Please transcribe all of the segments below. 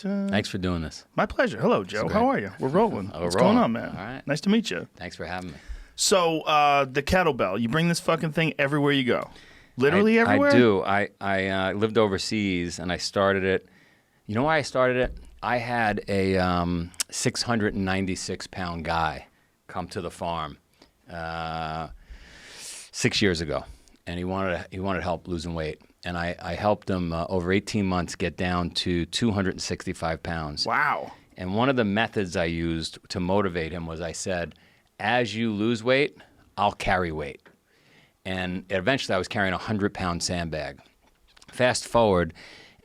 Thanks for doing this. My pleasure. Hello, Joe. How are you? We're rolling. What's going on, man? All right. Nice to meet you. Thanks for having me. So, the kettlebell, you bring this fucking thing everywhere you go. Literally everywhere? I do. I lived overseas, and I started it. You know why I started it? I had a 696-pound guy come to the farm 6 years ago, and he wanted help losing weight. And I helped him over 18 months get down to 265 pounds. Wow. And one of the methods I used to motivate him was I said, as you lose weight, I'll carry weight. And eventually I was carrying a 100-pound sandbag. Fast forward,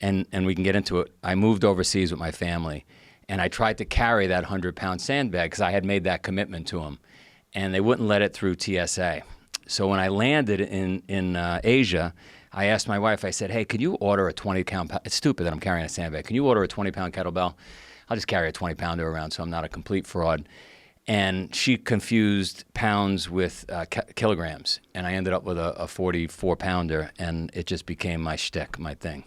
and we can get into it, I moved overseas with my family, and I tried to carry that 100-pound sandbag because I had made that commitment to him. And they wouldn't let it through TSA. So when I landed in Asia, I asked my wife, I said, hey, could you order a 20-pound, it's stupid that I'm carrying a sandbag. Can you order a 20-pound kettlebell? I'll just carry a 20-pounder around so I'm not a complete fraud. And she confused pounds with kilograms. And I ended up with a 44-pounder, and it just became my shtick, my thing.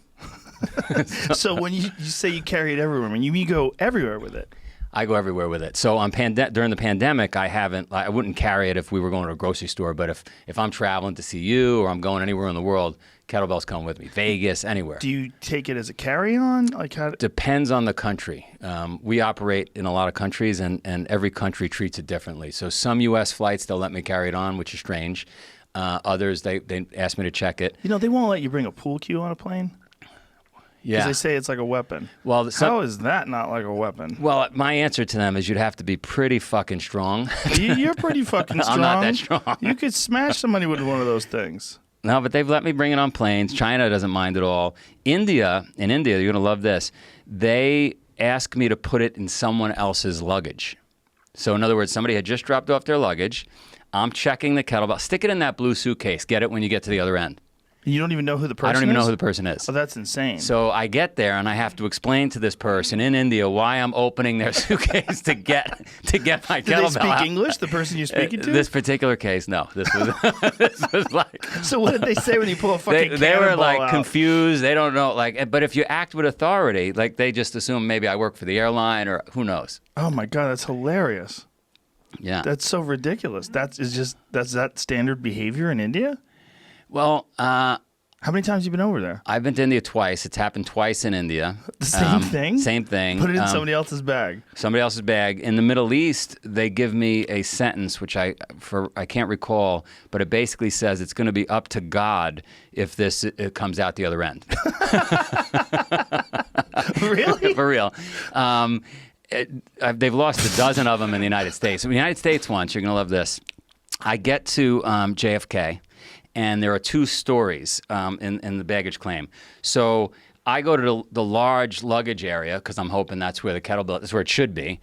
So when you say you carry it everywhere, I mean, you go everywhere with it. I go everywhere with it. So on during the pandemic, I wouldn't carry it if we were going to a grocery store, but if I'm traveling to see you or I'm going anywhere in the world, kettlebells come with me. Vegas, anywhere. Do you take it as a carry-on? Depends on the country. We operate in a lot of countries, and every country treats it differently. So some U.S. flights, they'll let me carry it on, which is strange. Others, they ask me to check it. You know, they won't let you bring a pool cue on a plane? Yeah. Because they say it's like a weapon. Well, how is that not like a weapon? Well, my answer to them is you'd have to be pretty fucking strong. You're pretty fucking strong. I'm not that strong. You could smash somebody with one of those things. No, but they've let me bring it on planes. China doesn't mind at all. In India, you're going to love this. They ask me to put it in someone else's luggage. So in other words, somebody had just dropped off their luggage. I'm checking the kettlebell. Stick it in that blue suitcase. Get it when you get to the other end. You don't even know who the person is? I don't even know who the person is. Oh, that's insane. So I get there, and I have to explain to this person in India why I'm opening their suitcase to get my kettlebell. Do they speak English, the person you're speaking to? This particular case, no. This was like... So what did they say when you pull a fucking cannonball They were like out? confused. They don't know. But if you act with authority, like they just assume maybe I work for the airline or who knows. Oh, my God, that's hilarious. Yeah. That's so ridiculous. That's that standard behavior in India? Well, how many times have you been over there? I've been to India twice. It's happened twice in India. The same thing? Same thing. Put it in somebody else's bag. Somebody else's bag. In the Middle East, they give me a sentence, which I can't recall, but it basically says it's going to be up to God if it comes out the other end. Really? For real. They've lost a dozen of them in the United States. In the United States once, you're going to love this. I get to JFK. And there are two stories in the baggage claim. So I go to the large luggage area because I'm hoping that's where the kettlebell is, where it should be.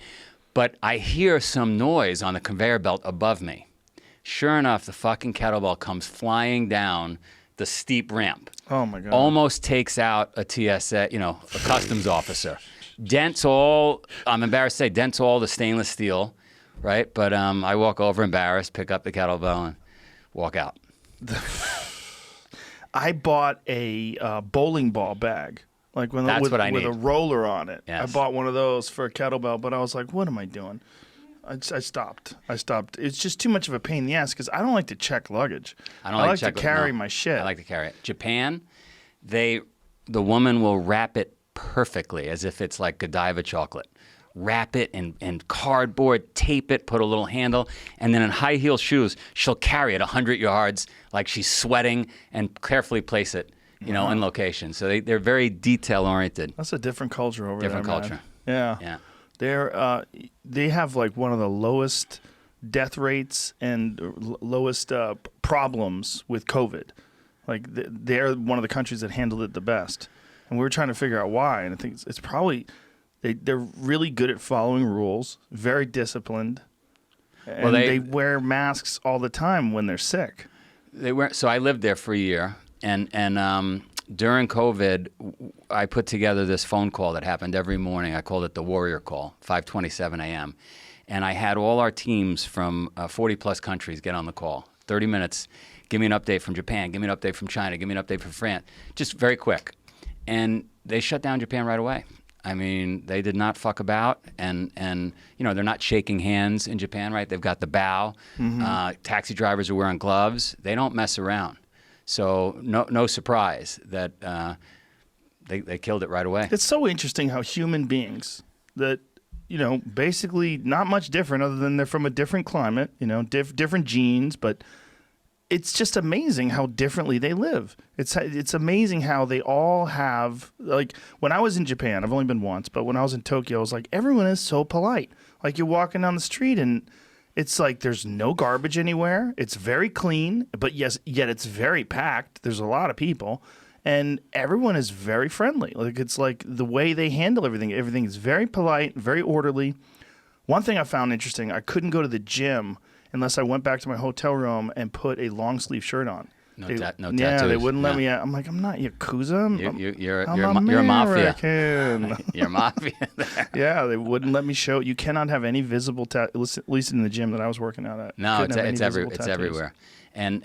But I hear some noise on the conveyor belt above me. Sure enough, the fucking kettlebell comes flying down the steep ramp. Oh, my God. Almost takes out a TSA, a customs officer. Dents all, I'm embarrassed to say, dents all the stainless steel, right? But I walk over embarrassed, pick up the kettlebell, and walk out. I bought a bowling ball bag, like with a roller on it. Yes. I bought one of those for a kettlebell, but I was like, "What am I doing?" I stopped. It's just too much of a pain in the ass because I don't like to check luggage. I like to carry my shit. I like to carry it. Japan, the woman will wrap it perfectly as if it's like Godiva chocolate. Wrap it in cardboard, tape it, put a little handle, and then in high heel shoes, she'll carry it 100 yards like she's sweating and carefully place it, in location. So they're very detail oriented. That's a different culture over there. Different culture. Man. Yeah. They have like one of the lowest death rates and lowest problems with COVID. Like they're one of the countries that handled it the best, and we were trying to figure out why. And I think it's probably. They're really good at following rules, very disciplined, and they wear masks all the time when they're sick. So I lived there for a year, and during COVID, I put together this phone call that happened every morning. I called it the Warrior Call, 5:27 a.m., and I had all our teams from 40-plus countries get on the call. 30 minutes, give me an update from Japan, give me an update from China, give me an update from France, just very quick. And they shut down Japan right away. I mean, they did not fuck about, and they're not shaking hands in Japan, right? They've got the bow. Taxi drivers are wearing gloves. They don't mess around. So no surprise that they killed it right away. It's so interesting how human beings that, basically not much different other than they're from a different climate, different genes, but it's just amazing how differently they live. It's amazing how they all have, like, when I was in Japan, I've only been once, but when I was in Tokyo, I was like, everyone is so polite. Like, you're walking down the street and it's like there's no garbage anywhere. It's very clean, but yet it's very packed. There's a lot of people. And everyone is very friendly. Like, it's like the way they handle everything. Everything is very polite, very orderly. One thing I found interesting, I couldn't go to the gym unless I went back to my hotel room and put a long sleeve shirt on. No Yeah, tattoos. they wouldn't let me out. I'm like, I'm not Yakuza. You're I'm a mafia. American. You're a mafia there. Yeah, they wouldn't let me show. You cannot have any visible at least in the gym that I was working out at. No, it's everywhere. And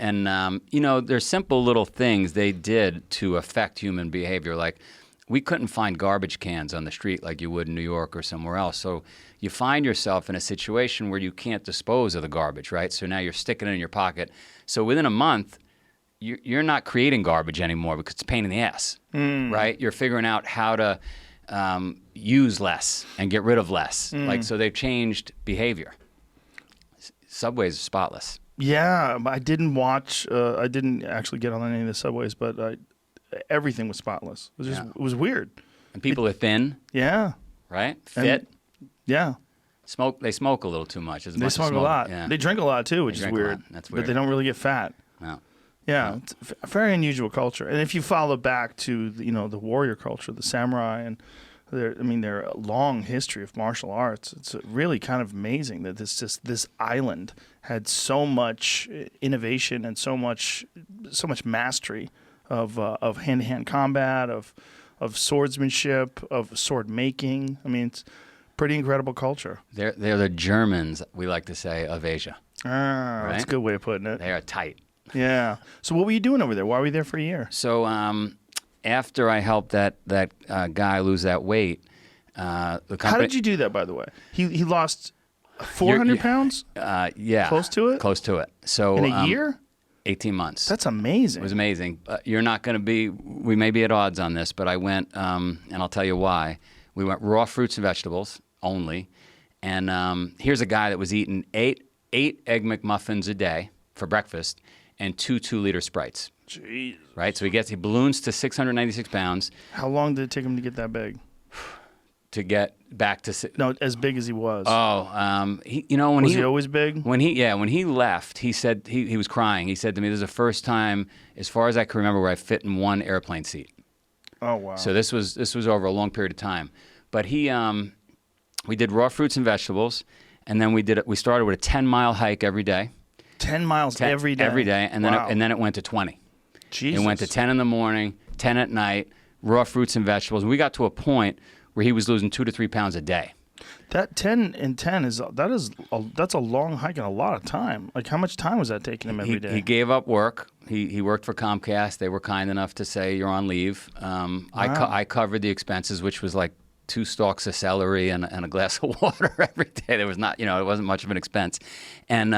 there's simple little things they did to affect human behavior. Like, we couldn't find garbage cans on the street like you would in New York or somewhere else. So you find yourself in a situation where you can't dispose of the garbage, right? So now you're sticking it in your pocket. So within a month, you're not creating garbage anymore because it's a pain in the ass, right? You're figuring out how to use less and get rid of less. Like, so they've changed behavior. Subways are spotless. Yeah, I didn't watch. I didn't actually get on any of the subways, but everything was spotless. It was just, it was weird. And people are thin. Yeah. Right. Fit. Yeah. They smoke a little too much. They smoke a lot. Yeah. They drink a lot too, which is weird. That's weird. But they don't really get fat. No. Yeah, it's a very unusual culture. And if you follow back to the warrior culture, the samurai, and their long history of martial arts, it's really kind of amazing that this island had so much innovation and so much mastery of hand-to-hand combat, of swordsmanship, of sword making. I mean, it's pretty incredible culture. They're the Germans, we like to say, of Asia. Right? That's a good way of putting it. They are tight. Yeah. So what were you doing over there? Why were you there for a year? So after I helped that guy lose that weight, the company. How did you do that, by the way? He lost 400 pounds? Yeah. Close to it? Close to it. So in a year? 18 months. That's amazing. It was amazing. You're not going to be. We may be at odds on this, but I went, and I'll tell you why. We went raw fruits and vegetables only, and here's a guy that was eating eight Egg McMuffins a day for breakfast and 2 2-liter Sprites. Jeez. Right? So he balloons to 696 pounds. How long did it take him to get that big? To get back to... No, as big as he was. Oh, was he always big? When he left, he said, he was crying. He said to me, this is the first time, as far as I can remember, where I fit in one airplane seat. Oh, wow. So this was over a long period of time. But we did raw fruits and vegetables, and then we started with a 10-mile hike every day. 10 miles every day? Every day, and then it went to 20. Jesus. It went to 10 in the morning, 10 at night, raw fruits and vegetables. And we got to a point where he was losing 2 to 3 pounds a day. That 10 and 10 that's a long hike and a lot of time. Like, how much time was that taking him every day? He gave up work. He worked for Comcast. They were kind enough to say, you're on leave. Wow. I covered the expenses, which was like 2 stalks of celery and a glass of water every day. There was not, it wasn't much of an expense. And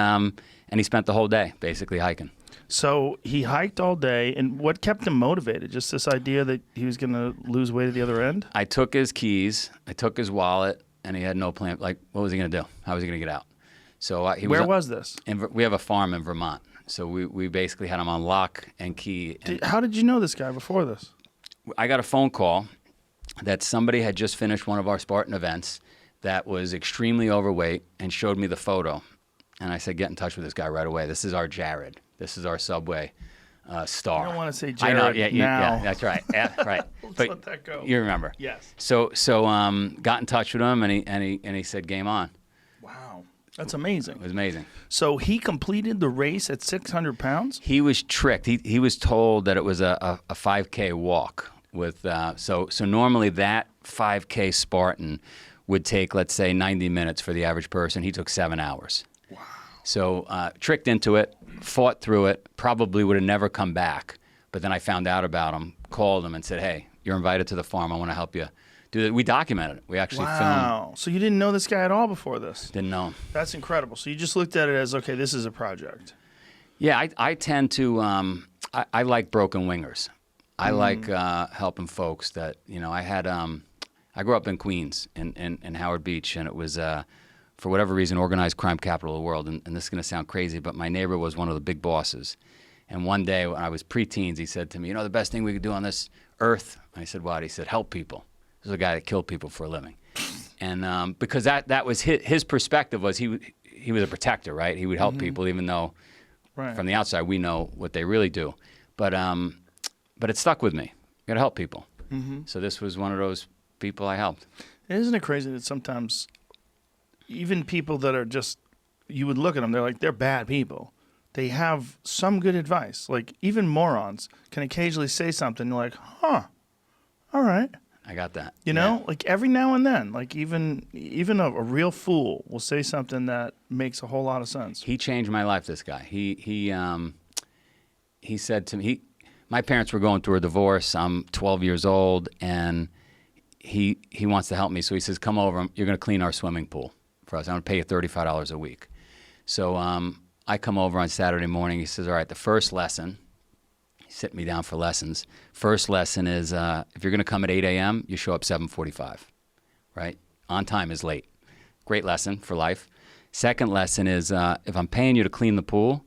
he spent the whole day basically hiking. So he hiked all day, and what kept him motivated? Just this idea that he was going to lose weight at the other end? I took his keys, I took his wallet, and he had no plan. Like, what was he going to do? How was he going to get out? So Where was this? We have a farm in Vermont. So we basically had him on lock and key. How did you know this guy before this? I got a phone call that somebody had just finished one of our Spartan events that was extremely overweight and showed me the photo. And I said, get in touch with this guy right away. This is our Jared. This is our Subway star. I don't want to say Jared. I know, yeah, that's right. Yeah, right. Let's but let that go. You remember? Yes. So got in touch with him, and he said, game on. Wow, that's amazing. It was amazing. So he completed the race at 600 pounds? He was tricked. He was told that it was a 5K walk. So normally that 5K Spartan would take, let's say, 90 minutes for the average person. He took 7 hours. Wow. So tricked into it, fought through it, probably would have never come back. But then I found out about him, called him and said, hey, you're invited to the farm. I want to help you We documented it. We actually filmed. Wow. So you didn't know this guy at all before this? Didn't know him. That's incredible. So you just looked at it as, okay, this is a project. Yeah, I tend to. I like broken wingers. I like helping folks that I had. I grew up in Queens in Howard Beach, and it was for whatever reason organized crime capital of the world. And this is going to sound crazy, but my neighbor was one of the big bosses. And one day when I was preteens, he said to me, the best thing we could do on this earth. I said, what? He said, help people. This is a guy that killed people for a living. And because that was his perspective was he was a protector, right? He would help people even though from the outside we know what they really do. But it stuck with me. You got to help people. So this was one of those people I helped. Isn't it crazy that sometimes even people that are just, you would look at them, they're bad people. They have some good advice. Like even morons can occasionally say something you're like, huh, all right. I got that. Like every now and then, like even a real fool will say something that makes a whole lot of sense. He changed my life, this guy. He said to me, my parents were going through a divorce. I'm 12 years old, and he wants to help me. So he says, come over. You're going to clean our swimming pool for us. I'm going to pay you $35 a week. So I come over on Saturday morning. He says, all right, the first lesson, he's sitting me down for lessons. First lesson is if you're going to come at 8 a.m., you show up 7:45, right? On time is late. Great lesson for life. Second lesson is if I'm paying you to clean the pool,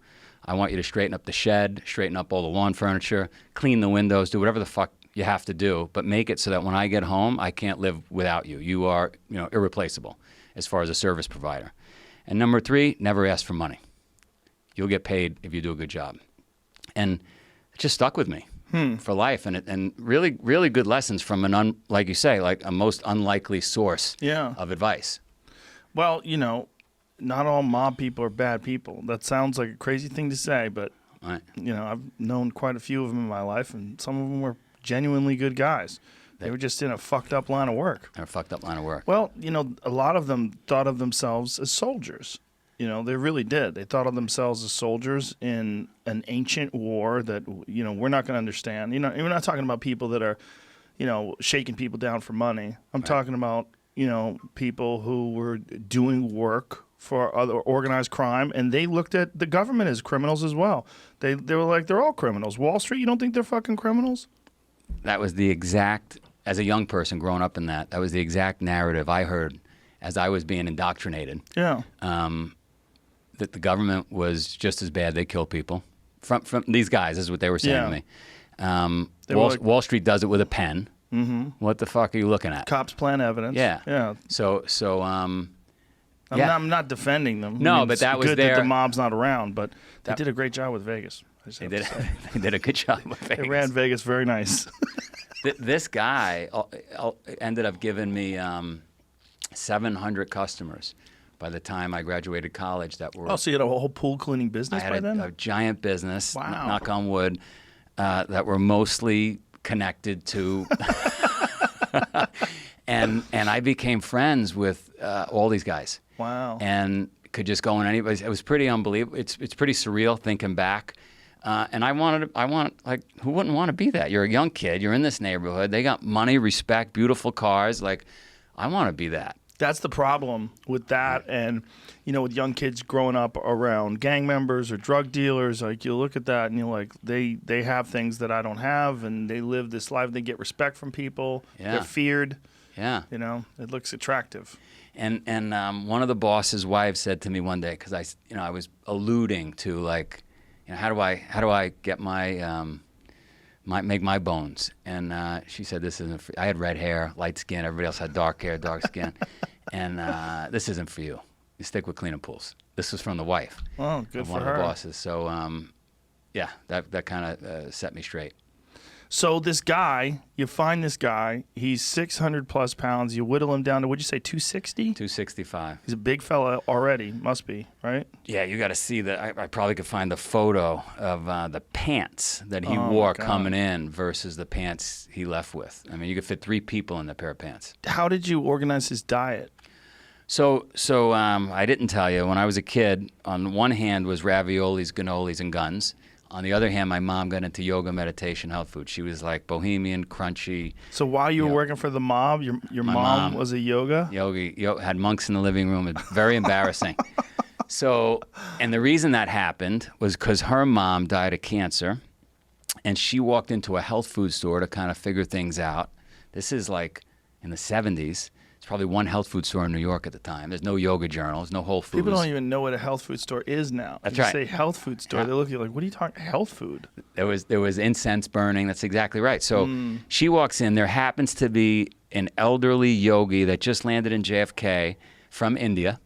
I want you to straighten up the shed, straighten up all the lawn furniture, clean the windows, do whatever the fuck you have to do, but make it so that when I get home, I can't live without you. You are, irreplaceable as far as a service provider. And number 3, never ask for money. You'll get paid if you do a good job. And it just stuck with me for life. And really, really good lessons from like you say, like a most unlikely source of advice. Well, not all mob people are bad people. That sounds like a crazy thing to say, but, Right. I've known quite a few of them in my life, and some of them were genuinely good guys. They were just in a fucked up line of work. They're a fucked up line of work. Well, a lot of them thought of themselves as soldiers. They really did. They thought of themselves as soldiers in an ancient war that, we're not going to understand. We're not talking about people that are, shaking people down for money. I'm talking about, people who were doing work for other organized crime, and they looked at the government as criminals as well. They were like, they're all criminals. Wall Street, you don't think they're fucking criminals? That was the exact, as a young person growing up in that was the exact narrative I heard as I was being indoctrinated. Yeah. That the government was just as bad. They kill people. From these guys, this is what they were saying to me. Wall Street does it with a pen. Mm-hmm. What the fuck are you looking at? Cops plant evidence. Yeah. Yeah. So I'm not defending them. No, but that was good their... that the mob's not around, but they did a great job with Vegas. They did a good job with Vegas. They ran Vegas very nice. This guy ended up giving me 700 customers by the time I graduated college that were... Oh, so you had a whole pool cleaning business by then? I had a giant business, wow. Knock on wood, that were mostly connected to... and I became friends with all these guys. Wow. And could just go in anybody's. It was pretty unbelievable. It's pretty surreal thinking back. And I want, who wouldn't want to be that? You're a young kid. You're in this neighborhood. They got money, respect, beautiful cars. Like, I want to be that. That's the problem with that. And, with young kids growing up around gang members or drug dealers, like you look at that and you're like, they have things that I don't have, and they live this life. They get respect from people. Yeah. They're feared. Yeah. It looks attractive. And one of the boss's wives said to me one day, because I was alluding to how do I get make my bones? And she said, this isn't for, I had red hair, light skin. Everybody else had dark hair, dark skin. And this isn't for you. You stick with cleaning pools. This was from the wife. Oh, good of for one her. of the bosses. So that kind of set me straight. So this guy, you find this guy, he's 600 plus pounds. You whittle him down to, what'd you say, 260? 265. He's a big fella already, must be, right? Yeah, you got to see that. I probably could find the photo of the pants that he wore coming in versus the pants he left with. I mean, you could fit 3 people in the pair of pants. How did you organize his diet? So I didn't tell you. When I was a kid, on one hand was raviolis, cannolis, and guns. On the other hand, my mom got into yoga, meditation, health food. She was like bohemian, crunchy. So while you were Yeah. working for the mob, your My mom mom- was a yoga? Had monks in the living room. It was very embarrassing. So, and the reason that happened was because her mom died of cancer, and she walked into a health food store to kind of figure things out. This is like in the 70s. It's probably one health food store in New York at the time. There's no yoga journals, no Whole Foods. People don't even know what a health food store is now. That's you right. say health food store, Yeah. they look at you like, what are you talking? Health food? There was incense burning. That's exactly right. So she walks in. There happens to be an elderly yogi that just landed in JFK from India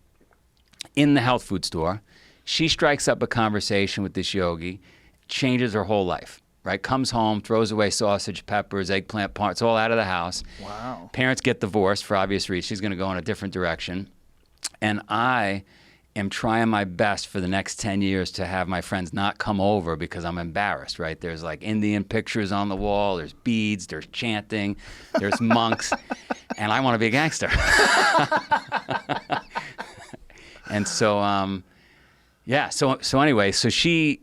in the health food store. She strikes up a conversation with this yogi, changes her whole life, right? Comes home, throws away sausage, peppers, eggplant parts, all out of the house. Wow. Parents get divorced for obvious reasons. She's going to go in a different direction. And I am trying my best for the next 10 years to have my friends not come over because I'm embarrassed, right? There's like Indian pictures on the wall, there's beads, there's chanting, there's monks, and I want to be a gangster. And so, yeah, so anyway, so she,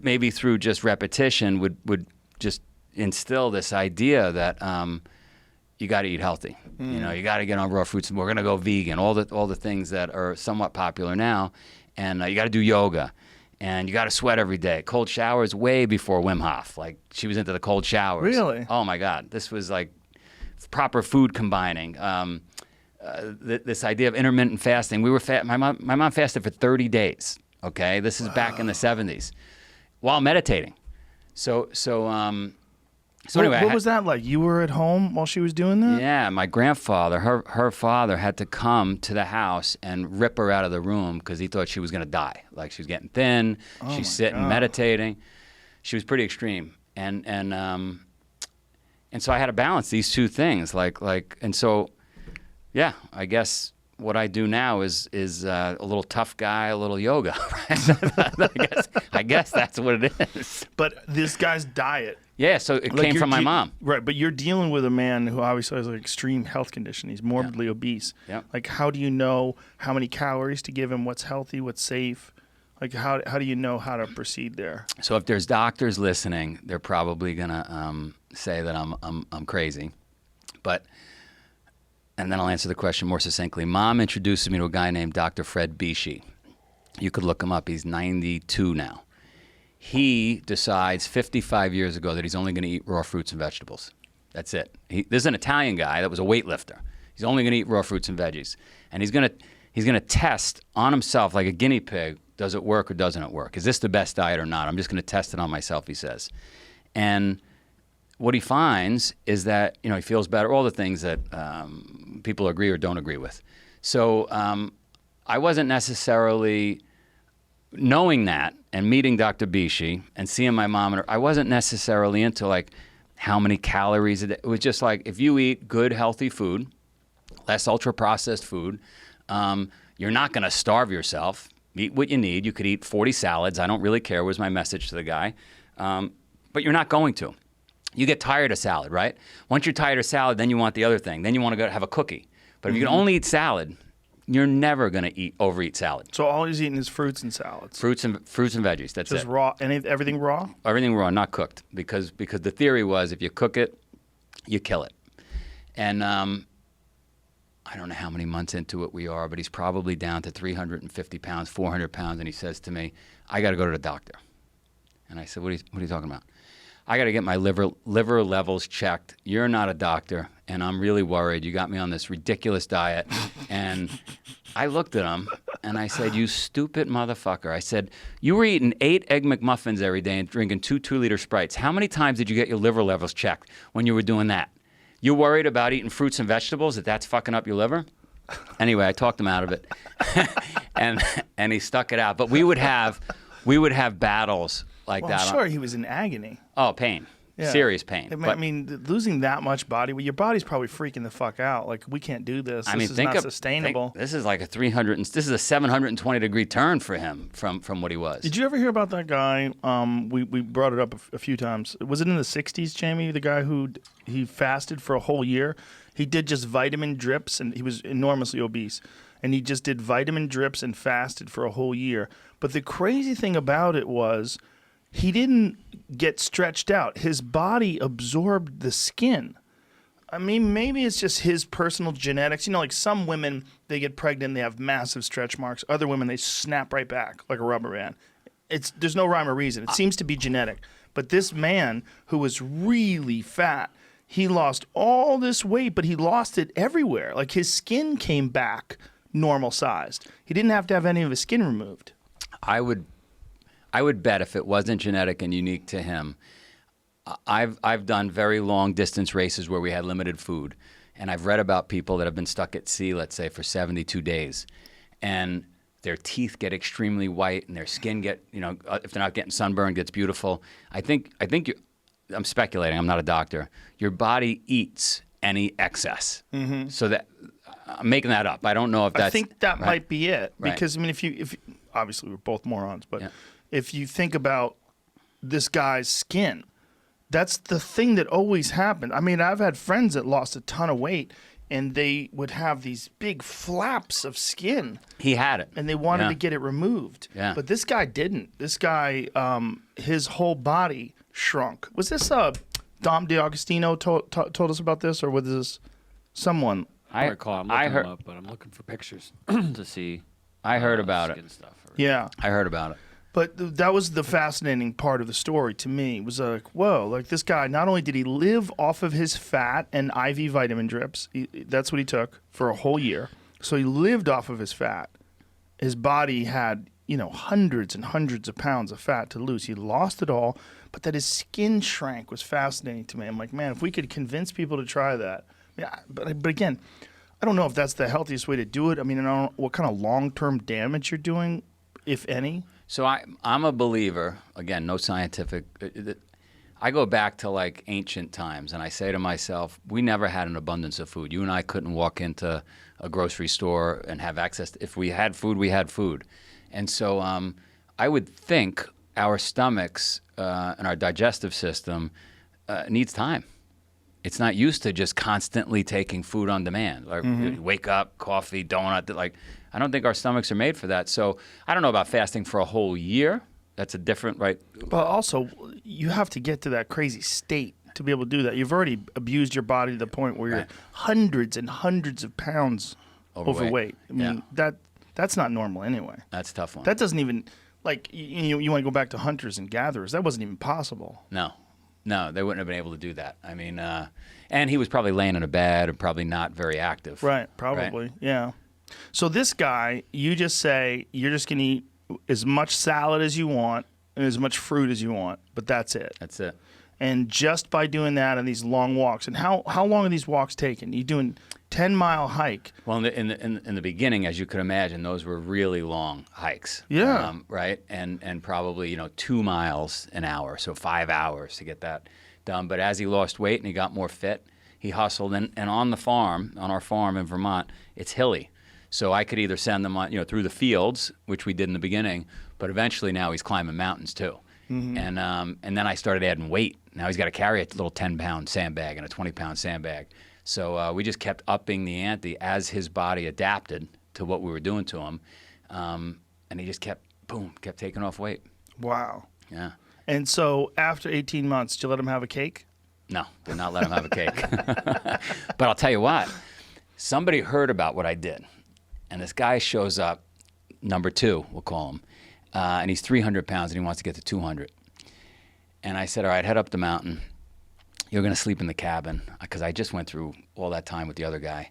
maybe through just repetition, would just instill this idea that you got to eat healthy. You know, you got to get on raw fruits. We're going to go vegan. All the things that are somewhat popular now, and you got to do yoga, and you got to sweat every day. Cold showers way before Wim Hof. Like she was into the cold showers. Really? Oh my God, this was like proper food combining. This idea of intermittent fasting. We were my mom fasted for 30 days. Okay, this is back in the 70s, while meditating. So anyway, What was that like? You were at home while she was doing that? yeah, my grandfather, her father, had to come to the house and rip her out of the room because he thought she was going to die. Like she was getting thin. my She's sitting God. meditating. She was pretty extreme, and so I had to balance these two things. And so, yeah, I guess what I do now is a little tough guy, a little yoga. Right? I guess that's what it is. But this guy's diet. Yeah, so it Like came you're from my mom. Right, but you're dealing with a man who obviously has an extreme health condition. He's morbidly obese. Yeah. Like, how do you know how many calories to give him, what's healthy, what's safe? Like, how do you know how to proceed there? So if there's doctors listening, they're probably gonna say that I'm crazy, and then I'll answer the question more succinctly. Mom introduces me to a guy named Dr. Fred Bishi. You could look him up. He's 92 now. He decides 55 years ago that he's only going to eat raw fruits and vegetables. That's it. This is an Italian guy that was a weightlifter. He's only going to eat raw fruits and veggies, and he's going to test on himself like a guinea pig. Does it work or doesn't it work? Is this the best diet or not? I'm just going to test it on myself, he says. And what he finds is that, he feels better, all the things that people agree or don't agree with. So I wasn't necessarily, knowing that and meeting Dr. Bishi and seeing my mom, I wasn't necessarily into like how many calories a day. It was just like, if you eat good, healthy food, less ultra-processed food, you're not going to starve yourself. Eat what you need. You could eat 40 salads. I don't really care, was my message to the guy. But you're not going to. You get tired of salad, right? Once you're tired of salad, then you want the other thing. Then you want to go have a cookie. But if you can only eat salad, you're never going to overeat salad. So all he's eating is fruits and salads. Fruits and veggies. That's Just it. raw. Everything raw? Everything raw, not cooked. Because the theory was if you cook it, you kill it. And I don't know how many months into it we are, but he's probably down to 350 pounds, 400 pounds. And he says to me, I got to go to the doctor. And I said, what are you talking about? I got to get my liver levels checked. You're not a doctor, and I'm really worried. You got me on this ridiculous diet. And I looked at him, and I said, you stupid motherfucker. I said, you were eating 8 Egg McMuffins every day and drinking 2 2-liter Sprites. How many times did you get your liver levels checked when you were doing that? You worried about eating fruits and vegetables, that's fucking up your liver? Anyway, I talked him out of it, and he stuck it out. But we would have battles like Well, that. I'm sure he was in agony. Oh, pain. Yeah. Serious pain. I mean, losing that much body, your body's probably freaking the fuck out. Like, we can't do this. This is not sustainable. This is like this is a 720 degree turn for him from what he was. Did you ever hear about that guy? We brought it up a few times. Was it in the 60s, Jamie? The guy who he fasted for a whole year. He did just vitamin drips, and he was enormously obese. And he just did vitamin drips and fasted for a whole year. But the crazy thing about it was, he didn't get stretched out. His body absorbed the skin. I mean, maybe it's just his personal genetics. You know, like some women, they get pregnant, they have massive stretch marks. Other women, they snap right back like a rubber band. There's no rhyme or reason. It seems to be genetic. But this man who was really fat, he lost all this weight, but he lost it everywhere. Like his skin came back normal sized. He didn't have to have any of his skin removed. I would bet if it wasn't genetic and unique to him, I've done very long distance races where we had limited food, and I've read about people that have been stuck at sea, let's say, for 72 days, and their teeth get extremely white and their skin get, if they're not getting sunburned, gets beautiful. I think I'm speculating. I'm not a doctor. Your body eats any excess. Mm-hmm. So that I'm making that up. I don't know if that's. I think that right? might be it Right. because I mean, if obviously we're both morons, but Yeah. if you think about this guy's skin, that's the thing that always happened. I mean, I've had friends that lost a ton of weight, and they would have these big flaps of skin. He had it. And they wanted to get it removed. Yeah. But this guy didn't. This guy, his whole body shrunk. Was this Dom DiAgostino told us about this, or was this someone? I recall. I'm looking them up, but I'm looking for pictures to see. I heard about skin it. Stuff Yeah. I heard about it. But that was the fascinating part of the story to me. It was like, whoa, like this guy, not only did he live off of his fat and IV vitamin drips, that's what he took for a whole year. So he lived off of his fat. His body had, hundreds and hundreds of pounds of fat to lose. He lost it all, but that his skin shrank was fascinating to me. I'm like, man, if we could convince people to try that. But again, I don't know if that's the healthiest way to do it. I mean, I don't know what kind of long-term damage you're doing, if any. So I'm a believer, again, no scientific, I go back to like ancient times and I say to myself, we never had an abundance of food. You and I couldn't walk into a grocery store and have access to, if we had food, we had food. And so I would think our stomachs and our digestive system needs time. It's not used to just constantly taking food on demand. Like wake up, coffee, donut, I don't think our stomachs are made for that. So I don't know about fasting for a whole year. That's a different, right? But also, you have to get to that crazy state to be able to do that. You've already abused your body to the point where you're hundreds and hundreds of pounds overweight. I mean, that's not normal anyway. That's a tough one. That doesn't even, you want to go back to hunters and gatherers. That wasn't even possible. No, they wouldn't have been able to do that. I mean, and he was probably laying in a bed and probably not very active. Right, probably, yeah. So this guy, you just say you're just going to eat as much salad as you want and as much fruit as you want, but that's it. That's it. And just by doing that and these long walks, and how long are these walks taking? You doing 10-mile hike? Well, in the beginning, as you could imagine, those were really long hikes. Yeah. Right, and probably 2 miles an hour, so 5 hours to get that done. But as he lost weight and he got more fit, he hustled. And on our farm in Vermont, it's hilly. So I could either send them on, through the fields, which we did in the beginning, but eventually now he's climbing mountains too. Mm-hmm. And then I started adding weight. Now he's got to carry a little 10-pound sandbag and a 20-pound sandbag. So we just kept upping the ante as his body adapted to what we were doing to him, and he just kept taking off weight. Wow. Yeah. And so after 18 months, did you let him have a cake? No, did not let him have a cake. But I'll tell you what, somebody heard about what I did. And this guy shows up, number 2, we'll call him, and he's 300 pounds and he wants to get to 200. And I said, all right, head up the mountain. You're going to sleep in the cabin because I just went through all that time with the other guy.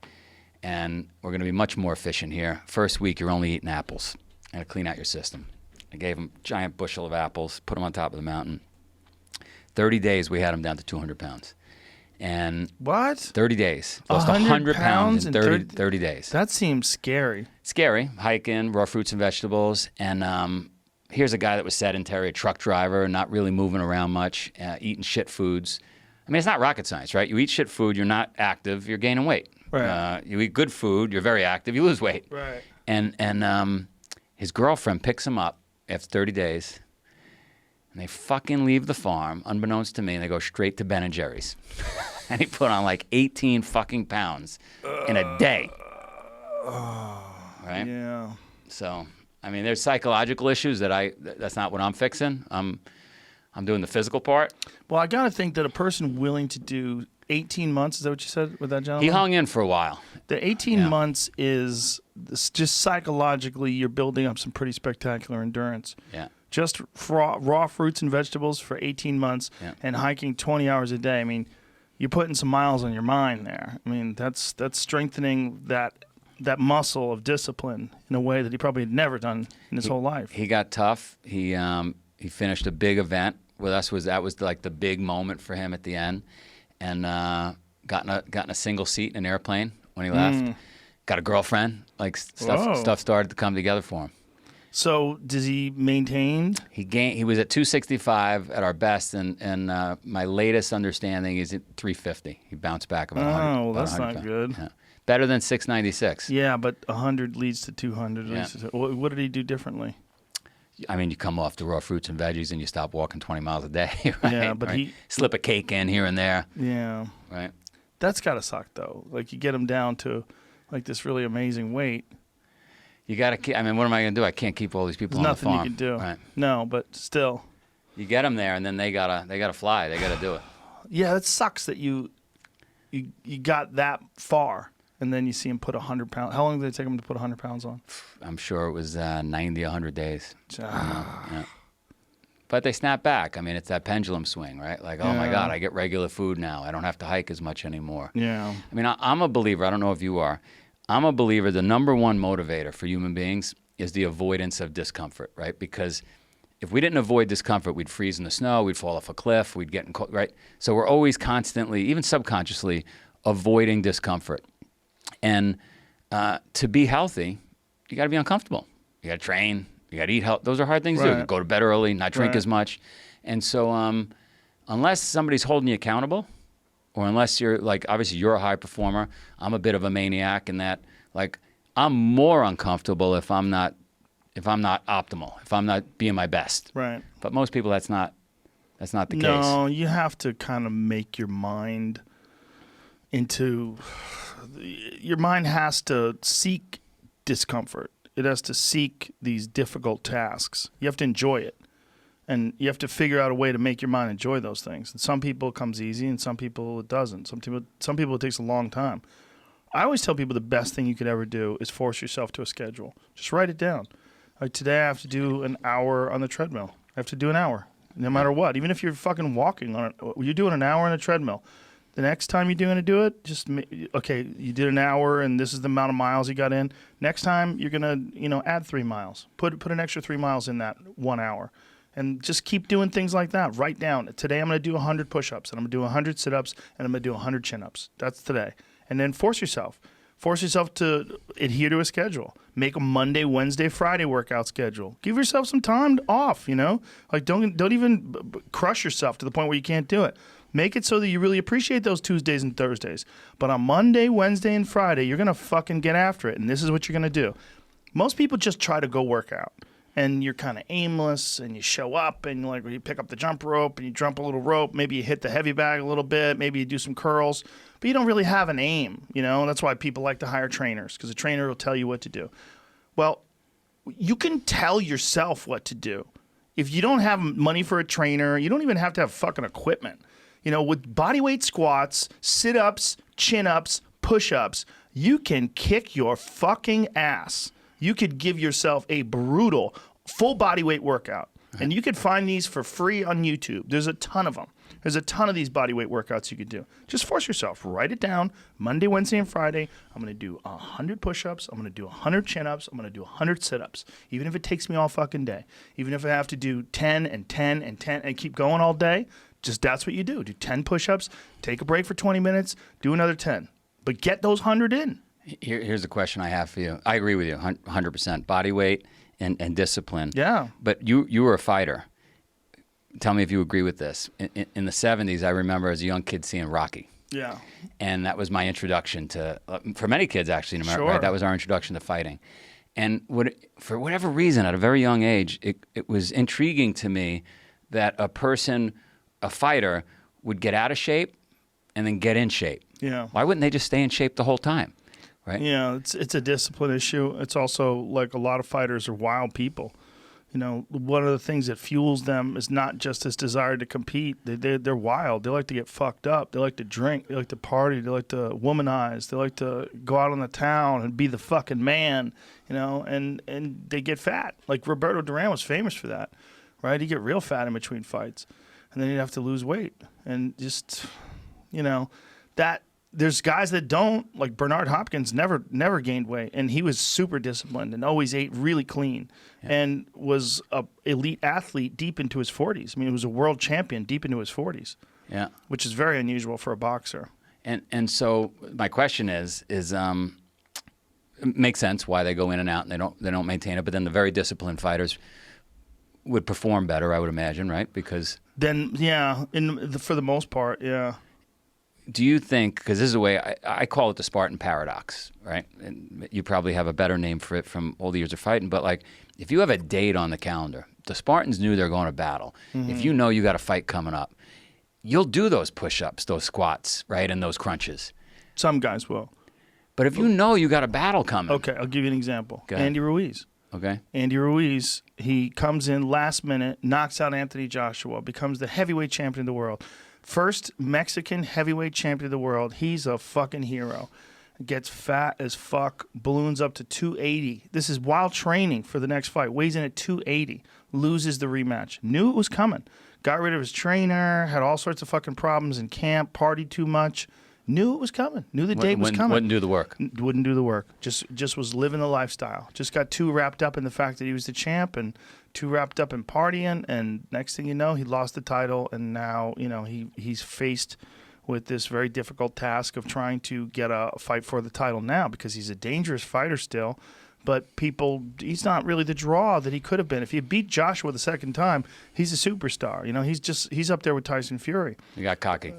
And we're going to be much more efficient here. First week, you're only eating apples. I'm going to clean out your system. I gave him a giant bushel of apples, put them on top of the mountain. 30 days, we had him down to 200 pounds. And what? 30 days. Lost 100 pounds in 30 days. That seems scary. Scary. Hiking, raw fruits and vegetables. And here's a guy that was sedentary, a truck driver, not really moving around much, eating shit foods. I mean, it's not rocket science, right? You eat shit food, you're not active, you're gaining weight. Right. You eat good food, you're very active, you lose weight. Right. And his girlfriend picks him up after 30 days, and they fucking leave the farm, unbeknownst to me, and they go straight to Ben & Jerry's. And he put on like 18 fucking pounds in a day. Right? Yeah. So, I mean, there's psychological issues that's not what I'm fixing. I'm I'm doing the physical part. Well, I got to think that a person willing to do 18 months, is that what you said with that gentleman? He hung in for a while. The 18 Yeah. months is just psychologically, you're building up some pretty spectacular endurance. Yeah. Just raw fruits and vegetables for 18 months and hiking 20 hours a day. I mean, you're putting some miles on your mind there. I mean, that's strengthening that muscle of discipline in a way that he probably had never done in his whole life. He got tough. He finished a big event with us. That was like the big moment for him at the end, and got in a single seat in an airplane when he left. Got a girlfriend. Like stuff started to come together for him. So does he maintain? He was at 265 at our best, and my latest understanding is at 350. He bounced back about 100. Oh, well, about that's 100 not good. Yeah. Better than 696. Yeah, but 100 leads to 200. Yeah. What did he do differently? I mean, you come off the raw fruits and veggies and you stop walking 20 miles a day, right? Yeah, but right? he slip a cake in here and there, Yeah, right? that's got to suck though. Like you get him down to like this really amazing weight. You got to keep. I mean, what am I going to do? I can't keep all these people There's on nothing the farm. you can do. Right. No, but still. You get them there, and then they gotta fly. They gotta do it. Yeah, it sucks that you got that far, and then you see him put 100 pounds. How long did it take him to put 100 pounds on? I'm sure it was 90, 100 days. Ah. Yeah. But they snap back. I mean, it's that pendulum swing, right? Like, oh my Yeah. God, I get regular food now. I don't have to hike as much anymore. Yeah. I mean, I'm a believer. I don't know if you are. I'm a believer. The number one motivator for human beings is the avoidance of discomfort, right? Because if we didn't avoid discomfort, we'd freeze in the snow, we'd fall off a cliff, we'd get in cold, right? So we're always constantly, even subconsciously, avoiding discomfort. And to be healthy, you got to be uncomfortable. You got to train. You got to eat health. Those are hard things to do. Right. Go to bed early, not drink Right. as much. And so unless somebody's holding you accountable, or unless you're like, obviously you're a high performer, I'm a bit of a maniac in that, like, I'm more uncomfortable if I'm not optimal, if I'm not being my best. Right. But most people, that's not the case. No, you have to kind of make your mind into. Your mind has to seek discomfort. It has to seek these difficult tasks. You have to enjoy it. And you have to figure out a way to make your mind enjoy those things. And some people it comes easy, and some people it doesn't. Some people it takes a long time. I always tell people the best thing you could ever do is force yourself to a schedule. Just write it down. Like today I have to do an hour on the treadmill. I have to do an hour, no matter what. Even if you're fucking walking on it, you're doing an hour on a treadmill. The next time you're going to do it, okay, you did an hour and this is the amount of miles you got in. Next time you're going to, add 3 miles. Put an extra 3 miles in that 1 hour. And just keep doing things like that. Write down, today I'm going to do 100 push-ups, and I'm going to do 100 sit-ups, and I'm going to do 100 chin-ups. That's today. And then force yourself. Force yourself to adhere to a schedule. Make a Monday, Wednesday, Friday workout schedule. Give yourself some time off, Like don't even crush yourself to the point where you can't do it. Make it so that you really appreciate those Tuesdays and Thursdays. But on Monday, Wednesday, and Friday, you're going to fucking get after it, and this is what you're going to do. Most people just try to go work out. And you're kind of aimless, and you show up, and like you pick up the jump rope, and you jump a little rope. Maybe you hit the heavy bag a little bit. Maybe you do some curls, but you don't really have an aim. That's why people like to hire trainers, because a trainer will tell you what to do. Well, you can tell yourself what to do. If you don't have money for a trainer, you don't even have to have fucking equipment. With bodyweight squats, sit-ups, chin-ups, push-ups, you can kick your fucking ass. You could give yourself a brutal full body weight workout. And you could find these for free on YouTube. There's a ton of them. There's a ton of these body weight workouts you could do. Just force yourself. Write it down. Monday, Wednesday, and Friday, I'm going to do 100 push-ups. I'm going to do 100 chin-ups. I'm going to do 100 sit-ups. Even if it takes me all fucking day. Even if I have to do 10 and 10 and 10 and keep going all day, just that's what you do. Do 10 push-ups, take a break for 20 minutes, do another 10. But get those 100 in. Here's the question I have for you. I agree with you 100%. Body weight and discipline. Yeah. But you were a fighter. Tell me if you agree with this. In the 70s, I remember as a young kid seeing Rocky. Yeah. And that was my introduction to, for many kids actually in America, Sure. right? That was our introduction to fighting. And for whatever reason, at a very young age, it was intriguing to me that a fighter, would get out of shape and then get in shape. Yeah. Why wouldn't they just stay in shape the whole time? Right? Yeah, it's a discipline issue. It's also like a lot of fighters are wild people. You know, one of the things that fuels them is not just this desire to compete. They're wild. They like to get fucked up. They like to drink. They like to party. They like to womanize. They like to go out on the town and be the fucking man, you know, and they get fat. Like Roberto Duran was famous for that, right? He'd get real fat in between fights, and then he'd have to lose weight. And just, you know, that there's guys that don't, like Bernard Hopkins never gained weight, and he was super disciplined and always ate really clean and was a elite athlete deep into his 40s. I mean, he was a world champion deep into his 40s. Yeah. Which is very unusual for a boxer. And so my question is it makes sense why they go in and out and they don't maintain it, but then the very disciplined fighters would perform better, I would imagine, right? Because then, yeah, for the most part, yeah. Do you think, because this is the way I call it the Spartan paradox, right? And you probably have a better name for it from all the years of fighting, but like if you have a date on the calendar, the Spartans knew they're going to battle. Mm-hmm. If you know you got a fight coming up, you'll do those push-ups, those squats, right, and those crunches. Some guys will. But if you know you got a battle coming. Okay, I'll give you an example. Andy Ruiz. Okay. Andy Ruiz, he comes in last minute, knocks out Anthony Joshua, becomes the heavyweight champion of the world. First Mexican heavyweight champion of the world. He's a fucking hero. Gets fat as fuck, balloons up to 280. This is while training for the next fight. Weighs in at 280. Loses the rematch. Knew it was coming. Got rid of his trainer, had all sorts of fucking problems in camp, partied too much. Knew it was coming. Knew the date was coming. Wouldn't do the work. Wouldn't do the work. Just was living the lifestyle. Just got too wrapped up in the fact that he was the champ and too wrapped up in partying. And next thing you know, he lost the title. And now, you know, he's faced with this very difficult task of trying to get a fight for the title now because he's a dangerous fighter still. But he's not really the draw that he could have been. If he beat Joshua the second time, he's a superstar. You know, he's up there with Tyson Fury. He got cocky.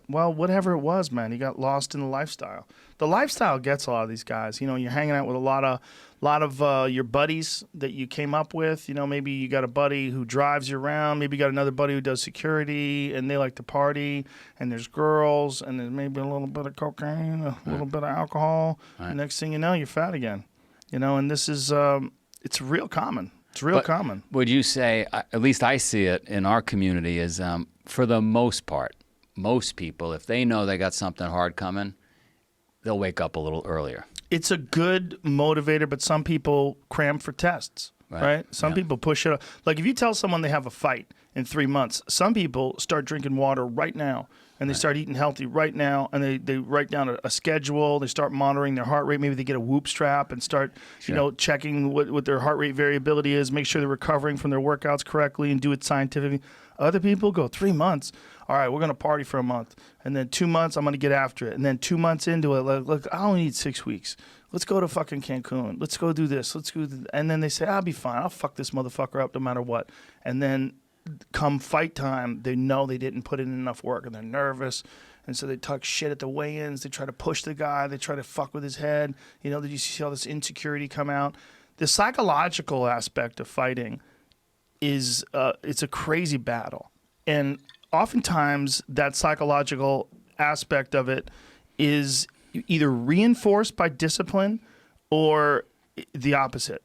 Whatever it was, man. He got lost in the lifestyle. The lifestyle gets a lot of these guys. You know, you're hanging out with a lot of your buddies that you came up with. You know, maybe you got a buddy who drives you around. Maybe you got another buddy who does security, and they like to party. And there's girls, and there's maybe a little bit of cocaine, a little bit of alcohol. Right. Next thing you know, you're fat again. You know, and this is, it's real common. It's real common. Would you say, at least I see it in our community, is for the most part, most people, if they know they got something hard coming, they'll wake up a little earlier. It's a good motivator, but some people cram for tests, right? Some people push it up. Like if you tell someone they have a fight in 3 months, some people start drinking water right now. And they start eating healthy right now, and they write down a schedule. They start monitoring their heart rate. Maybe they get a Whoop strap and start, you know, checking what their heart rate variability is. Make sure they're recovering from their workouts correctly and do it scientifically. Other people go 3 months. All right, we're gonna party for a month, and then 2 months I'm gonna get after it, and then 2 months into it, look, I only need 6 weeks. Let's go to fucking Cancun. Let's go do this. Let's go, and then they say I'll be fine. I'll fuck this motherfucker up no matter what. And then come fight time, they know they didn't put in enough work, and they're nervous, and so they talk shit at the weigh-ins. They try to push the guy. They try to fuck with his head. You know, did you see all this insecurity come out? The psychological aspect of fighting is it's a crazy battle, and oftentimes that psychological aspect of it is either reinforced by discipline or the opposite.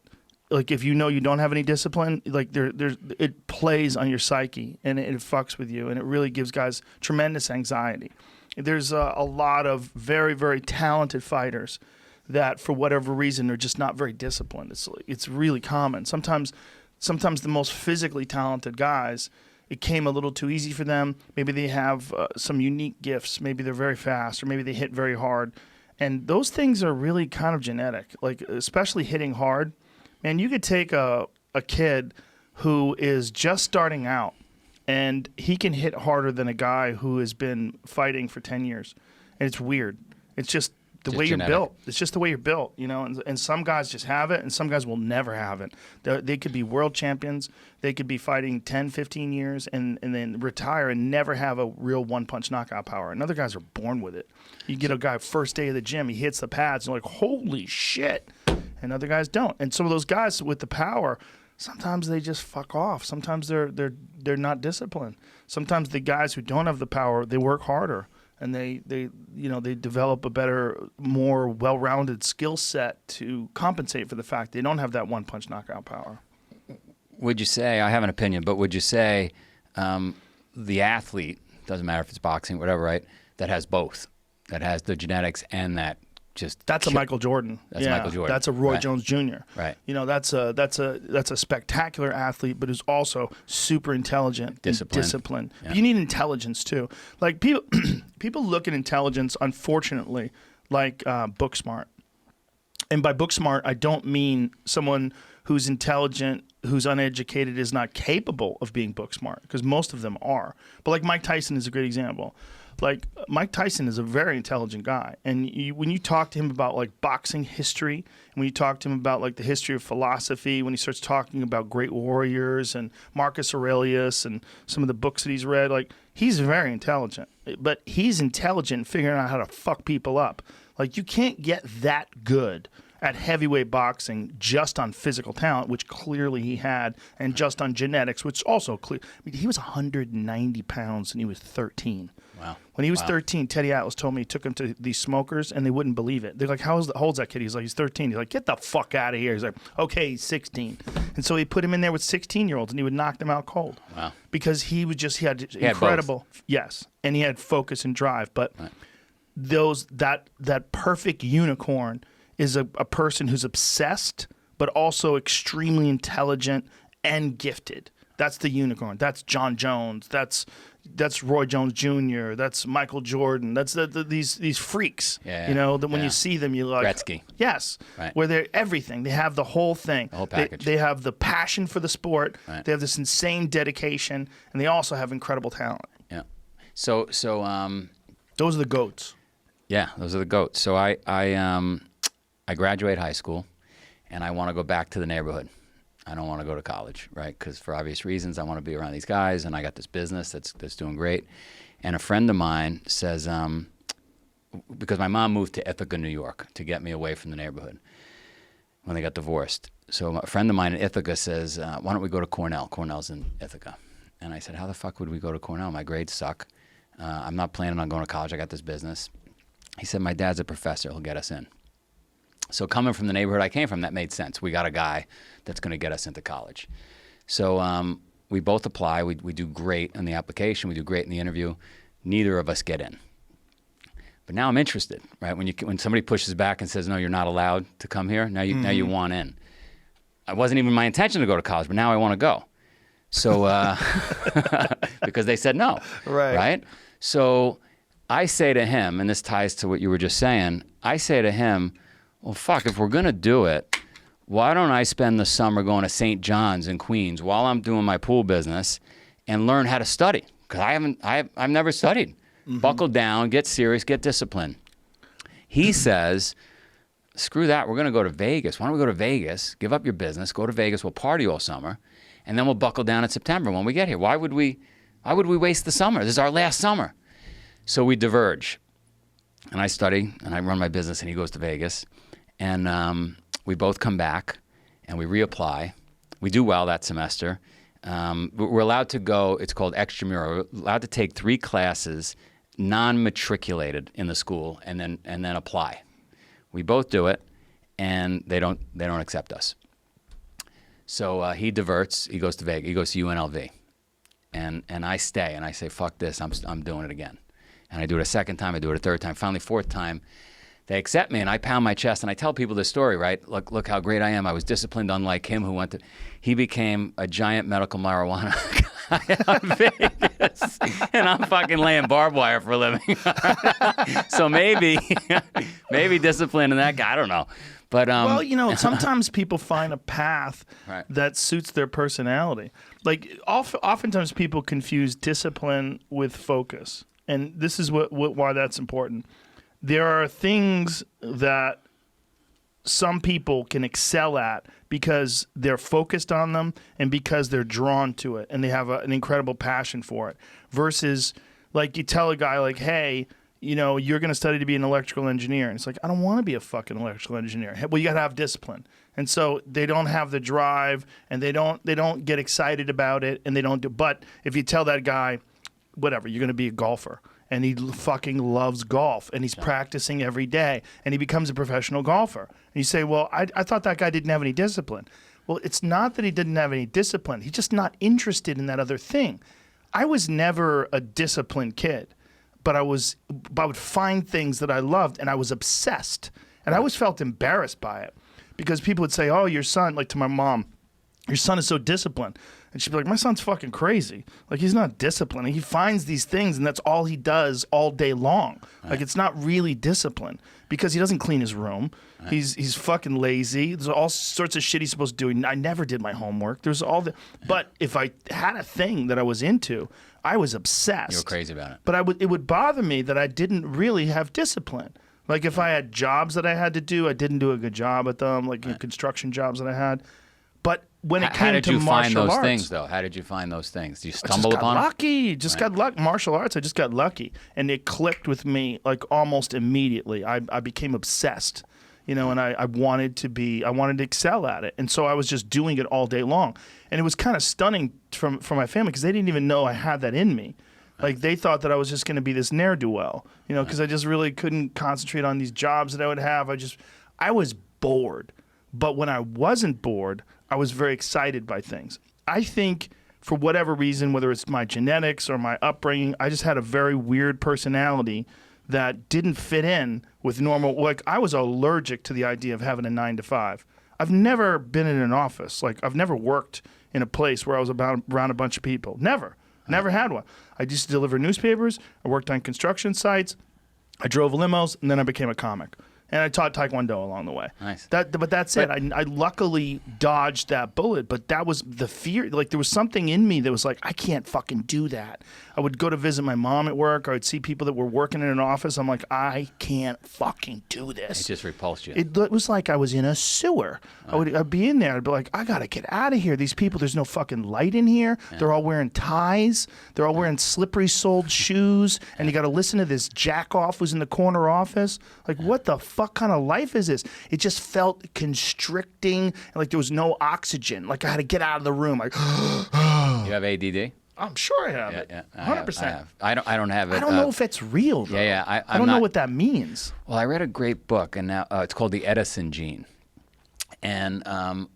Like if you know you don't have any discipline, like it plays on your psyche and it fucks with you, and it really gives guys tremendous anxiety. There's a lot of very, very talented fighters that for whatever reason are just not very disciplined. It's really common. Sometimes the most physically talented guys, it came a little too easy for them. Maybe they have some unique gifts. Maybe they're very fast, or maybe they hit very hard. And those things are really kind of genetic, like especially hitting hard. Man, you could take a kid who is just starting out, and he can hit harder than a guy who has been fighting for 10 years. And it's weird. It's just the way genetic. You're built. It's just the way you're built, you know. And some guys just have it, and some guys will never have it. They could be world champions. They could be fighting 10, 15 years and then retire and never have a real one-punch knockout power. And other guys are born with it. You get a guy first day of the gym, he hits the pads, and you're like, holy shit. And other guys don't. And some of those guys with the power, sometimes they just fuck off. Sometimes they're not disciplined. Sometimes the guys who don't have the power, they work harder, and they develop a better, more well-rounded skill set to compensate for the fact they don't have that one-punch knockout power. would you say, I have an opinion, but would you say the athlete, doesn't matter if it's boxing, whatever, right, that has both, that has the genetics and that just... That's a Michael Jordan. That's a Michael Jordan. That's a Roy Right. Jones Jr. Right. You know, that's a spectacular athlete, but who's also super intelligent, disciplined. Yeah. But you need intelligence too. Like people, people look at intelligence, unfortunately, like book smart. And by book smart, I don't mean someone who's intelligent, who's uneducated, is not capable of being book smart, because most of them are. But like Mike Tyson is a great example. Like Mike Tyson is a very intelligent guy, and when you talk to him about like boxing history, and when you talk to him about like the history of philosophy, when he starts talking about great warriors and Marcus Aurelius and some of the books that he's read, like he's very intelligent. But he's intelligent figuring out how to fuck people up. Like you can't get that good at heavyweight boxing just on physical talent, which clearly he had, and just on genetics, which also clear. I mean, he was 190 pounds and he was 13. Wow. When he was 13, Teddy Atlas told me he took him to these smokers, and they wouldn't believe it. They're like, how old's that kid? He's like, he's 13. He's like, get the fuck out of here. He's like, okay, he's 16. And so he put him in there with 16-year-olds, and he would knock them out cold. Wow. Because he had He had incredible, yes, and he had focus and drive. But that perfect unicorn is a person who's obsessed, but also extremely intelligent and gifted. That's the unicorn. That's John Jones. That's Roy Jones Jr. That's Michael Jordan. That's these freaks. Yeah, you know, that when yeah. you see them, you're like Gretzky. Yes, Right. where they're everything. They have the whole thing. The whole package. They have the passion for the sport. Right. They have this insane dedication, and they also have incredible talent. Yeah. So Those are the GOATs. yeah, those are the GOATs. So I graduate high school, and I want to go back to the neighborhood. I don't want to go to college, right? Because for obvious reasons, I want to be around these guys, and I got this business that's doing great. And a friend of mine says, because my mom moved to Ithaca, New York, to get me away from the neighborhood when they got divorced. So a friend of mine in Ithaca says, why don't we go to Cornell? Cornell's in Ithaca. And I said, how the fuck would we go to Cornell? My grades suck. I'm not planning on going to college. I got this business. He said, my dad's a professor. He'll get us in. So coming from the neighborhood I came from, that made sense. We got a guy that's going to get us into college. So we both apply. We do great in the application. We do great in the interview. Neither of us get in. But now I'm interested, right? When somebody pushes back and says, no, you're not allowed to come here, now you want in. It wasn't even my intention to go to college, but now I want to go. So because they said no, right? So I say to him, and this ties to what you were just saying, I say to him, well, fuck, if we're going to do it, why don't I spend the summer going to St. John's in Queens while I'm doing my pool business and learn how to study? Because I've never studied. Mm-hmm. Buckle down, get serious, get disciplined. He says, screw that, we're going to go to Vegas. Why don't we go to Vegas, give up your business, go to Vegas, we'll party all summer, and then we'll buckle down in September when we get here. Why would we waste the summer? This is our last summer. So we diverge. And I study, and I run my business, and he goes to Vegas. And we both come back, and we reapply. We do well that semester. We're allowed to go, it's called extramural. We're allowed to take 3 classes non-matriculated in the school and then apply. We both do it, and they don't accept us. So he diverts. He goes to Vegas. He goes to UNLV. And I stay, and I say, fuck this, I'm doing it again. And I do it a second time, I do it a third time. Finally, fourth time, they accept me, and I pound my chest, and I tell people this story, right? Look how great I am. I was disciplined, unlike him, he became a giant medical marijuana guy out of Vegas, and I'm fucking laying barbed wire for a living. So maybe discipline in that guy, I don't know. But well, you know, sometimes people find a path Right. that suits their personality. Like oftentimes people confuse discipline with focus, and this is why that's important. There are things that some people can excel at because they're focused on them and because they're drawn to it and they have an incredible passion for it. Versus, like, you tell a guy, like, hey, you know, you're going to study to be an electrical engineer. And it's like, I don't want to be a fucking electrical engineer. Well, you got to have discipline. And so they don't have the drive, and they don't get excited about it, and they don't do. But if you tell that guy, whatever, you're going to be a golfer, and he fucking loves golf, and he's practicing every day, and he becomes a professional golfer. And you say, well, I thought that guy didn't have any discipline. Well, it's not that he didn't have any discipline. He's just not interested in that other thing. I was never a disciplined kid, but I would find things that I loved, and I was obsessed. And I always felt embarrassed by it because people would say, oh, your son, like to my mom, your son is so disciplined. And she'd be like, my son's fucking crazy. Like, he's not disciplined. He finds these things, and that's all he does all day long. Right. Like, it's not really discipline because he doesn't clean his room. Right. He's fucking lazy. There's all sorts of shit he's supposed to do. I never did my homework. There's all the. But if I had a thing that I was into, I was obsessed. You were crazy about it. But it would bother me that I didn't really have discipline. Like, if I had jobs that I had to do, I didn't do a good job at them, like construction jobs that I had. But when it came to martial arts, how did you find those things, though? How did you find those things? Did you stumble upon them? Lucky. Just got lucky. Martial arts, I just got lucky, and it clicked with me like almost immediately. I became obsessed, and I wanted to excel at it, and so I was just doing it all day long, and it was kind of stunning for my family because they didn't even know I had that in me. Like, they thought that I was just going to be this ne'er-do-well, because I just really couldn't concentrate on these jobs that I would have. I was bored, but when I wasn't bored, I was very excited by things. I think for whatever reason, whether it's my genetics or my upbringing, I just had a very weird personality that didn't fit in with normal. Like, I was allergic to the idea of having a 9 to 5. I've never been in an office. Like, I've never worked in a place where I was around a bunch of people. Never had one. I used to deliver newspapers. I worked on construction sites. I drove limos, and then I became a comic. And I taught Taekwondo along the way. Nice. But that's it. I luckily dodged that bullet, but that was the fear. Like, there was something in me that was like, I can't fucking do that. I would go to visit my mom at work. I would see people that were working in an office. I'm like, I can't fucking do this. It just repulsed you. It was like I was in a sewer. I'd be in there. I'd be like, I got to get out of here. These people, there's no fucking light in here. Yeah. They're all wearing ties. They're all wearing slippery-soled shoes. And you got to listen to this jack-off who's in the corner office. Like, what the fuck kind of life is this? It just felt constricting, and like there was no oxygen. Like, I had to get out of the room. Like, you have ADD? I'm sure I have it. Yeah, 100%. I don't have it. I don't know if it's real, though. Yeah. I don't know what that means. Well, I read a great book, and now it's called The Edison Gene. And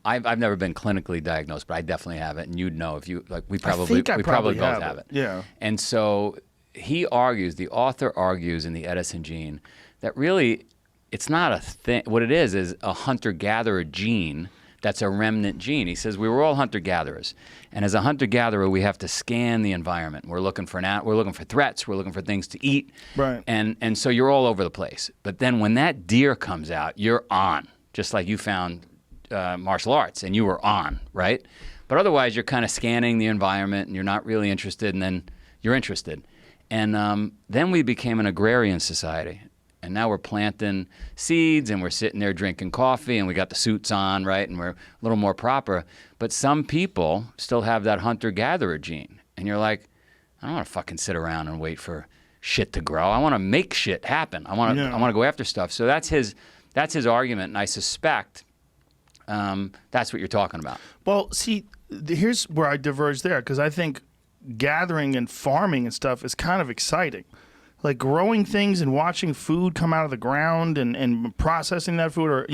I've never been clinically diagnosed, but I definitely have it, and you'd know if you like. We probably both have it. Yeah. And so the author argues in The Edison Gene that really it's not a thing. What it is a hunter-gatherer gene that's a remnant gene. He says we were all hunter-gatherers, and as a hunter-gatherer, we have to scan the environment. We're looking for threats. We're looking for things to eat. Right. And so you're all over the place. But then when that deer comes out, you're on, just like you found martial arts, and you were on, right? But otherwise, you're kind of scanning the environment, and you're not really interested, and then you're interested. And then we became an agrarian society. And now we're planting seeds, and we're sitting there drinking coffee, and we got the suits on, right? And we're a little more proper. But some people still have that hunter-gatherer gene. And you're like, I don't want to fucking sit around and wait for shit to grow. I want to make shit happen. I want to go after stuff. So that's his argument, and I suspect that's what you're talking about. Well, see, here's where I diverge there, because I think gathering and farming and stuff is kind of exciting. Like growing things and watching food come out of the ground and processing that food, or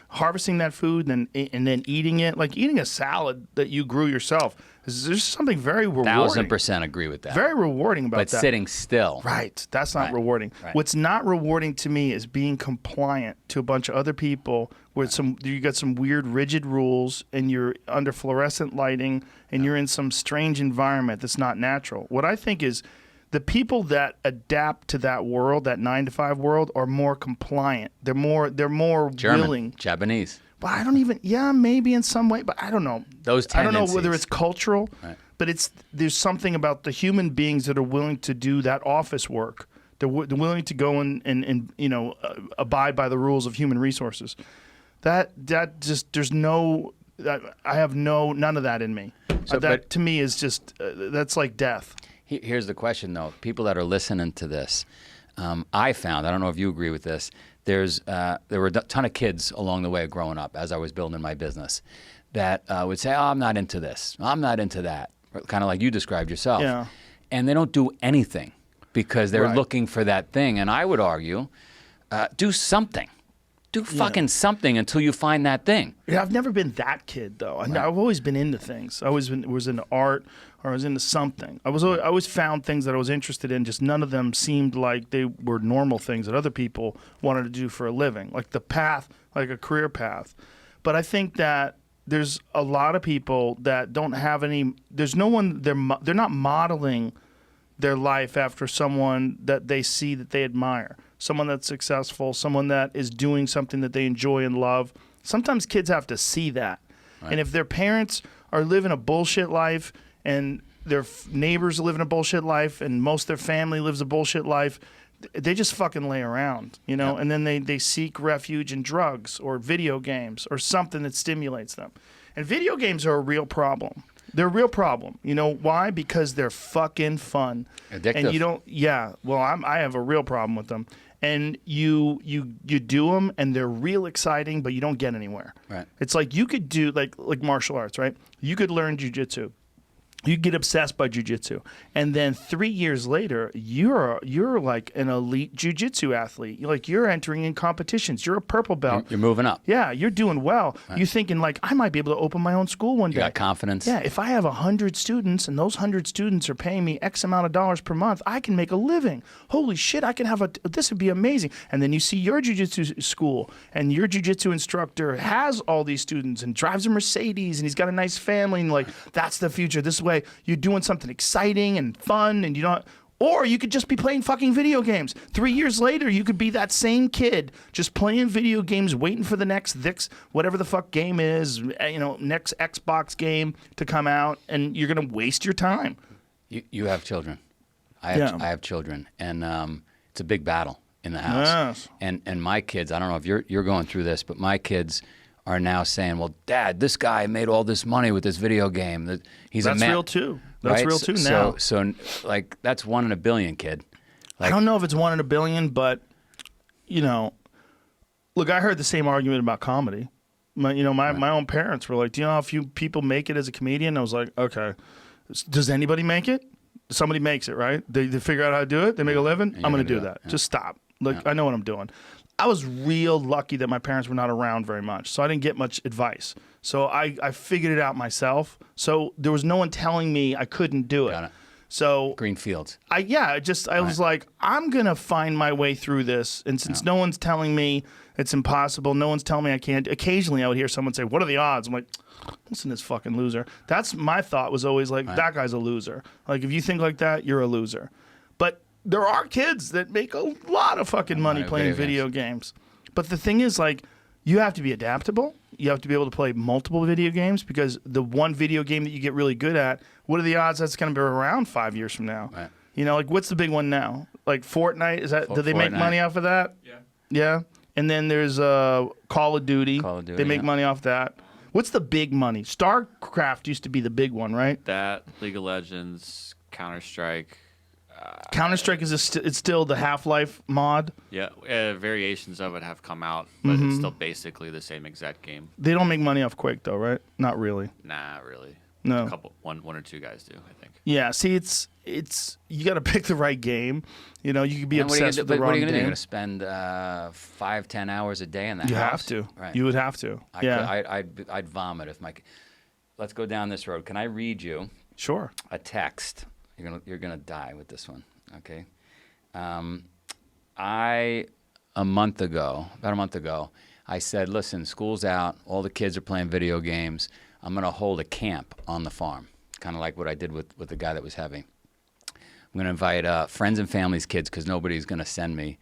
harvesting that food and then eating it. Like eating a salad that you grew yourself. There's something very rewarding. 1,000% agree with that. Very rewarding about that. But sitting still. Right. That's not rewarding. Right. What's not rewarding to me is being compliant to a bunch of other people where you got some weird rigid rules and you're under fluorescent lighting and you're in some strange environment that's not natural. What I think is the people that adapt to that world, that 9 to 5 world, are more compliant. They're more German, willing. Japanese. But I don't even. Yeah, maybe in some way, but I don't know. Those tendencies. I don't know whether it's cultural, right. But there's something about the human beings that are willing to do that office work. They're willing to go and abide by the rules of human resources. That just there's no. I have none of that in me. So, that to me is just that's like death. Here's the question, though. People that are listening to this, I don't know if you agree with this, there were a ton of kids along the way growing up as I was building my business that would say, oh, I'm not into this. I'm not into that. Kind of like you described yourself. Yeah. And they don't do anything because they're looking for that thing. And I would argue, do something. Do fucking something until you find that thing. Yeah, I've never been that kid though. I've always been into things. I was into art, or I was into something. I always found things that I was interested in. Just none of them seemed like they were normal things that other people wanted to do for a living, like the path, like a career path. But I think that there's a lot of people that don't have any. There's no one. They're not modeling their life after someone that they see that they admire. Someone that's successful, someone that is doing something that they enjoy and love. Sometimes kids have to see that. Right. And if their parents are living a bullshit life and their neighbors are living a bullshit life and most of their family lives a bullshit life, they just fucking lay around, you know? Yep. And then they seek refuge in drugs or video games or something that stimulates them. And video games are a real problem. They're a real problem. You know why? Because they're fucking fun. Addictive. And you don't, yeah, well, I have a real problem with them. And you do them, and they're real exciting, but you don't get anywhere. Right. It's like you could do like martial arts, right? You could learn jujitsu. You get obsessed by jujitsu, and then 3 years later, you're like an elite jujitsu athlete. You're entering in competitions. You're a purple belt. You're moving up. Yeah, you're doing well. Right. You're thinking like, I might be able to open my own school one day. You got confidence. Yeah, if I have 100 students and those 100 students are paying me X amount of dollars per month, I can make a living. Holy shit, I can have this would be amazing. And then you see your jujitsu school, and your jujitsu instructor has all these students and drives a Mercedes, and he's got a nice family, and like, that's the future. This way you're doing something exciting and fun, and you don't. Or you could just be playing fucking video games. 3 years later, you could be that same kid just playing video games, waiting for the next whatever the fuck game is, next Xbox game to come out, and you're gonna waste your time. You have children. I have children, and it's a big battle in the house. Yes. And my kids, I don't know if you're going through this, but my kids are now saying, well, Dad, this guy made all this money with this video game. That's real too. That's real too now. So like, that's 1 in a billion, kid. Like, I don't know if it's 1 in a billion, but, look, I heard the same argument about comedy. My own parents were like, do you know how few people make it as a comedian? I was like, okay, does anybody make it? Somebody makes it, right? They figure out how to do it. They make a living. I'm going to do that. Yeah. Just stop. Look, I know what I'm doing. I was real lucky that my parents were not around very much, so I didn't get much advice. So I figured it out myself. So there was no one telling me I couldn't do it. Got it. So green fields. I was like, I'm gonna find my way through this. And since no one's telling me it's impossible, no one's telling me I can't. Occasionally, I would hear someone say, "What are the odds?" I'm like, listen to this fucking loser. That's my thought. Was always like, that guy's a loser. Like, if you think like that, you're a loser. But there are kids that make a lot of fucking money playing video games. But the thing is, like, you have to be adaptable. You have to be able to play multiple video games, because the one video game that you get really good at, what are the odds that's going to be around 5 years from now? Right. Like, what's the big one now? Like Fortnite? Do they make money off of that? Yeah. Yeah. And then there's Call of Duty. They make money off that. What's the big money? StarCraft used to be the big one, right? That, League of Legends, Counter-Strike. Counter-Strike it's still the Half-Life mod? Yeah, variations of it have come out, but it's still basically the same exact game. They don't make money off Quake, though, right? Not really. Nah, really. No. One or two guys do, I think. Yeah, see, it's you got to pick the right game. You could be obsessed with the wrong game. What are you going to do? You're going to spend 5-10 hours a day in that house? You have to. Right. You would have to. I'd vomit if my. Let's go down this road. Can I read you? Sure. A text. You're gonna die with this one, okay? About a month ago, I said, listen, school's out, all the kids are playing video games. I'm gonna hold a camp on the farm, kind of like what I did with the guy that was heavy. I'm gonna invite friends and family's kids, because nobody's gonna send me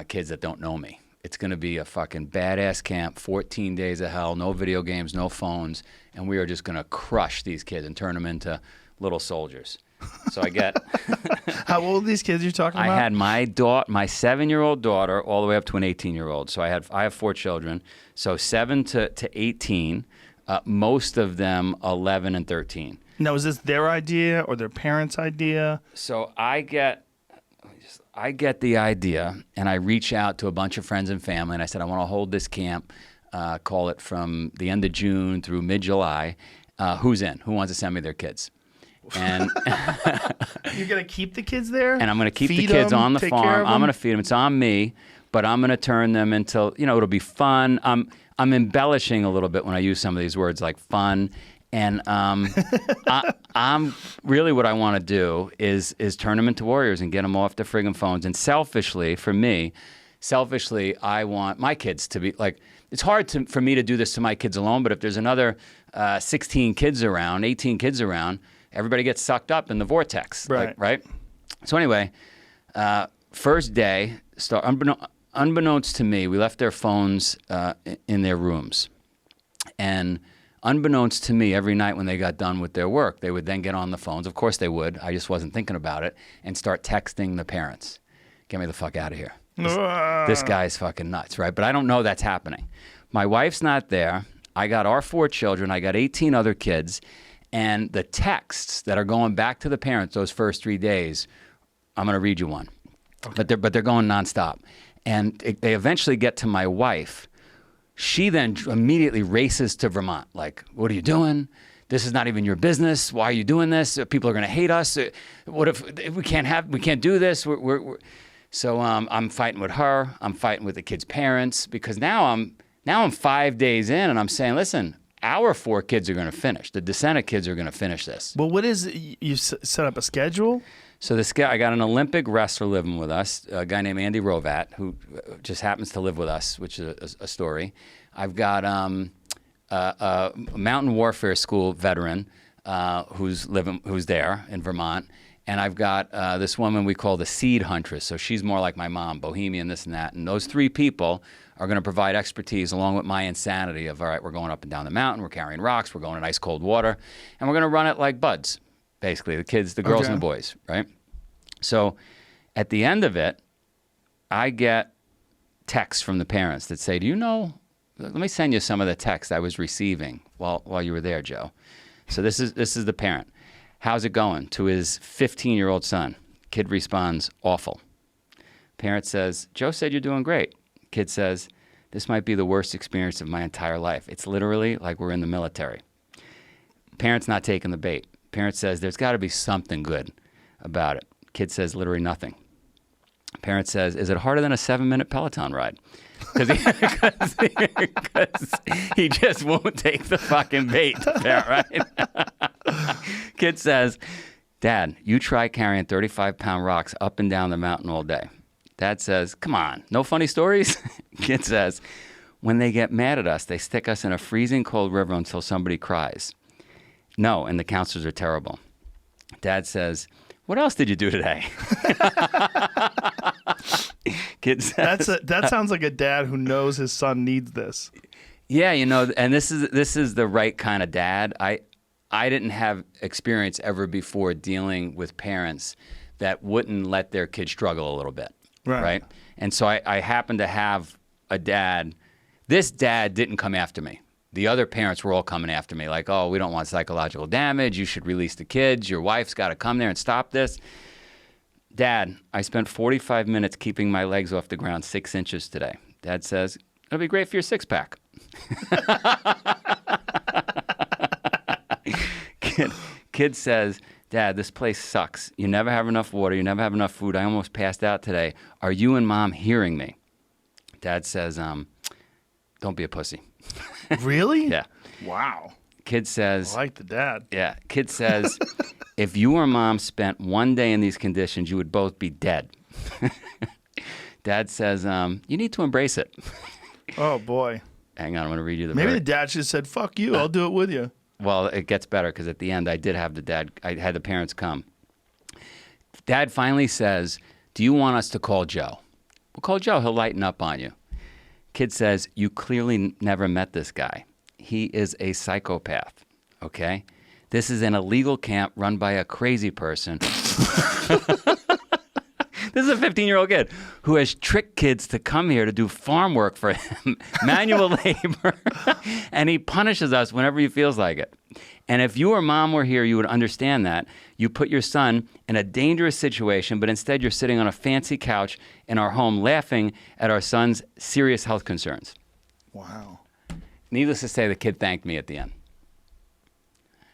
kids that don't know me. It's gonna be a fucking badass camp, 14 days of hell, no video games, no phones, and we are just gonna crush these kids and turn them into little soldiers. So I get. How old are these kids you're talking about? I had my 7-year-old daughter all the way up to an 18-year-old. So I have 4 children. So 7 to 18. Most of them 11 and 13. Now, is this their idea or their parents' idea? So I get the idea, and I reach out to a bunch of friends and family, and I said, I want to hold this camp, call it from the end of June through mid-July. Who's in? Who wants to send me their kids? And you're gonna keep the kids there, and I'm gonna keep the kids on the farm. I'm gonna feed them. It's on me, but I'm going to turn them into, it'll be fun. I'm embellishing a little bit when I use some of these words like fun. And I'm really what I want to do is turn them into warriors and get them off the friggin' phones. And selfishly, for me, I want my kids to be like, it's hard for me to do this to my kids alone, but if there's another 16 kids around, 18 kids around, everybody gets sucked up in the vortex. Right. Right? So anyway, first day, unbeknownst to me, we left their phones in their rooms. And unbeknownst to me, every night when they got done with their work, they would then get on the phones. Of course they would. I just wasn't thinking about it. And start texting the parents. Get me the fuck out of here. This guy's fucking nuts, right? But I don't know that's happening. My wife's not there. I got our 4 children. I got 18 other kids. And the texts that are going back to the parents those first 3 days, I'm going to read you one. Okay. But they're going nonstop. And they eventually get to my wife. She then immediately races to Vermont. Like, what are you doing? This is not even your business. Why are you doing this? People are going to hate us. What if we can't do this? So I'm fighting with her. I'm fighting with the kids' parents because now I'm 5 days in and I'm saying, listen, our 4 kids are going to finish. The Sena kids are going to finish this. Well, what is it? You set up a schedule? So this guy, I got an Olympic wrestler living with us, a guy named Andy Rovat, who just happens to live with us, which is a story. I've got a mountain warfare school veteran who's there in Vermont, and I've got this woman we call the Seed Huntress. So she's more like my mom, bohemian, this and that. And those 3 people are going to provide expertise along with my insanity of, all right, we're going up and down the mountain, we're carrying rocks, we're going in ice cold water, and we're going to run it like buds. Basically, the kids, the girls and the boys, right? So at the end of it, I get texts from the parents that say, do you know, let me send you some of the texts I was receiving while you were there, Joe. So this is the parent. How's it going? To his 15-year-old son. Kid responds, awful. Parent says, Joe said you're doing great. Kid says, this might be the worst experience of my entire life. It's literally like we're in the military. Parent's not taking the bait. Parent says, there's got to be something good about it. Kid says, literally nothing. Parent says, is it harder than a 7-minute Peloton ride? Because he just won't take the fucking bait, right? Kid says, Dad, you try carrying 35-pound rocks up and down the mountain all day. Dad says, come on, no funny stories? Kid says, when they get mad at us, they stick us in a freezing cold river until somebody cries. No, and the counselors are terrible. Dad says, what else did you do today? Kid says, that sounds like a dad who knows his son needs this. Yeah, and this is the right kind of dad. I didn't have experience ever before dealing with parents that wouldn't let their kids struggle a little bit, right? And so I happened to have a dad. This dad didn't come after me. The other parents were all coming after me like, oh, we don't want psychological damage. You should release the kids. Your wife's got to come there and stop this. Dad, I spent 45 minutes keeping my legs off the ground 6 inches today. Dad says, it'll be great for your 6-pack. Kid says, Dad, this place sucks. You never have enough water. You never have enough food. I almost passed out today. Are you and Mom hearing me? Dad says, don't be a pussy. Really? Yeah. Wow. Kid says, I like the dad. Yeah. Kid says, if you or Mom spent 1 day in these conditions, you would both be dead. Dad says, you need to embrace it. Oh, boy. Hang on, I'm going to read you the Maybe the dad should have said, fuck you, I'll do it with you. Well, it gets better because at the end I did have I had the parents come. Dad finally says, do you want us to call Joe? We'll call Joe. He'll lighten up on you. Kid says, you clearly never met this guy. He is a psychopath, okay? This is an illegal camp run by a crazy person. This is a 15-year-old kid who has tricked kids to come here to do farm work for him, manual labor, and he punishes us whenever he feels like it. And if you or Mom were here, you would understand that. You put your son in a dangerous situation, but instead you're sitting on a fancy couch in our home laughing at our son's serious health concerns. Wow. Needless to say, the kid thanked me at the end.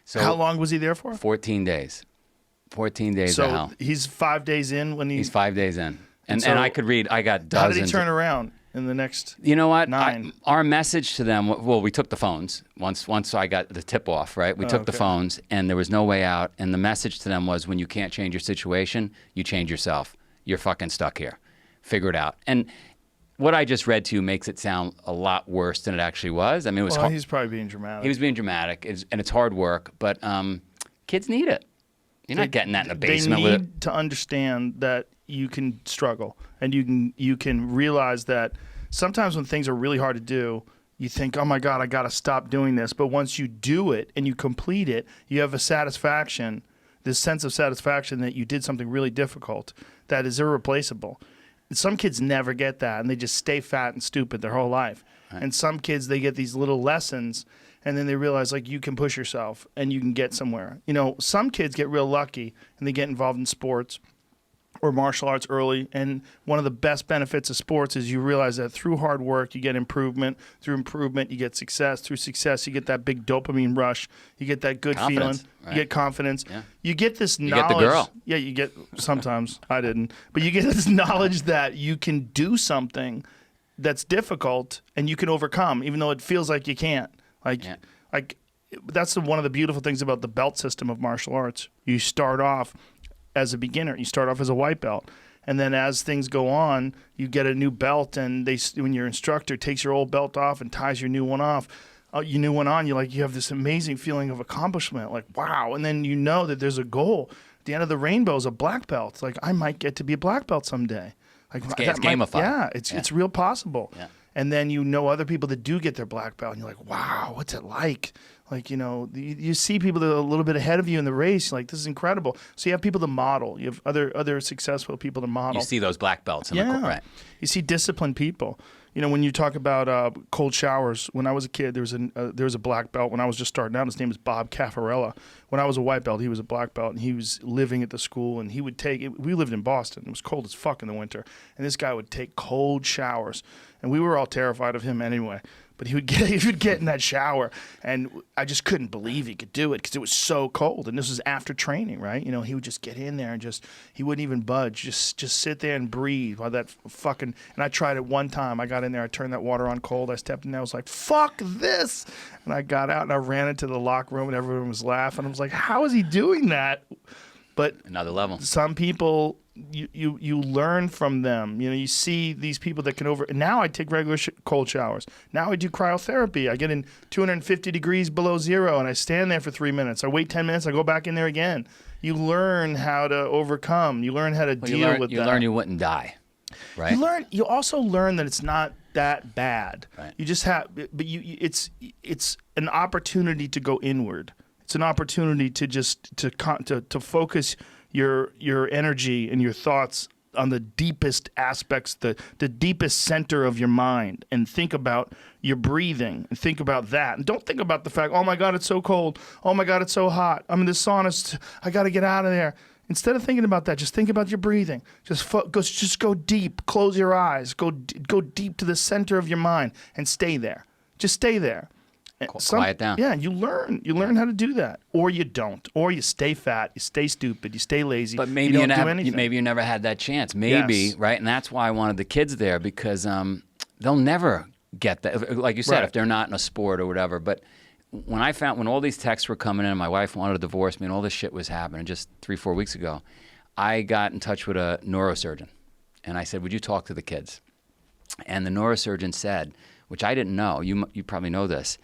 So how long was he there for? 14 days. 14 days of hell. So he's 5 days in when He's 5 days in. And so I could read. I got how did dozens. he turn around in the next? You know what? 9? Our message to them. Well, we took the phones once I got the tip off. Right, we took the okay. phones, and there was no way out. And the message to them was, when you can't change your situation, you change yourself. You're fucking stuck here. Figure it out. And what I just read to you makes it sound a lot worse than it actually was. I mean, it was. Well, he's probably being dramatic. He was being dramatic, and it's hard work, but kids need it. You're not getting that in the basement They with it. need to understand that you can struggle, and you can realize that sometimes when things are really hard to do, you think, oh my God, I got to stop doing this. But once you do it and you complete it, you have a satisfaction, this sense of satisfaction that you did something really difficult that is irreplaceable. Some kids never get that, and they just stay fat and stupid their whole life. Right. And some kids, they get these little lessons, and then they realize, like, you can push yourself and you can get somewhere. You know, some kids get real lucky, and they get involved in sports or martial arts early. And one of the best benefits of sports is you realize that through hard work, you get improvement. Through improvement, you get success. Through success, you get that big dopamine rush. You get that good Confidence, feeling. right. You get confidence. Yeah. You get this You knowledge. get the girl. Yeah, you get, sometimes. I didn't. But you get this knowledge that you can do something that's difficult and you can overcome, even though it feels like you can't. Like that's one of the beautiful things about the belt system of martial arts. You start off as a beginner. You start off as a white belt. And then as things go on, you get a new belt, and when your instructor takes your old belt off and ties your new one off, your new one on, you have this amazing feeling of accomplishment, like, wow. And then you know that there's a goal. At the end of the rainbow is a black belt. It's like, I might get to be a black belt someday. Like, It's gamified. Yeah, it's real possible. Yeah. And then you know other people that do get their black belt, and you're like, wow, what's it like? Like, you see people that are a little bit ahead of you in the race. You're like, this is incredible. So you have people to model. You have other successful people to model. You see those black belts in the court, right? You see disciplined people. When you talk about cold showers, when I was a kid, there was a black belt. When I was just starting out, his name is Bob Caffarella. When I was a white belt, he was a black belt, and he was living at the school, and he would we lived in Boston. It was cold as fuck in the winter, and this guy would take cold showers, and we were all terrified of him anyway. But he would get in that shower, and I just couldn't believe he could do it because it was so cold. And this was after training, right? He would just get in there and he wouldn't even budge, just sit there and breathe while that fucking. And I tried it one time. I got in there, I turned that water on cold. I stepped in there, I was like, "Fuck this!" And I got out and I ran into the locker room, and everyone was laughing. I was like, "How is he doing that?" But Another level. some people, you learn from them. You see these people that can Now I take regular cold showers. Now I do cryotherapy. I get in 250 degrees below zero, and I stand there for 3 minutes. I wait 10 minutes. I go back in there again. You learn how to overcome. You learn how to deal with that. You learn you wouldn't die, right? You also learn that it's not that bad. Right. You just have, but it's an opportunity to go inward. It's an opportunity to just to focus your energy and your thoughts on the deepest aspects, the deepest center of your mind, and think about your breathing and think about that. And don't think about the fact, oh my God, it's so cold. Oh my God, it's so hot. I'm in this sauna. I got to get out of there. Instead of thinking about that, just think about your breathing. Just go deep. Close your eyes. Go deep to the center of your mind and stay there. Just stay there. Quiet down. Yeah, you learn how to do that, or you don't, or you stay fat, you stay stupid, you stay lazy. But maybe you don't do anything. maybe you never had that chance. Maybe, Yes. right? And that's why I wanted the kids there, because they'll never get that. Like you said, Right. if they're not in a sport or whatever. But when all these texts were coming in, and my wife wanted to divorce me, and all this shit was happening just 3-4 weeks ago, I got in touch with a neurosurgeon, and I said, "Would you talk to the kids?" And the neurosurgeon said, which I didn't know. You probably know this.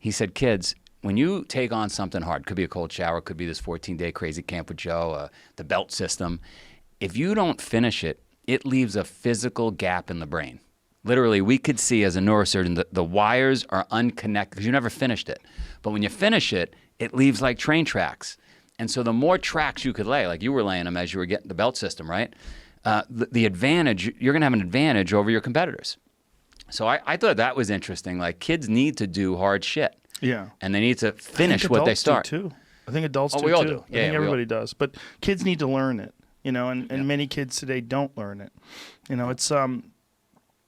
He said, "Kids, when you take on something hard, could be a cold shower, could be this 14-day crazy camp with Joe, the belt system, if you don't finish it, it leaves a physical gap in the brain. Literally, we could see as a neurosurgeon that the wires are unconnected because you never finished it. But when you finish it, it leaves like train tracks. And so the more tracks you could lay, like you were laying them as you were getting the belt system, right? The advantage, you're going to have an advantage over your competitors." So I thought that was interesting. Like, kids need to do hard shit. Yeah. And they need to I think finish what they adults do start. too. I think adults do we all too. do. I Yeah, think we everybody all. does. But kids need to learn it, and many kids today don't learn it. It's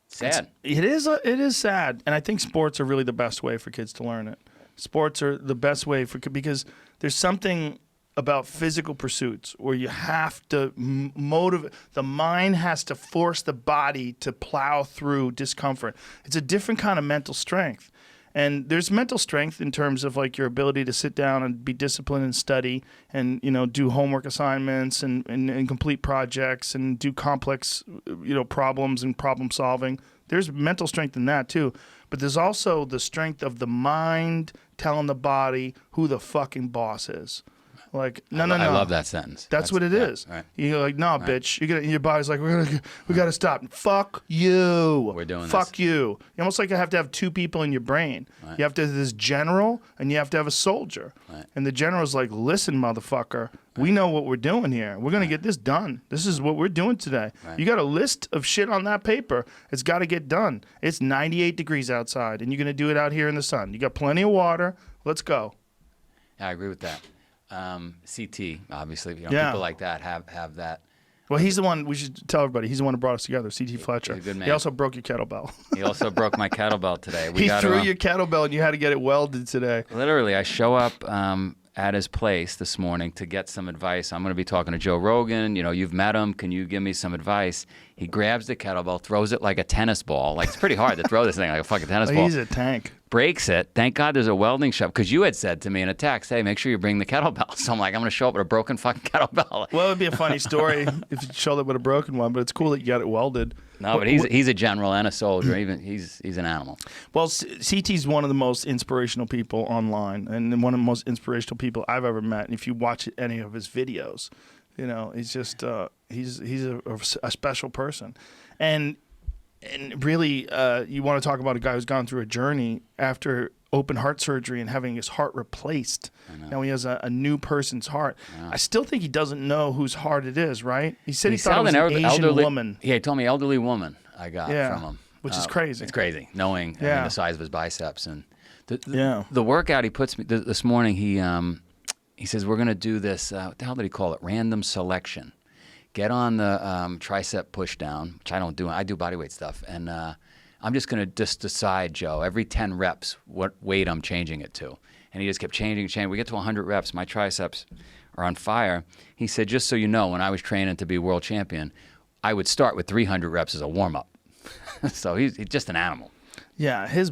Sad. It is sad, and I think sports are really the best way for kids to learn it. Sports are the best way because there's something about physical pursuits where you have to motivate. The mind has to force the body to plow through discomfort. It's a different kind of mental strength. And there's mental strength in terms of like your ability to sit down and be disciplined and study and, do homework assignments and complete projects and do complex, problems and problem solving. There's mental strength in that too. But there's also the strength of the mind telling the body who the fucking boss is. Like, no. I love that sentence. That's what it is. Right. You're like, no, bitch. Your body's like, we got to stop. Fuck you. We're doing Fuck this. you. You almost like you have to have two people in your brain. Right. You have to have this general and you have to have a soldier. Right. And the general's like, listen, motherfucker, we know what we're doing here. We're going to get this done. This is what we're doing today. Right. You got a list of shit on that paper. It's got to get done. It's 98 degrees outside and you're going to do it out here in the sun. You got plenty of water. Let's go. Yeah, I agree with that. CT, obviously, Yeah. people like that have that. Well, he's the one, we should tell everybody, he's the one who brought us together, C.T. Fletcher. He's a good man. He also broke your kettlebell. He also broke my kettlebell today. He threw your kettlebell and you had to get it welded today. Literally, I show up at his place this morning to get some advice. I'm going to be talking to Joe Rogan. You've met him. Can you give me some advice? He grabs the kettlebell, throws it like a tennis ball. Like, it's pretty hard to throw this thing like a fucking tennis ball. He's a tank. Breaks it. Thank God there's a welding shop, because you had said to me in a text, hey, make sure you bring the kettlebell. So I'm like, I'm going to show up with a broken fucking kettlebell. Well, it would be a funny story if you showed up with a broken one, but it's cool that you got it welded. No, but he's a general and a soldier. Even he's an animal. Well, CT's one of the most inspirational people online and one of the most inspirational people I've ever met. And if you watch any of his videos, he's just he's a special person. And really, you want to talk about a guy who's gone through a journey after open heart surgery and having his heart replaced. Now he has a new person's heart. I still think he doesn't know whose heart it is, right? He said he thought it was an Asian elderly woman. Yeah, he told me elderly woman I got from him. Which is crazy. It's crazy, knowing the size of his biceps. And the workout he puts me this morning, he says, we're going to do this, what the hell did he call it? Random selection. Get on the tricep push down, which I don't do. I do bodyweight stuff. And I'm just going to decide, Joe, every 10 reps, what weight I'm changing it to. And he just kept changing. We get to 100 reps. My triceps are on fire. He said, just so you know, when I was training to be world champion, I would start with 300 reps as a warm-up. So he's just an animal. Yeah, his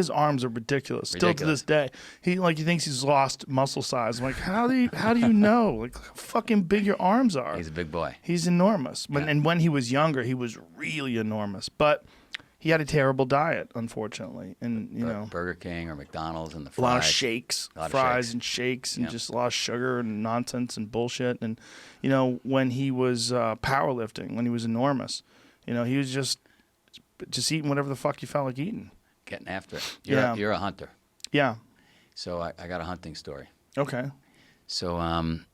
arms are ridiculous. Still to this day, he thinks he's lost muscle size. I'm like, how do you know? Like, how fucking big your arms are. He's a big boy. He's enormous. Yeah. And when he was younger, he was really enormous. But he had a terrible diet, unfortunately, and Burger King or McDonald's and the fries. A lot of shakes, fries and shakes, and just a lot of sugar and nonsense and bullshit. And when he was powerlifting, when he was enormous, he was just eating whatever the fuck you felt like eating. Getting after it. You're a hunter. Yeah. So I got a hunting story. Okay. So I'm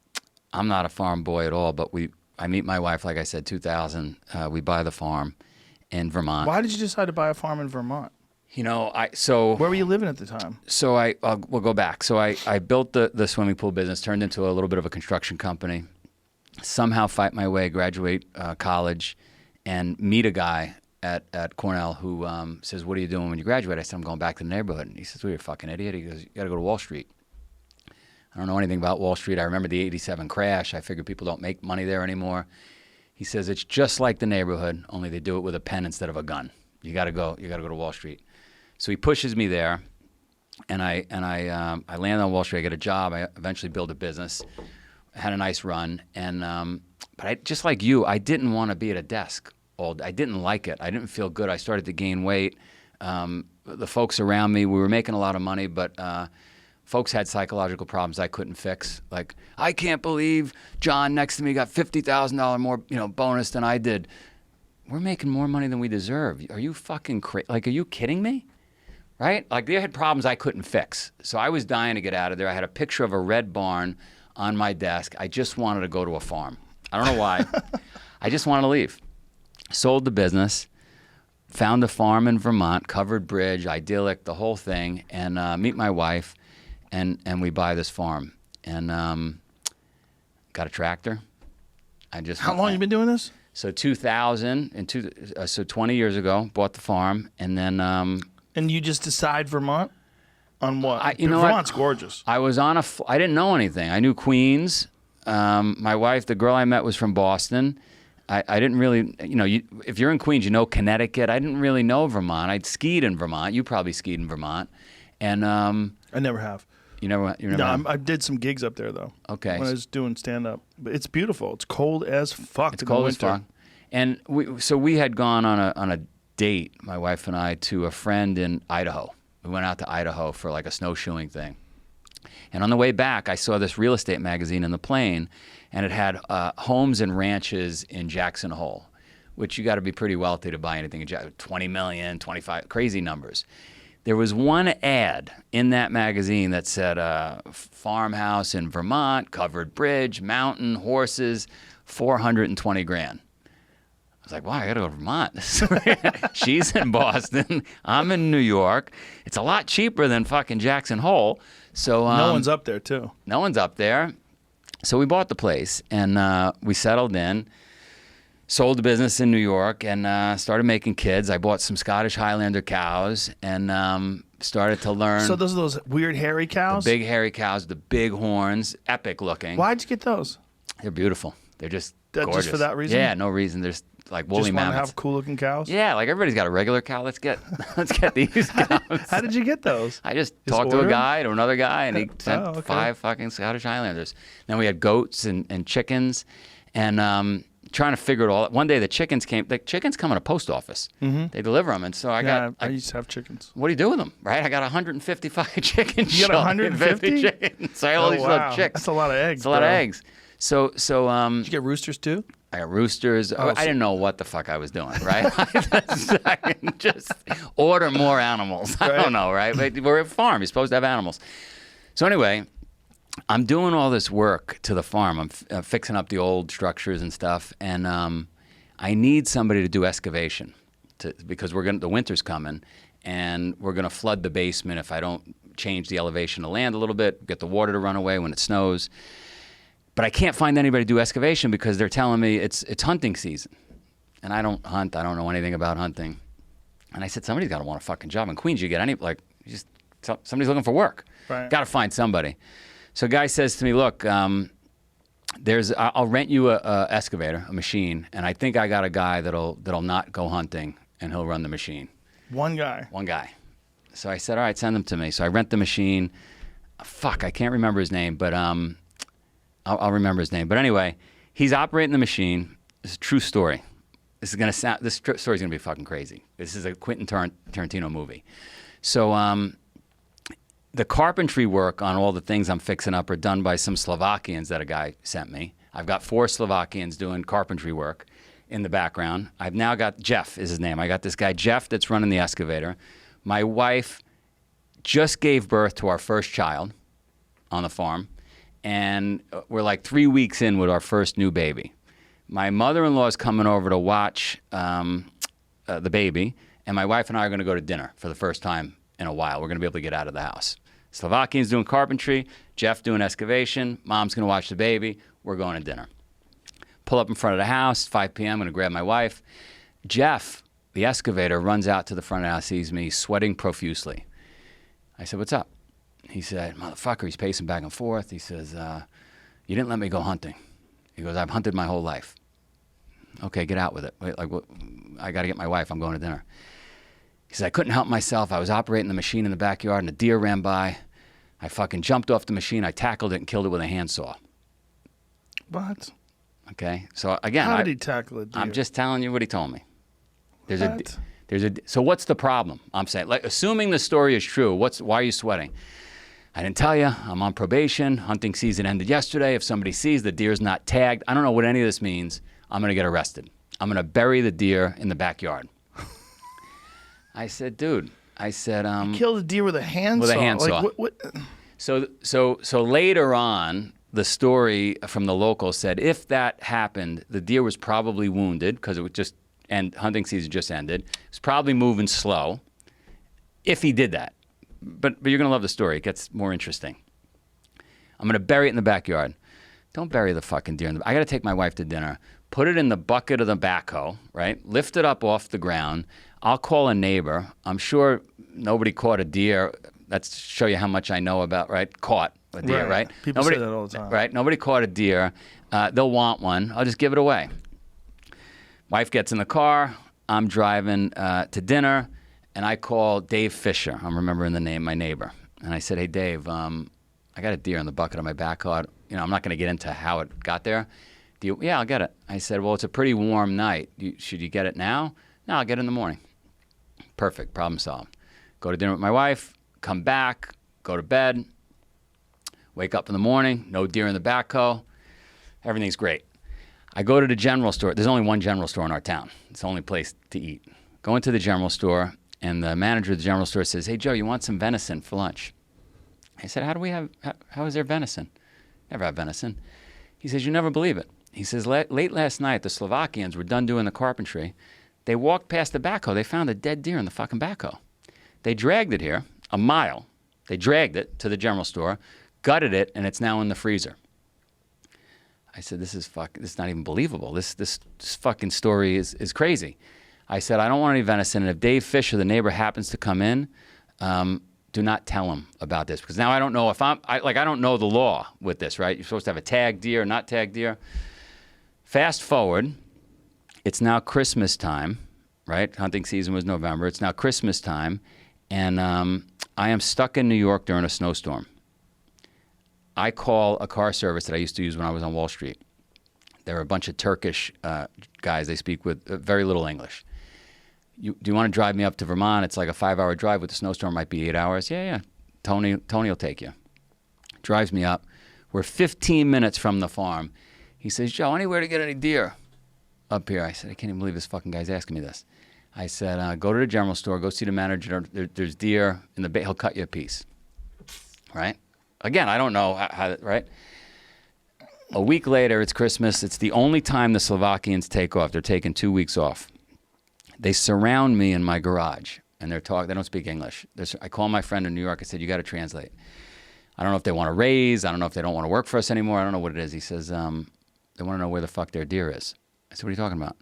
not a farm boy at all, but I meet my wife, like I said, 2000. We buy the farm in Vermont. Why did you decide to buy a farm in Vermont? Where were you living at the time? So we'll go back. So I built the swimming pool business, turned into a little bit of a construction company, somehow fight my way, graduate college, and meet a guy at Cornell who says, what are you doing when you graduate? I said, I'm going back to the neighborhood. And he says, well, you're a fucking idiot. He goes, you got to go to Wall Street. I don't know anything about Wall Street. I remember the 87 crash. I figured people don't make money there anymore. He says, it's just like the neighborhood, only they do it with a pen instead of a gun. You got to go to Wall Street. So he pushes me there, and I land on Wall Street. I get a job. I eventually build a business. I had a nice run. But just like you, I didn't want to be at a desk. I didn't like it. I didn't feel good. I started to gain weight. The folks around me, we were making a lot of money, but folks had psychological problems I couldn't fix. Like, I can't believe John next to me got $50,000 more, bonus than I did. We're making more money than we deserve. Are you fucking crazy? Like, are you kidding me? Right? Like, they had problems I couldn't fix. So I was dying to get out of there. I had a picture of a red barn on my desk. I just wanted to go to a farm. I don't know why. I just wanted to leave. Sold the business, found a farm in Vermont, covered bridge, idyllic, the whole thing, and meet my wife, and we buy this farm. And got a tractor. How long you been doing this? So 2000, so 20 years ago, bought the farm, and then... and you just decide Vermont? On what? Vermont's gorgeous. I was on I didn't know anything. I knew Queens. My wife, the girl I met, was from Boston. I didn't really, if you're in Queens, you know Connecticut. I didn't really know Vermont. I'd skied in Vermont. You probably skied in Vermont. And I never have. You never No, have? I did some gigs up there though. Okay. When I was doing stand up, but it's beautiful. It's cold as fuck. It's in cold the as winter. fuck. And we had gone on a date, my wife and I, to a friend in Idaho. We went out to Idaho for like a snowshoeing thing. And on the way back, I saw this real estate magazine in the plane, and it had homes and ranches in Jackson Hole, which you got to be pretty wealthy to buy anything in 20 million, 25, crazy numbers. There was one ad in that magazine that said farmhouse in Vermont, covered bridge, mountain, horses, 420 grand. I was like, wow, I got to go to Vermont. She's in Boston. I'm in New York. It's a lot cheaper than fucking Jackson Hole. So No one's up there too. no one's up there. So we bought the place, and we settled in, sold the business in New York, and started making kids. I bought some Scottish Highlander cows and started to learn. So those are those weird hairy cows. The big hairy cows, the big horns, epic looking. Why'd you get those? They're beautiful. They're just Just gorgeous. for that reason? Yeah, no reason. There's like woolly Just want to mammoths. have cool looking cows. Yeah, like everybody's got a regular cow. Let's get these cows. How did you get those? I just Just talked to a order 'em? guy to another guy, and he sent okay. 5 fucking Scottish Highlanders. Then we had goats and chickens, and trying to figure it all out. One day the chickens came. The chickens come in a post office. Mm-hmm. They deliver them, and so I used to have chickens. what do you do with them, right? I got 155 chickens. You got 150 chickens. So I had all these little chicks. That's a lot of eggs. It's a lot of bro. eggs. So Did you get roosters too? I got roosters. Oh, I didn't know what the fuck I was doing, right? I can just order more animals. I Right. don't know, right? But we're a farm. You're supposed to have animals. So anyway, I'm doing all this work to the farm. I'm fixing up the old structures and stuff, and I need somebody to do excavation because the winter's coming, and we're gonna flood the basement if I don't change the elevation of land a little bit, get the water to run away when it snows. But I can't find anybody to do excavation because they're telling me it's hunting season. And I don't hunt. I don't know anything about hunting. And I said, somebody's got to want a fucking job. In Queens, you get somebody's looking for work. Right. Got to find somebody. So a guy says to me, look, I'll rent you a excavator, a machine, and I think I got a guy that'll not go hunting, and he'll run the machine. One guy. One guy. So I said, all right, send them to me. So I rent the machine. Fuck, I can't remember his name, but I'll remember his name. But anyway, he's operating the machine. It's a true story. This story's gonna be fucking crazy. This is a Quentin Tarantino movie. So the carpentry work on all the things I'm fixing up are done by some Slovakians that a guy sent me. I've got 4 Slovakians doing carpentry work in the background. I've now got Jeff is his name. I got this guy Jeff that's running the excavator. My wife just gave birth to our first child on the farm. And we're like 3 weeks in with our first new baby. My mother-in-law is coming over to watch the baby, and my wife and I are going to go to dinner for the first time in a while. We're going to be able to get out of the house. Slovakians doing carpentry, Jeff doing excavation, mom's going to watch the baby, we're going to dinner. Pull up in front of the house, 5 p.m., I'm going to grab my wife. Jeff, the excavator, runs out to the front of the house, sees me sweating profusely. I said, what's up? He said, motherfucker, he's pacing back and forth. He says, you didn't let me go hunting. He goes, I've hunted my whole life. Okay, get out with it. Wait, what? I got to get my wife. I'm going to dinner. He said, I couldn't help myself. I was operating the machine in the backyard, and a deer ran by. I fucking jumped off the machine. I tackled it and killed it with a handsaw. What? Okay, so again, How did he tackle it? I'm just telling you what he told me. What? So what's the problem? I'm saying, like, assuming the story is true, why are you sweating? I didn't tell you. I'm on probation. Hunting season ended yesterday. If somebody sees the deer's not tagged, I don't know what any of this means. I'm going to get arrested. I'm going to bury the deer in the backyard. I said, dude. I said, Killed a deer with a handsaw. With a handsaw. Like, what? So later on, the story from the local said if that happened, the deer was probably wounded because it was just and hunting season just ended. It was probably moving slow. If he did that. But you're going to love the story. It gets more interesting. I'm going to bury it in the backyard. Don't bury the fucking deer. I got to take my wife to dinner. Put it in the bucket of the backhoe, right? Lift it up off the ground. I'll call a neighbor. I'm sure nobody caught a deer That's to show you how much I know about, right? Caught a deer, right? People say that all the time. Right? Nobody caught a deer. They'll want one. I'll just give it away. Wife gets in the car. I'm driving to dinner, and I call Dave Fisher. I'm remembering the name, my neighbor. And I said, hey, Dave, I got a deer in the bucket of my backhoe. I'm not going to get into how it got there. Yeah, I'll get it. I said, well, it's a pretty warm night. Should you get it now? No, I'll get it in the morning. Perfect. Problem solved. Go to dinner with my wife, come back, go to bed, wake up in the morning, no deer in the backhoe. Everything's great. I go to the general store. There's only one general store in our town. It's the only place to eat. Go into the general store, and the manager of the general store says, hey, Joe, you want some venison for lunch? I said, how is there venison? Never have venison. He says, you never believe it. He says, late last night, the Slovakians were done doing the carpentry. They walked past the backhoe. They found a dead deer in the fucking backhoe. They dragged it here a mile. They dragged it to the general store, gutted it, and it's now in the freezer. I said, this is not even believable. This fucking story is crazy. I said, I don't want any venison, and if Dave Fisher, the neighbor, happens to come in, do not tell him about this, because now I don't know if I don't know the law with this, right? You're supposed to have a tagged deer, not tagged deer. Fast forward, it's now Christmas time, right? Hunting season was November. It's now Christmas time, and I am stuck in New York during a snowstorm. I call a car service that I used to use when I was on Wall Street. They're a bunch of Turkish guys. They speak with very little English. Do you want to drive me up to Vermont? It's like a 5-hour drive. With the snowstorm, might be 8 hours. Yeah. Tony will take you. Drives me up. We're 15 minutes from the farm. He says, Joe, anywhere to get any deer up here? I said, I can't even believe this fucking guy's asking me this. I said, go to the general store. Go see the manager. There's deer in the bay. He'll cut you a piece. Right? Again, I don't know how, right? A week later, it's Christmas. It's the only time the Slovakians take off. They're taking 2 weeks off. They surround me in my garage, and they don't speak English. I call my friend in New York. I said, you got to translate. I don't know if they want to raise. I don't know if they don't want to work for us anymore. I don't know what it is. He says, they want to know where the fuck their deer is. I said, what are you talking about?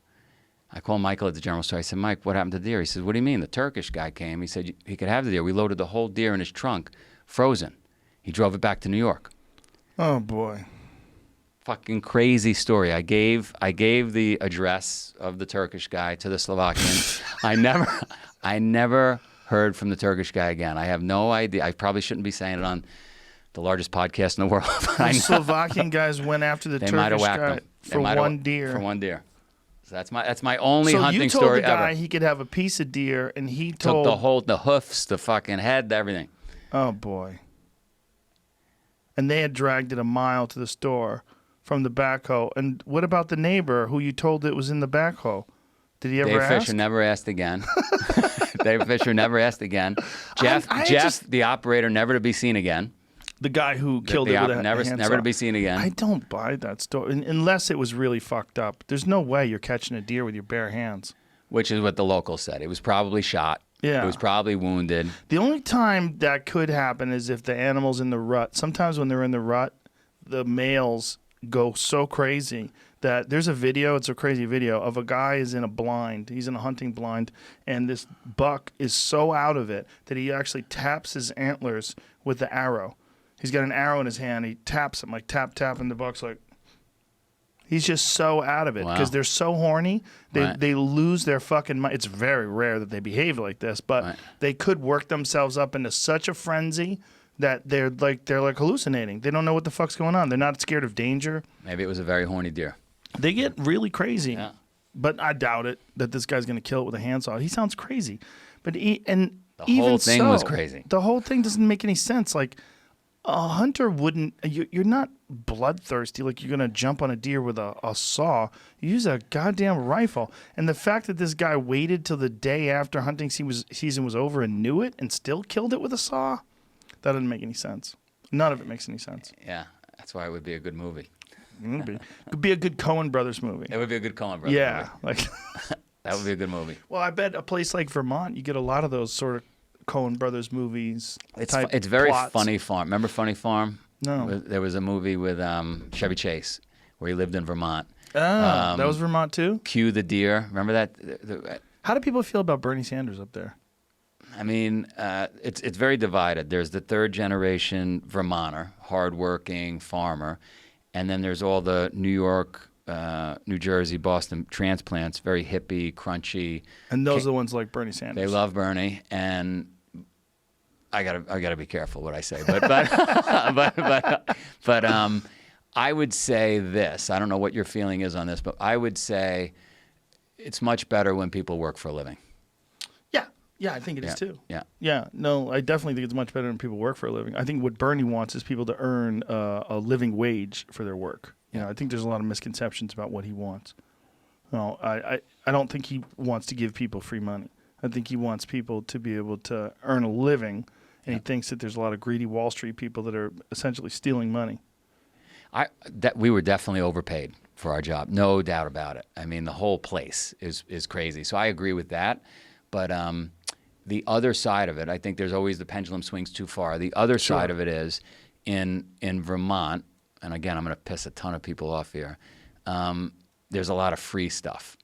I call Michael at the general store. I said, Mike, what happened to the deer? He says, what do you mean? The Turkish guy came. He said he could have the deer. We loaded the whole deer in his trunk, frozen. He drove it back to New York. Oh, boy. Fucking crazy story. I gave the address of the Turkish guy to the Slovakian. I never heard from the Turkish guy again. I have no idea. I probably shouldn't be saying it on the largest podcast in the world. The Slovakian guys went after the Turkish guy for one deer. For one deer. So that's my only hunting story ever. So you told the guy he could have a piece of deer, and he took the hoofs, the fucking head, everything. Oh, boy. And they had dragged it a mile to the store from the backhoe. And what about the neighbor who you told it was in the backhoe? Did he ever ask? Dave Fisher never asked again. Dave Fisher never asked again. Jeff, the operator, never to be seen again. The guy who killed it with a never handsaw. to be seen again. I don't buy that story unless it was really fucked up. There's no way you're catching a deer with your bare hands. Which is what the locals said. It was probably shot. Yeah. It was probably wounded. The only time that could happen is if the animal's in the rut. Sometimes when they're in the rut, the males go so crazy that there's a video, it's a crazy video, of a guy is in a blind. He's in a hunting blind, and this buck is so out of it that he actually taps his antlers with the arrow. He's got an arrow in his hand. He taps him, like tap, tap, and the buck's like... He's just so out of it because they're so horny. They lose their fucking mind. It's very rare that they behave like this, but they could work themselves up into such a frenzy that they're like hallucinating. They don't know what the fuck's going on. They're not scared of danger. Maybe it was a very horny deer. They get really crazy. Yeah. But I doubt it that this guy's going to kill it with a handsaw. He sounds crazy. But the whole thing was crazy. The whole thing doesn't make any sense. Like, a hunter wouldn't... You're not bloodthirsty like you're going to jump on a deer with a saw. You use a goddamn rifle. And the fact that this guy waited till the day after hunting season was over and knew it and still killed it with a saw, that doesn't make any sense. None of it makes any sense. Yeah, that's why it would be a good movie. It would be a good Coen Brothers movie. It would be a good Coen Brothers movie. Yeah. Like that would be a good movie. Well, I bet a place like Vermont, you get a lot of those sort of Coen Brothers movies. It's very plots. Funny Farm. Remember Funny Farm? No. There was a movie with Chevy Chase where he lived in Vermont. Oh, that was Vermont too? Cue the Deer. Remember that? How do people feel about Bernie Sanders up there? I mean, it's very divided. There's the third generation Vermonter, hardworking farmer, and then there's all the New York, New Jersey, Boston transplants, very hippie, crunchy. And those are the ones like Bernie Sanders. They love Bernie, and I gotta be careful what I say, but I would say this. I don't know what your feeling is on this, but I would say it's much better when people work for a living. Yeah, I think it is too. Yeah. No, I definitely think it's much better when people work for a living. I think what Bernie wants is people to earn a living wage for their work. You know, I think there's a lot of misconceptions about what he wants. No, I don't think he wants to give people free money. I think he wants people to be able to earn a living, and he thinks that there's a lot of greedy Wall Street people that are essentially stealing money. We were definitely overpaid for our job, no doubt about it. I mean, the whole place is crazy. So I agree with that, but the other side of it, I think there's always the pendulum swings too far. The other side of it is in Vermont, and again, I'm going to piss a ton of people off here. There's a lot of free stuff,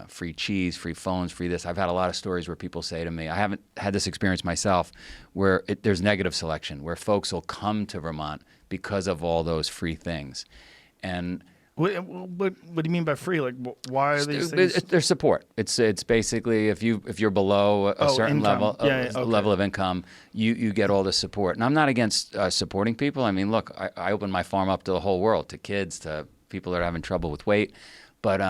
free cheese, free phones, free this. I've had a lot of stories where people say to me, I haven't had this experience myself, where there's negative selection, where folks will come to Vermont because of all those free things. And What do you mean by free? Like, why are these things? There's support. It's basically if you're below a certain income. level of income, you get all the support. And I'm not against supporting people. I mean, look, I opened my farm up to the whole world, to kids, to people that are having trouble with weight, but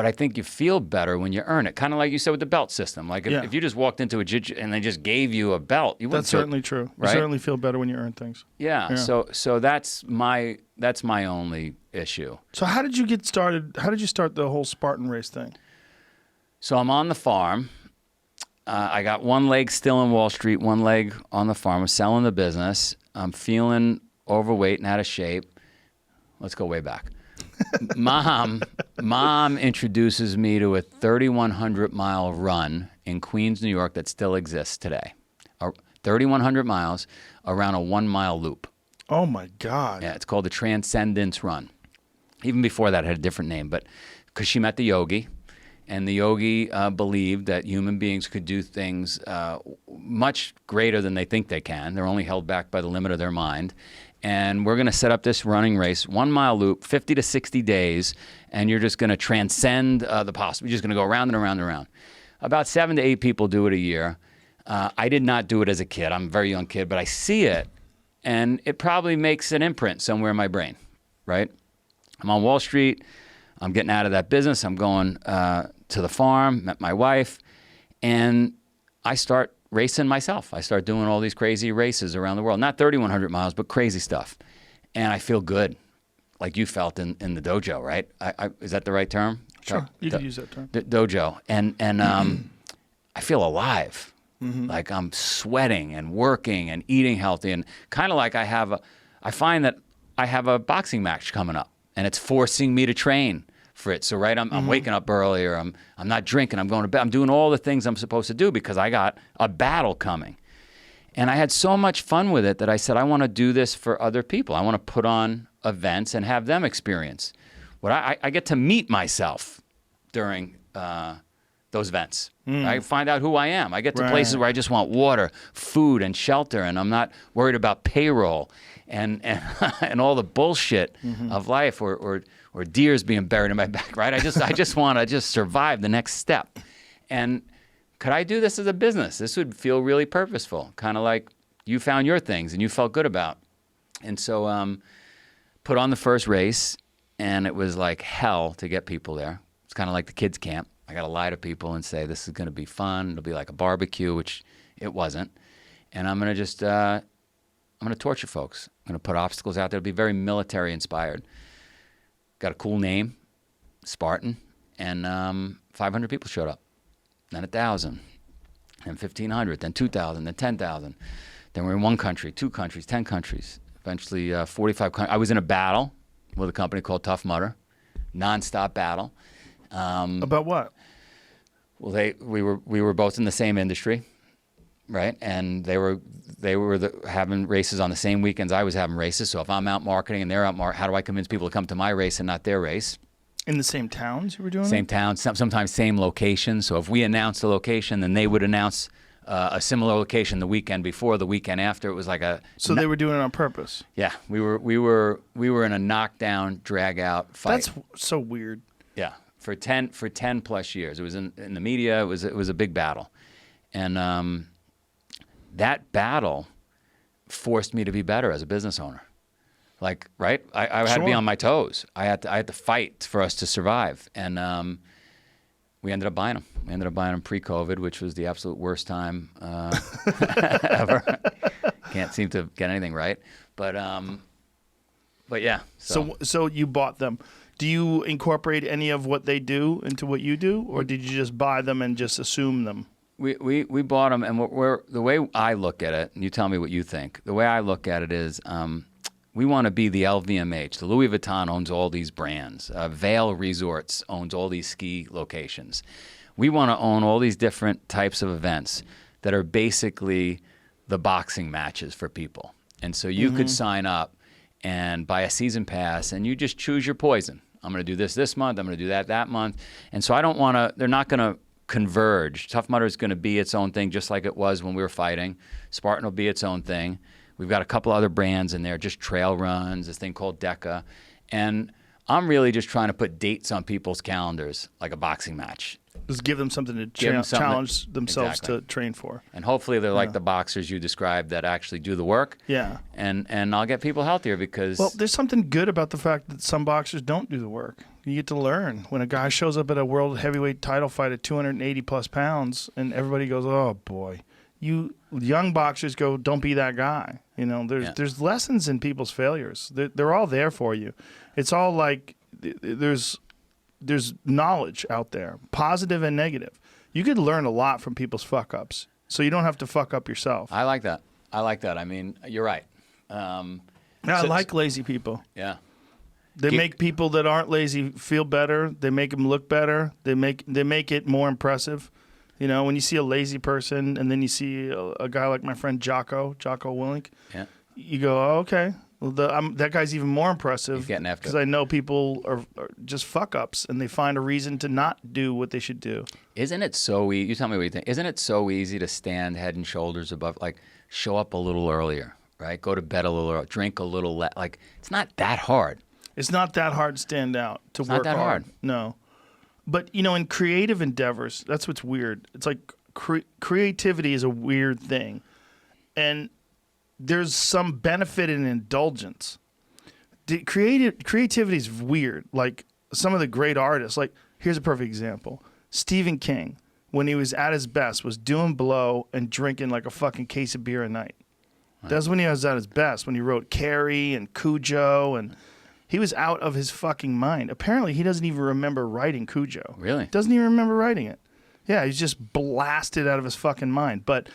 I think you feel better when you earn it. Kind of like you said with the belt system. Like if you just walked into a jiu and they just gave you a belt, you wouldn't. That's certainly true. Right? You certainly feel better when you earn things. Yeah. So that's my only issue. So how did you get started? How did you start the whole Spartan race thing? So I'm on the farm. I got one leg still in Wall Street, one leg on the farm. I'm selling the business. I'm feeling overweight and out of shape. Let's go way back. Mom introduces me to a 3,100-mile run in Queens, New York that still exists today. 3,100 miles around a 1-mile loop. Oh, my God. Yeah, it's called the Transcendence Run. Even before that, it had a different name, but because she met the yogi, and the yogi believed that human beings could do things much greater than they think they can. They're only held back by the limit of their mind. And we're going to set up this running race, 1-mile loop, 50 to 60 days, and you're just going to transcend the possible. You're just going to go around and around and around. About 7 to 8 people do it a year. I did not do it as a kid. I'm a very young kid, but I see it, and it probably makes an imprint somewhere in my brain, right? I'm on Wall Street. I'm getting out of that business. I'm going to the farm, met my wife, and I start racing myself. I start doing all these crazy races around the world. Not 3,100 miles, but crazy stuff. And I feel good, like you felt in the dojo, right? Is that the right term? Sure, you could use that term. Dojo. And I feel alive. Mm-hmm. Like I'm sweating and working and eating healthy. And kind of like I find that I have a boxing match coming up, and it's forcing me to train for it. So I'm waking up earlier. I'm not drinking. I'm going to bed. I'm doing all the things I'm supposed to do because I got a battle coming. And I had so much fun with it that I said, I want to do this for other people. I want to put on events and have them experience what I get to meet myself during those events. I find out who I am. I get to places where I just want water, food, and shelter, and I'm not worried about payroll and and all the bullshit of life or deers being buried in my back, right? I just want to just survive the next step. And could I do this as a business? This would feel really purposeful, kind of like you found your things and you felt good about. And so put on the first race, and it was like hell to get people there. It's kind of like the kids' camp. I got to lie to people and say, this is going to be fun. It'll be like a barbecue, which it wasn't. And I'm going to I'm going to torture folks. I'm going to put obstacles out there. It'll be very military inspired. Got a cool name, Spartan, and 500 people showed up. Then 1,000, then 1,500, then 2,000, then 10,000. Then we're in 1 country, 2 countries, 10 countries. Eventually 45 countries. I was in a battle with a company called Tough Mudder, nonstop battle. About what? Well, we were both in the same industry, right? And they were having races on the same weekends I was having races. So if I'm out marketing and they're out how do I convince people to come to my race and not their race? In the same towns you were doing Same it? town, sometimes same location. So if we announced a location, then they would announce a similar location the weekend before, the weekend after. It was like a So they were doing it on purpose. yeah. We were in a knockdown, drag out fight. That's so weird. Yeah, for 10 plus years. It was in the media. It was a big battle, and that battle forced me to be better as a business owner. Like, right? I had to be Sure. on my toes. I had to fight for us to survive. And we ended up buying them. We ended up buying them pre-COVID, which was the absolute worst time ever. Can't seem to get anything right. But yeah. So you bought them. Do you incorporate any of what they do into what you do, or did you just buy them and just assume them? We bought them, and the way I look at it, and you tell me what you think. The way I look at it is, we want to be the LVMH. The Louis Vuitton owns all these brands. Vail Resorts owns all these ski locations. We want to own all these different types of events that are basically the boxing matches for people. And so you could sign up and buy a season pass, and you just choose your poison. I'm going to do this month. I'm going to do that month. And so I don't want to. They're not going to converge. Tough Mudder is going to be its own thing, just like it was when we were fighting. Spartan will be its own thing. We've got a couple other brands in there, just trail runs, this thing called DECA. And I'm really just trying to put dates on people's calendars, like a boxing match. Just give them something to Give them something challenge themselves exactly. to train for. And hopefully they're like the boxers you described that actually do the work. Yeah. And I'll get people healthier because... Well, there's something good about the fact that some boxers don't do the work. You get to learn. When a guy shows up at a world heavyweight title fight at 280 plus pounds and everybody goes, oh boy. You young boxers go, don't be that guy. You know, there's lessons in people's failures. They're all there for you. It's all like there's knowledge out there, positive and negative. You could learn a lot from people's fuck ups, so you don't have to fuck up yourself. I like that. I mean, you're right. I like lazy people. Yeah. They make people that aren't lazy feel better. They make them look better. They make it more impressive. You know, when you see a lazy person and then you see a guy like my friend Jocko Willink, Yeah. you go, oh, okay, well, that guy's even more impressive. He's getting after because it. I know people are just fuck ups and they find a reason to not do what they should do. Isn't it so easy? You tell me what you think. Isn't it so easy to stand head and shoulders above, like show up a little earlier, right? Go to bed a little earlier, drink a little less. Like, it's not that hard. It's not that hard to stand out, to It's work not that hard. No. But, you know, in creative endeavors, that's what's weird. It's like creativity is a weird thing. And there's some benefit in indulgence. Creativity is weird. Like some of the great artists, like here's a perfect example. Stephen King, when he was at his best, was doing blow and drinking like a fucking case of beer a night. Right. That's when he was at his best, when he wrote Carrie and Cujo, and he was out of his fucking mind. Apparently, he doesn't even remember writing Cujo. Really? Doesn't even remember writing it. Yeah, he's just blasted out of his fucking mind. But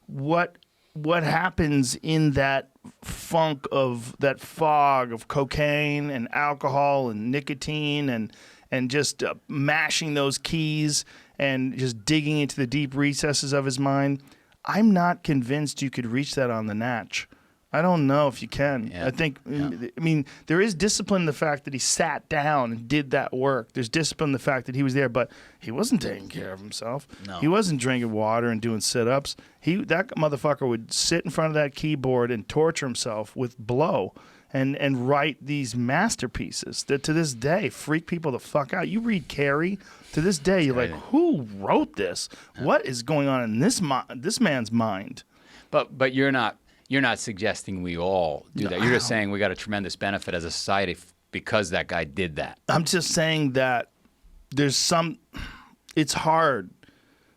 what happens in that funk of that fog of cocaine and alcohol and nicotine and just mashing those keys and just digging into the deep recesses of his mind, I'm not convinced you could reach that on the natch. I don't know if you can. Yeah. I think, I mean, there is discipline in the fact that he sat down and did that work. There's discipline in the fact that he was there, but he wasn't taking care of himself. No. He wasn't drinking water and doing sit-ups. That motherfucker would sit in front of that keyboard and torture himself with blow and write these masterpieces that to this day freak people the fuck out. You read Carrie, to this day, you're like, who wrote this? Yeah. What is going on in this man's mind? But you're not suggesting we all do that. You're just saying we got a tremendous benefit as a society because that guy did that. I'm just saying that it's hard.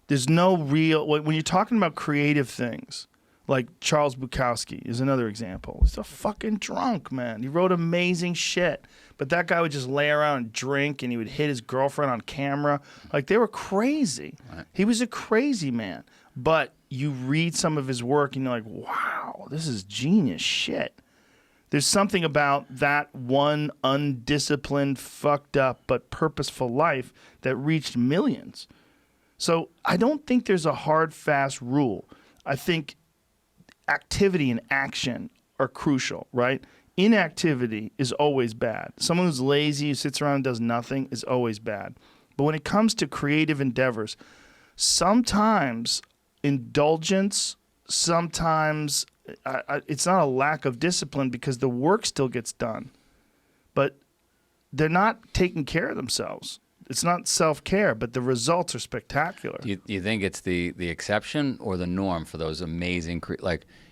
There's no real, when you're talking about creative things, like Charles Bukowski is another example. He's a fucking drunk, man. He wrote amazing shit. But that guy would just lay around and drink, and he would hit his girlfriend on camera. Like, they were crazy. Right. He was a crazy man. But you read some of his work, and you're like, wow, this is genius shit. There's something about that one undisciplined, fucked up, but purposeful life that reached millions. So I don't think there's a hard, fast rule. I think activity and action are crucial, right? inactivity is always bad. Someone who's lazy, who sits around and does nothing, is always bad. But when it comes to creative endeavors, sometimes indulgence, sometimes it's not a lack of discipline because the work still gets done. But they're not taking care of themselves. It's not self-care, but the results are spectacular. Do you think it's the exception or the norm for those amazing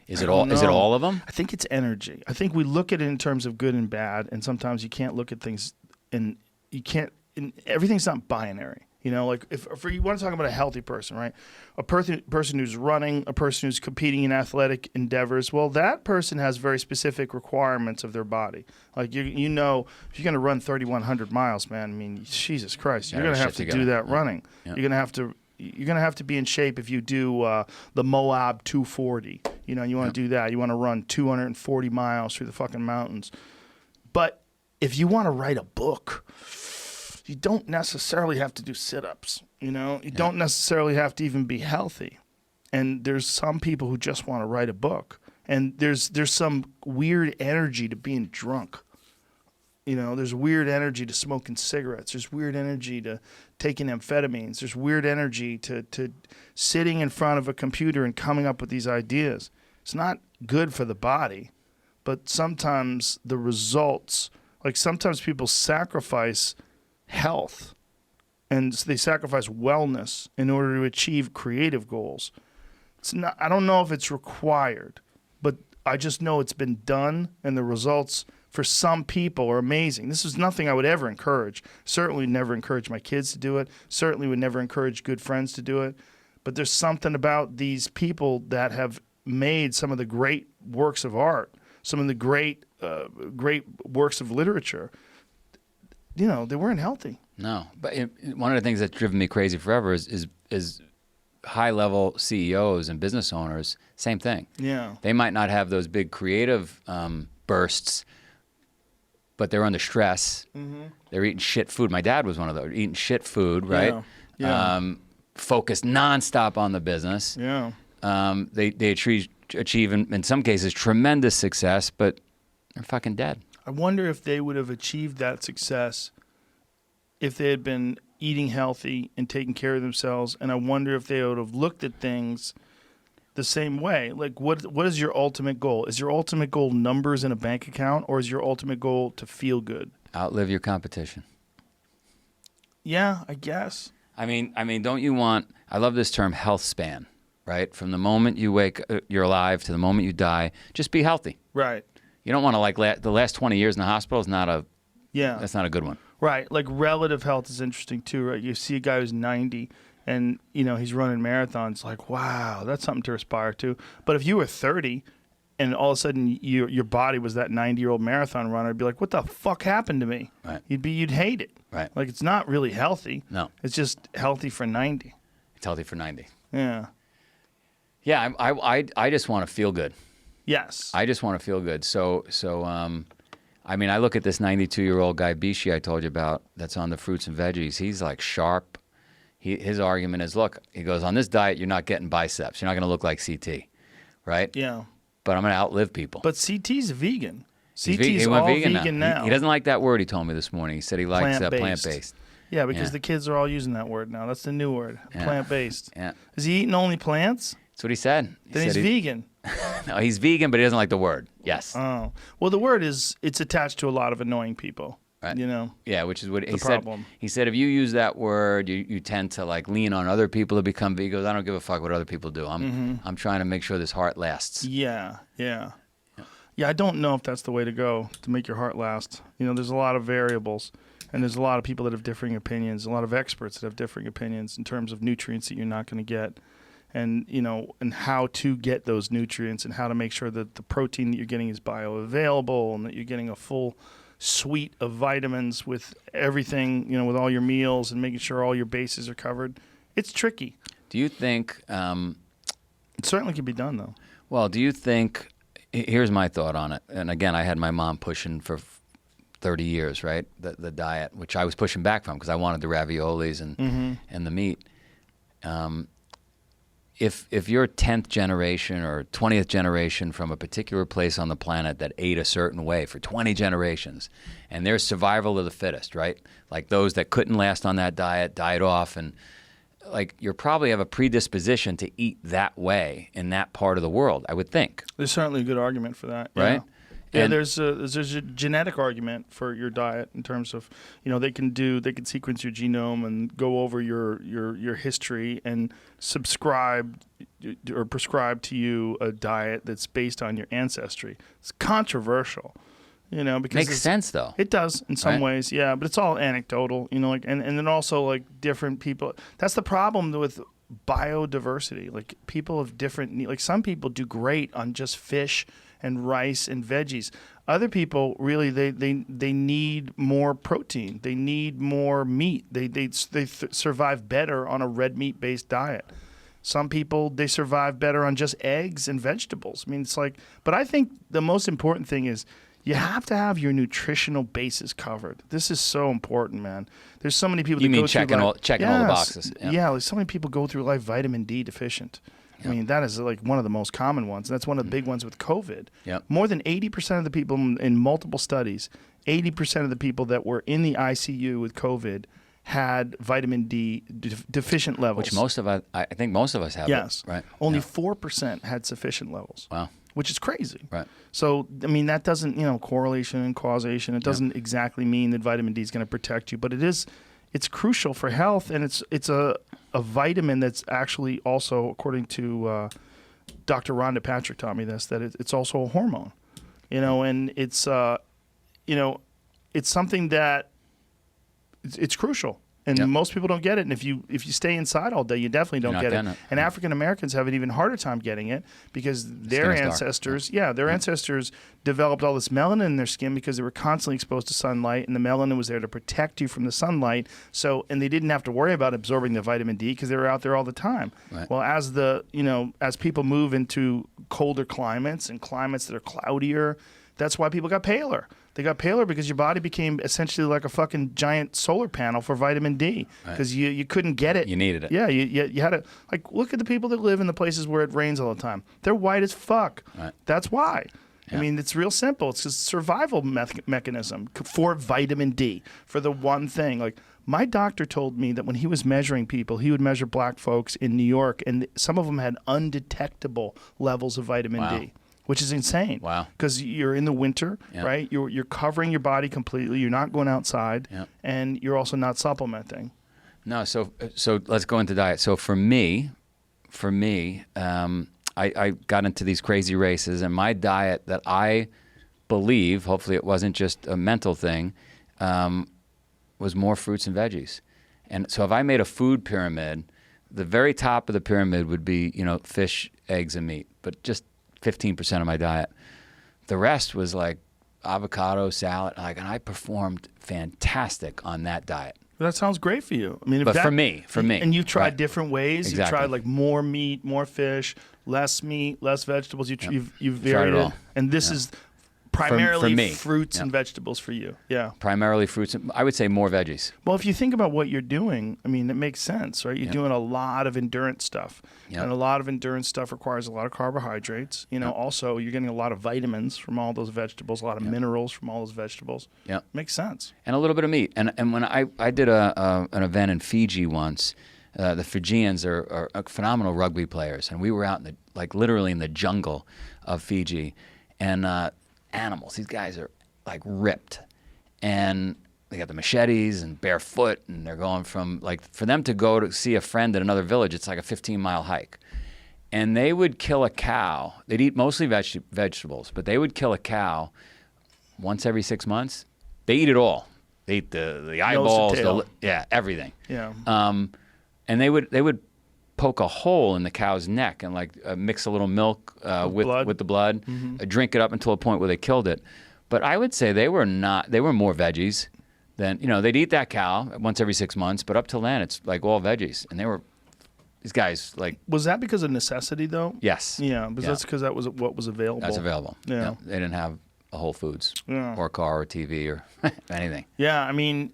is I it don't all is it know. all of them? I think it's energy. I think we look at it in terms of good and bad, and sometimes you can't look at things and you can't. And everything's not binary. You know, like if you want to talk about a healthy person, right? A person who's running, a person who's competing in athletic endeavors, well, that person has very specific requirements of their body. Like you know, if you're going to run 3,100 miles, man, I mean, Jesus Christ, you're going to have to do that running. Yeah. You're going to have to be in shape if you do the Moab 240. You know, you want to do that. You want to run 240 miles through the fucking mountains. But if you want to write a book, you don't necessarily have to do sit-ups, you know? You don't necessarily have to even be healthy. And there's some people who just want to write a book. And there's some weird energy to being drunk. You know, there's weird energy to smoking cigarettes. There's weird energy to taking amphetamines. There's weird energy to sitting in front of a computer and coming up with these ideas. It's not good for the body, but sometimes the results, like sometimes people sacrifice health and they sacrifice wellness in order to achieve creative goals. It's not, I don't know if it's required, but I just know it's been done and the results for some people are amazing. This is nothing I would ever encourage. Certainly never encourage my kids to do it. Certainly would never encourage good friends to do it. But there's something about these people that have made some of the great works of art, some of the great works of literature. You know, they weren't healthy. No, but one of the things that's driven me crazy forever is high-level CEOs and business owners. Same thing. Yeah. They might not have those big creative bursts, but they're under stress. Mm-hmm. They're eating shit food. My dad was one of those, eating shit food, right? Yeah. Focused nonstop on the business. Yeah. They achieve in some cases tremendous success, but they're fucking dead. I wonder if they would have achieved that success if they had been eating healthy and taking care of themselves. And I wonder if they would have looked at things the same way. Like, what is your ultimate goal? Is your ultimate goal numbers in a bank account, or is your ultimate goal to feel good? Outlive your competition. Yeah, I guess. I mean, don't you want? I love this term, health span. Right, from the moment you're alive to the moment you die, just be healthy. Right. You don't want to the last 20 years in the hospital is that's not a good one. Right. Like relative health is interesting too, right? You see a guy who's 90 and, you know, he's running marathons, like, wow, that's something to aspire to. But if you were 30 and all of a sudden your body was that 90-year-old marathon runner, it'd be like, what the fuck happened to me? Right. You'd hate it. Right. Like, it's not really healthy. No. It's just healthy for 90. It's healthy for 90. Yeah. Yeah, I just want to feel good. Yes. I just want to feel good. So I mean, I look at this 92-year-old guy, Bishi, I told you about, that's on the fruits and veggies. He's like sharp. His argument is, look, he goes, on this diet, you're not getting biceps. You're not going to look like CT, right? Yeah. But I'm going to outlive people. But CT's vegan. He CT's went all vegan now. He doesn't like that word, he told me this morning. He said he likes Plant-based. plant-based. Yeah, because Yeah. the kids are all using that word now. That's the new word, Yeah. plant-based. Yeah. Is he eating only plants? That's what he said. Then he's vegan. No, he's vegan, but he doesn't like the word. Yes. Oh. Well, the word it's attached to a lot of annoying people. Right. You know? Yeah, which is what he The said. problem. He said if you use that word, you tend to like lean on other people to become vegan. He goes, I don't give a fuck what other people do. I'm trying to make sure this heart lasts. Yeah. Yeah, I don't know if that's the way to go to make your heart last. You know, there's a lot of variables, and there's a lot of people that have differing opinions, a lot of experts that have differing opinions in terms of nutrients that you're not going to get, and, you know, and how to get those nutrients and how to make sure that the protein that you're getting is bioavailable and that you're getting a full suite of vitamins with everything, you know, with all your meals and making sure all your bases are covered. It's tricky. Do you think, It certainly can be done, though. well, do you think, here's my thought on it. And again, I had my mom pushing for 30 years, right? The diet, which I was pushing back from because I wanted the raviolis and the meat. if you're 10th generation or 20th generation from a particular place on the planet that ate a certain way for 20 generations, and there's survival of the fittest, right? Like those that couldn't last on that diet, died off, and like you probably have a predisposition to eat that way in that part of the world, I would think. There's certainly a good argument for that. Right? Yeah, And- there's a genetic argument for your diet in terms of, they can sequence your genome and go over your history and subscribe or prescribe to you a diet that's based on your ancestry. It's controversial, because Makes sense though. it does in some Right? ways, yeah, but it's all anecdotal, and then also like different people. That's the problem with biodiversity. Like people of different, like some people do great on just fish and rice and veggies. Other people really they need more protein. They need more meat. They survive better on a red meat based diet. Some people they survive better on just eggs and vegetables. I mean, it's like, but I think the most important thing is you have to have your nutritional bases covered. This is so important, man. There's so many people. You that mean go checking through all life, checking all the boxes? Yeah, like so many people go through life vitamin D deficient. I mean, that is like one of the most common ones. That's one of the big ones with COVID. Yep. More than 80% of the people in multiple studies, 80% of the people that were in the ICU with COVID had vitamin D deficient levels. Which most of us, I think most of us have. Yes. It, right? Only Yeah. 4% had sufficient levels. Wow. Which is crazy. Right. So, I mean, that doesn't, correlation and causation. It doesn't exactly mean that vitamin D is going to protect you, but it's crucial for health, and it's a vitamin that's actually also, according to Dr. Rhonda Patrick taught me this, that it's also a hormone, and it's, it's something that it's crucial. And Yep. most people don't get it. And if you stay inside all day, you definitely don't You're not get it. getting it. And African Americans have an even harder time getting it because their Skin is dark. ancestors, their ancestors developed all this melanin in their skin because they were constantly exposed to sunlight, and the melanin was there to protect you from the sunlight. So, and they didn't have to worry about absorbing the vitamin D because they were out there all the time. Right. Well, as people move into colder climates and climates that are cloudier, that's why people got paler. They got paler because your body became essentially like a fucking giant solar panel for vitamin D because you couldn't get it. You needed it. Yeah, you had to, like, look at the people that live in the places where it rains all the time. They're white as fuck. Right. That's why. Yeah. I mean, it's real simple. It's a survival mechanism for vitamin D, for the one thing. Like, my doctor told me that when he was measuring people, he would measure black folks in New York, and some of them had undetectable levels of vitamin Wow. D. Which is insane. Wow. Because you're in the winter, Yep. right? You're covering your body completely. You're not going outside, Yep. and you're also not supplementing. No, so let's go into diet. So for me, I got into these crazy races, and my diet that I believe, hopefully it wasn't just a mental thing, was more fruits and veggies. And so if I made a food pyramid, the very top of the pyramid would be, fish, eggs, and meat, but just 15% of my diet. The rest was like avocado, salad, and I performed fantastic on that diet. That sounds great for you. I mean, But for me. and you've tried Right. different ways. Exactly. You've tried like more meat, more fish, less meat, less vegetables. You've Tried varied it it, all. and this is primarily me. fruits Yeah. and vegetables for you. Yeah. Primarily fruits. I would say more veggies. Well, if you think about what you're doing, I mean, it makes sense, right? You're Yep. doing a lot of endurance stuff. Yep. And a lot of endurance stuff requires a lot of carbohydrates. Also, you're getting a lot of vitamins from all those vegetables, a lot of minerals from all those vegetables. Yeah. Makes sense. And a little bit of meat. And when I did an event in Fiji once, the Fijians are phenomenal rugby players, and we were out literally in the jungle of Fiji, and animals. These guys are like ripped, and they got the machetes and barefoot, and they're going from for them to go to see a friend at another village, it's like a 15-mile hike. And they would kill a cow. They'd eat mostly vegetables, but they would kill a cow once every 6 months. They eat it all. They eat the eyeballs, tail. everything. Yeah. And they would poke a hole in the cow's neck and mix a little milk with the blood, drink it up until a point where they killed it. But I would say they were more veggies than, they'd eat that cow once every 6 months, but up till then it's like all veggies. And these guys Was that because of necessity though? yes. Yeah, because that's because that was what was available. That's available. Yeah. They didn't have a Whole Foods Yeah. or a car or TV or anything. Yeah, I mean,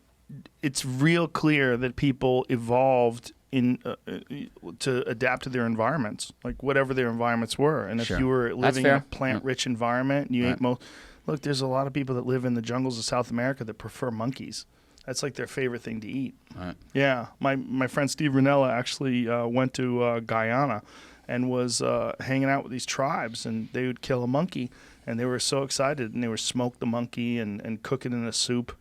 it's real clear that people evolved to adapt to their environments, like whatever their environments were. And if Sure. you were That's living in fair. a plant-rich environment and you ate look, there's a lot of people that live in the jungles of South America that prefer monkeys. That's like their favorite thing to eat. Right. Yeah, my friend Steve Ranella actually went to Guyana and was hanging out with these tribes, and they would kill a monkey, and they were so excited, and they would smoke the monkey and cook it in a soup,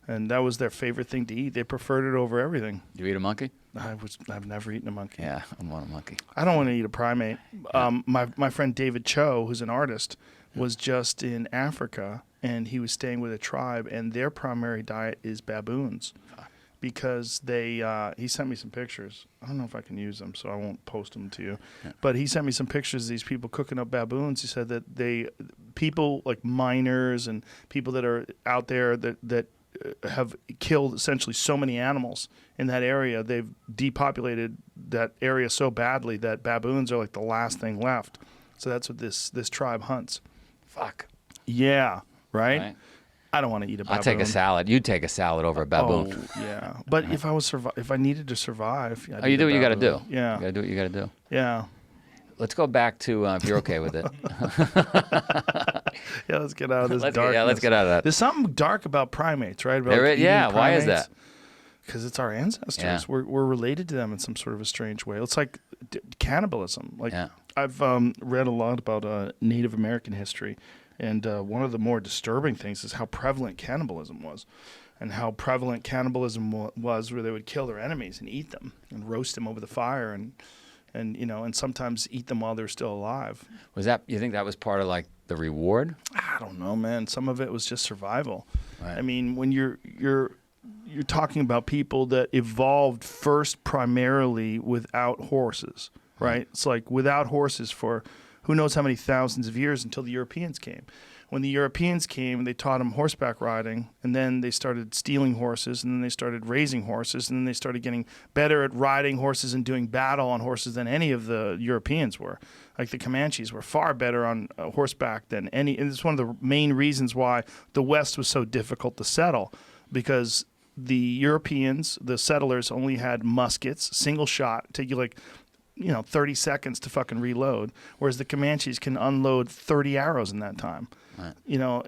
and that was their favorite thing to eat. They preferred it over everything. You eat a monkey? I've never eaten a monkey. Yeah, I want a monkey. I don't want to eat a primate. My friend David Cho, who's an artist, was just in Africa, and he was staying with a tribe, and their primary diet is baboons, because he sent me some pictures. I don't know if I can use them, so I won't post them to you. Yeah. But he sent me some pictures of these people cooking up baboons. He said that people like miners and people that are out there that have killed essentially so many animals in that area. They've depopulated that area so badly that baboons are like the last thing left. So that's what this tribe hunts. Fuck. Yeah, right? I don't want to eat a baboon. I'll take a salad. You'd take a salad over a baboon. Oh, yeah. But if I needed to survive, I'd you eat do a what you got to do. baboon. Yeah. You got to do what you got to do. Yeah. Let's go back to, if you're okay with it. Yeah, let's get out of this darkness. Yeah, let's get out of that. There's something dark about primates, right? About There is- eating yeah, why is primates. that? Because it's our ancestors. Yeah. We're related to them in some sort of a strange way. It's like cannibalism. Like Yeah. I've read a lot about Native American history, and one of the more disturbing things is how prevalent cannibalism was, and how prevalent cannibalism was, where they would kill their enemies and eat them and roast them over the fire, and sometimes eat them while they're still alive. You think that was part of like the reward? I don't know, man. Some of it was just survival. Right. I mean, when you're talking about people that evolved first primarily without horses, right? It's like without horses for who knows how many thousands of years until the Europeans came. When the Europeans came, they taught them horseback riding, and then they started stealing horses, and then they started raising horses, and then they started getting better at riding horses and doing battle on horses than any of the Europeans were. Like the Comanches were far better on horseback than any, and it's one of the main reasons why the West was so difficult to settle, because the Europeans, the settlers, only had muskets, single shot, take you 30 seconds to fucking reload, whereas the Comanches can unload 30 arrows in that time. Right.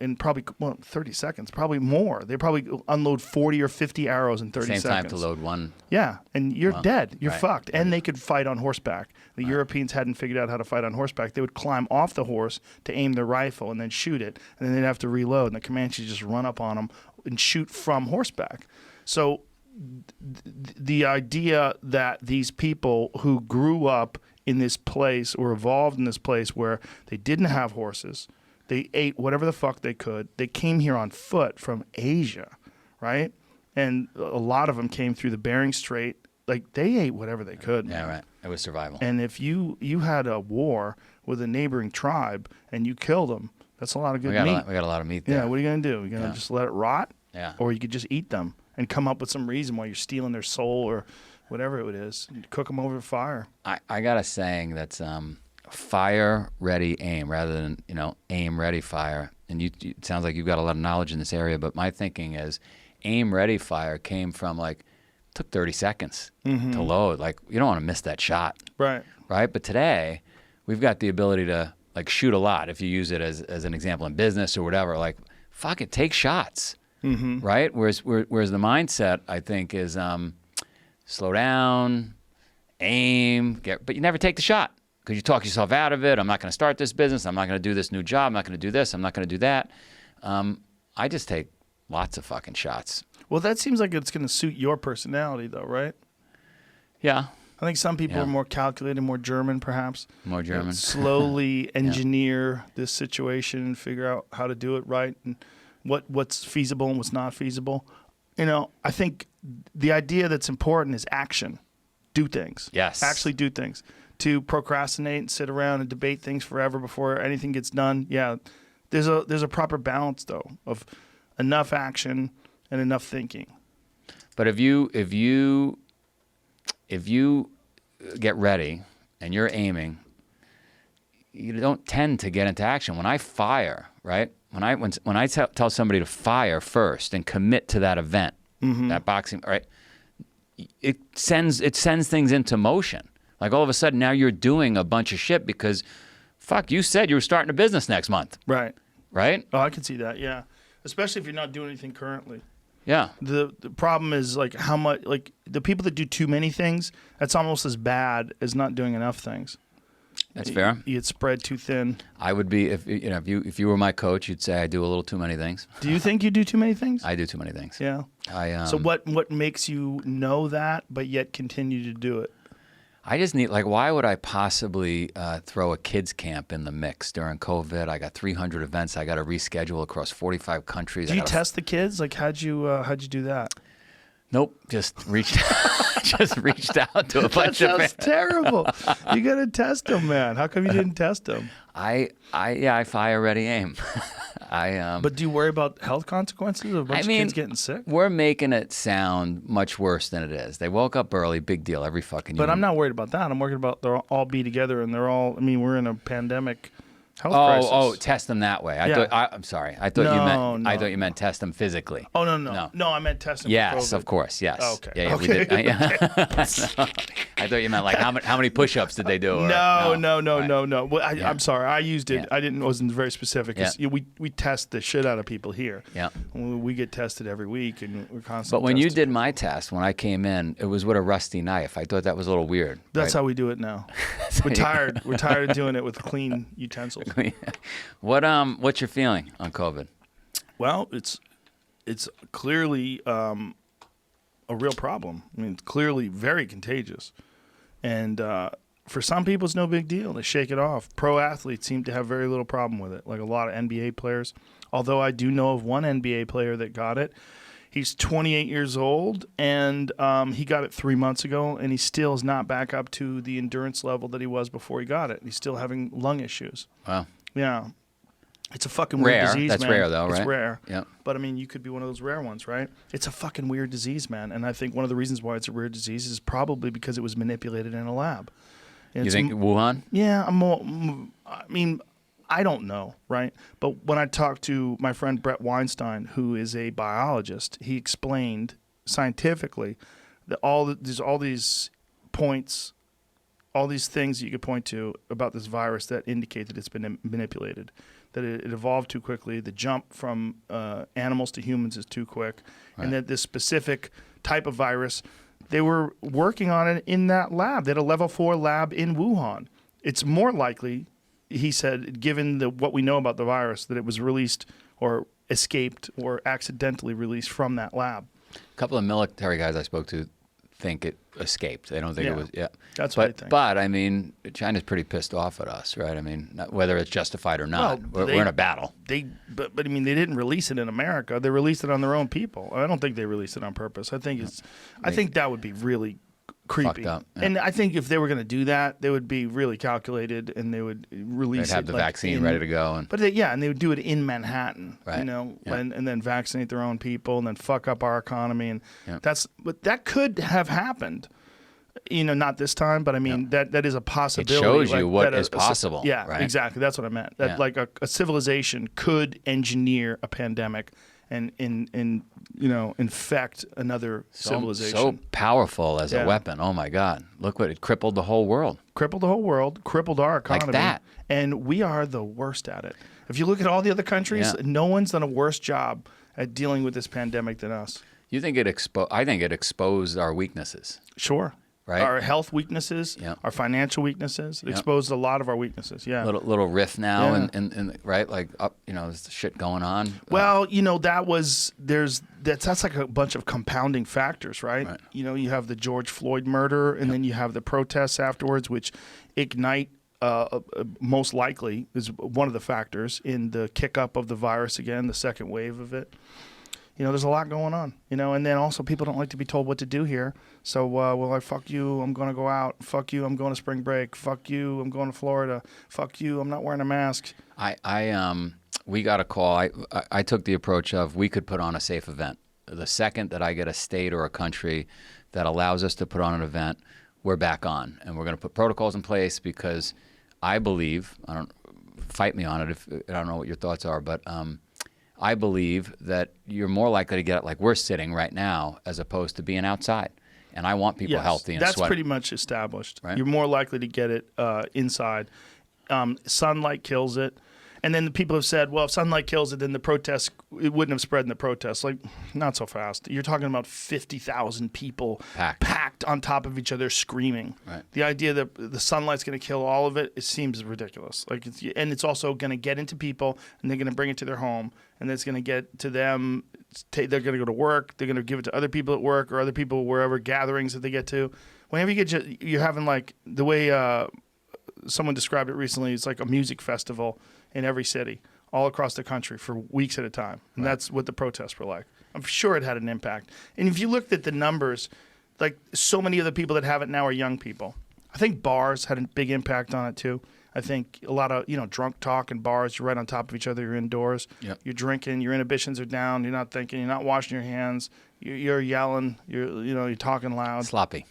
In probably 30 seconds, probably more. They probably unload 40 or 50 arrows in 30 Same seconds. time to load one. Yeah, and you're dead. You're right. fucked. And they could fight on horseback. The Europeans hadn't figured out how to fight on horseback. They would climb off the horse to aim their rifle and then shoot it, and then they'd have to reload, and the Comanches just run up on them and shoot from horseback. So the idea that these people who grew up in this place or evolved in this place where they didn't have horses, they ate whatever the fuck they could. They came here on foot from Asia, right? And a lot of them came through the Bering Strait. Like, they ate whatever they could. Yeah, right. It was survival. And if you had a war with a neighboring tribe and you killed them, that's a lot of good meat. We got a lot of meat there. Yeah, what are you going to do? You're going to just let it rot? Yeah. Or you could just eat them and come up with some reason why you're stealing their soul or whatever it is. And cook them over the fire. I got a saying that's fire, ready, aim, rather than, aim, ready, fire. And it sounds like you've got a lot of knowledge in this area, but my thinking is aim, ready, fire came from took 30 seconds to load. Like, you don't want to miss that shot. Right. Right? But today, we've got the ability to shoot a lot if you use it as an example in business or whatever. Like, fuck it, take shots. Right? Whereas the mindset, I think, is slow down, aim, but you never take the shot because you talk yourself out of it. I'm not going to start this business. I'm not going to do this new job. I'm not going to do this. I'm not going to do that. I just take lots of fucking shots. Well, that seems like it's going to suit your personality, though, right? Yeah. I think some people are more calculated, more German, perhaps. More German. Slowly engineer this situation and figure out how to do it right and what's feasible and what's not feasible. I think the idea that's important is action. Do things. Yes. Actually do things. To procrastinate and sit around and debate things forever before anything gets done, yeah, there's a proper balance, though, of enough action and enough thinking. But if you get ready and you're aiming, you don't tend to get into action. When I fire, right? When I tell somebody to fire first and commit to that event, that boxing, right? it sends things into motion. Like all of a sudden now you're doing a bunch of shit because, fuck, you said you were starting a business next month, Right. right? Oh, I can see that. Yeah. Especially if you're not doing anything currently. Yeah. The problem is like how much like the people that do too many things. That's almost as bad as not doing enough things. That's fair. You get spread too thin. I would be if you were my coach, you'd say I do a little too many things. Do you think you do too many things? I do too many things. Yeah. I So what makes you know that but yet continue to do it? I just need, like, why would I possibly throw a kids camp in the mix during COVID? I got 300 events I got to reschedule across 45 countries. Do you test the kids? Like, how'd you do that? Nope, just reached out to a bunch That of sounds terrible. You got to test them, man. How come you didn't test them? I fire ready aim. But do you worry about health consequences of a bunch of kids getting sick? We're making it sound much worse than it is. They woke up early, big deal, every fucking year. But I'm not worried about that. I'm worried about they'll all be together and they're all. I mean, we're in a pandemic health crisis. Oh, test them that way. I'm sorry. I thought you meant test them physically. Oh no! I meant test them. Yes, for COVID. of course. Yes. Oh, okay. Yeah, we did. I thought you meant like how many push-ups did they do? Or, no. Well, I'm sorry. I used it. Yeah. I wasn't very specific. Yeah. We test the shit out of people here. Yeah. We get tested every week, and we're constantly. But when you tested. did my test, when I came in, it was with a rusty knife. I thought that was a little weird. That's right? how we do it now. We're tired. We're tired of doing it with clean utensils. What's your feeling on COVID? Well, it's clearly a real problem. I mean, it's clearly very contagious, and for some people, it's no big deal. They shake it off. Pro athletes seem to have very little problem with it, like a lot of NBA players. Although I do know of one NBA player that got it. He's 28 years old, and he got it 3 months ago, and he still is not back up to the endurance level that he was before he got it. He's still having lung issues. Wow. Yeah. It's a fucking weird disease, That's man. rare, though, right? It's rare. Yeah. But, I mean, you could be one of those rare ones, right? It's a fucking weird disease, man. And I think one of the reasons why it's a rare disease is probably because it was manipulated in a lab. And You think Wuhan? Yeah. I don't know, right? But when I talked to my friend Brett Weinstein, who is a biologist, he explained scientifically that there's all these points, all these things that you could point to about this virus that indicate that it's been manipulated, that it evolved too quickly, the jump from animals to humans is too quick, and that this specific type of virus, they were working on it in that lab. They had a level 4 lab in Wuhan. It's more likely, he said, given what we know about the virus, that it was released or escaped or accidentally released from that lab. A couple of military guys I spoke to think it escaped. They don't think it was. Yeah, that's what I think. But I mean, China's pretty pissed off at us, right? I mean, whether it's justified or not, we're in a battle. But I mean, they didn't release it in America. They released it on their own people. I don't think they released it on purpose. I think that would be really creepy. Fucked up, yeah. And I think if they were going to do that, they would be really calculated, and they would release it. They'd have the vaccine ready to go, and they would do it in Manhattan, right. And then vaccinate their own people, and then fuck up our economy, and but that could have happened. Not this time, but I mean that is a possibility. It shows you what is possible. Yeah, right? Exactly. That's what I meant. That like a civilization could engineer a pandemic and infect another civilization. So powerful as a weapon. Oh my God! Look what it crippled the whole world. Crippled the whole world. Crippled our economy. Like that. And we are the worst at it. If you look at all the other countries, no one's done a worse job at dealing with this pandemic than us. You think I think it exposed our weaknesses. Sure. Right? Our health weaknesses, our financial weaknesses. It exposed a lot of our weaknesses. Yeah. Little rift now, and right, like there's shit going on. Well, that's like a bunch of compounding factors, right? You have the George Floyd murder, and then you have the protests afterwards, which ignite. Most likely is one of the factors in the kick up of the virus again, the second wave of it. There's a lot going on, and then also people don't like to be told what to do here. So, fuck you, I'm going to go out. Fuck you, I'm going to spring break. Fuck you, I'm going to Florida. Fuck you, I'm not wearing a mask. We got a call. I took the approach of we could put on a safe event. The second that I get a state or a country that allows us to put on an event, we're back on. And we're going to put protocols in place because I believe, fight me on it if I don't know what your thoughts are, but I believe that you're more likely to get it like we're sitting right now as opposed to being outside. and I want people Yes, healthy and that's sweating. pretty much established. Right. You're more likely to get it inside. Sunlight kills it. And then the people have said, well, if sunlight kills it, then the protests, it wouldn't have spread in the protests. Like, not so fast. You're talking about 50,000 people packed on top of each other screaming. Right. The idea that the sunlight's going to kill all of it, it seems ridiculous. Like, and it's also going to get into people, and they're going to bring it to their home, and it's going to get to them. They're going to go to work. They're going to give it to other people at work or other people wherever, gatherings that they get to. Whenever you get, you're having like the way someone described it recently, it's like a music festival in every city all across the country for weeks at a time. And that's what the protests were like. I'm sure it had an impact. And if you looked at the numbers, like so many of the people that have it now are young people. I think bars had a big impact on it too. I think a lot of, drunk talk in bars, you're right on top of each other, you're indoors, You're drinking, your inhibitions are down, you're not thinking, you're not washing your hands, you're yelling, you're talking loud. Sloppy,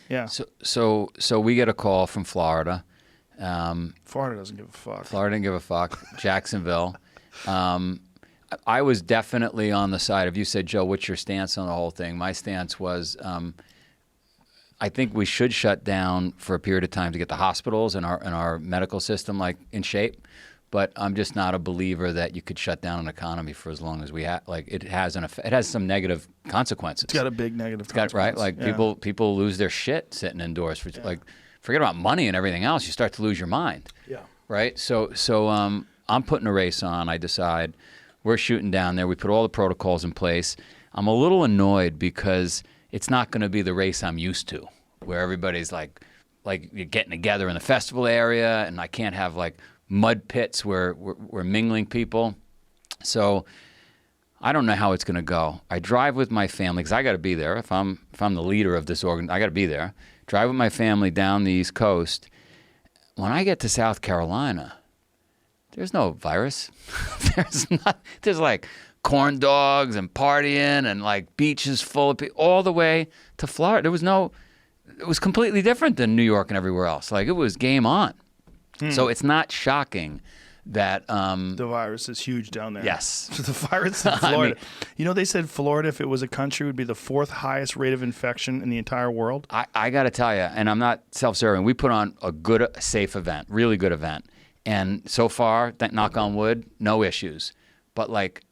yeah. So we get a call from Florida. Florida doesn't give a fuck. Florida didn't give a fuck. Jacksonville. I was definitely on the side of, you said, Joe, what's your stance on the whole thing? My stance was, I think we should shut down for a period of time to get the hospitals and our medical system like in shape. But I'm just not a believer that you could shut down an economy for as long as we have. Like it has it has some negative consequences. It's got a big negative consequence. Right? Like people lose their shit sitting indoors for like. Forget about money and everything else. You start to lose your mind. Yeah. Right. So I'm putting a race on. I decide we're shooting down there. We put all the protocols in place. I'm a little annoyed because it's not going to be the race I'm used to, where everybody's like you're getting together in the festival area, and I can't have like mud pits where we're mingling people. So I don't know how it's going to go. I drive with my family because I got to be there. If I'm the leader of this organ, I got to be there. Drive with my family down the East Coast. When I get to South Carolina, there's no virus. There's like corn dogs and partying and like beaches full of people all the way to Florida. It was completely different than New York and everywhere else. Like it was game on. So it's not shocking that the virus is huge down there. Yes. The virus in Florida. They said Florida, if it was a country, would be the 4th highest rate of infection in the entire world. I got to tell you, and I'm not self-serving, we put on a good, safe event, really good event. And so far, knock on wood, no issues. But like,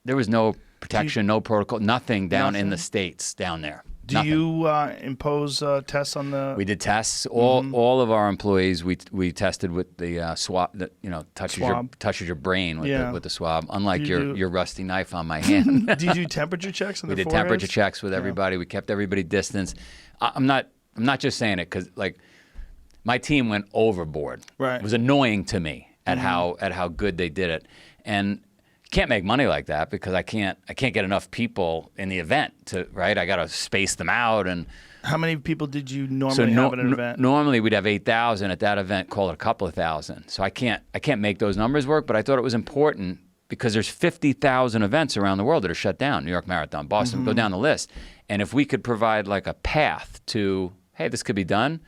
there was no protection, no protocol, nothing down in the States down there. Do you impose tests on the? We did tests. All of our employees, we tested with the swab that touches your brain with the swab. Unlike your rusty knife on my hand. Do you do temperature checks on We their did foreheads? temperature checks with everybody. We kept everybody distanced. I'm not just saying it because like my team went overboard. Right. It was annoying to me at how good they did it, and. Can't make money like that because I can't get enough people in the event to right. I got to space them out. And how many people did you normally have at an event? Normally we'd have 8,000 at that event. Call it a couple of thousand. So I can't make those numbers work. But I thought it was important because there's 50,000 events around the world that are shut down. New York Marathon, Boston, go down the list. And if we could provide like a path to, hey, this could be done.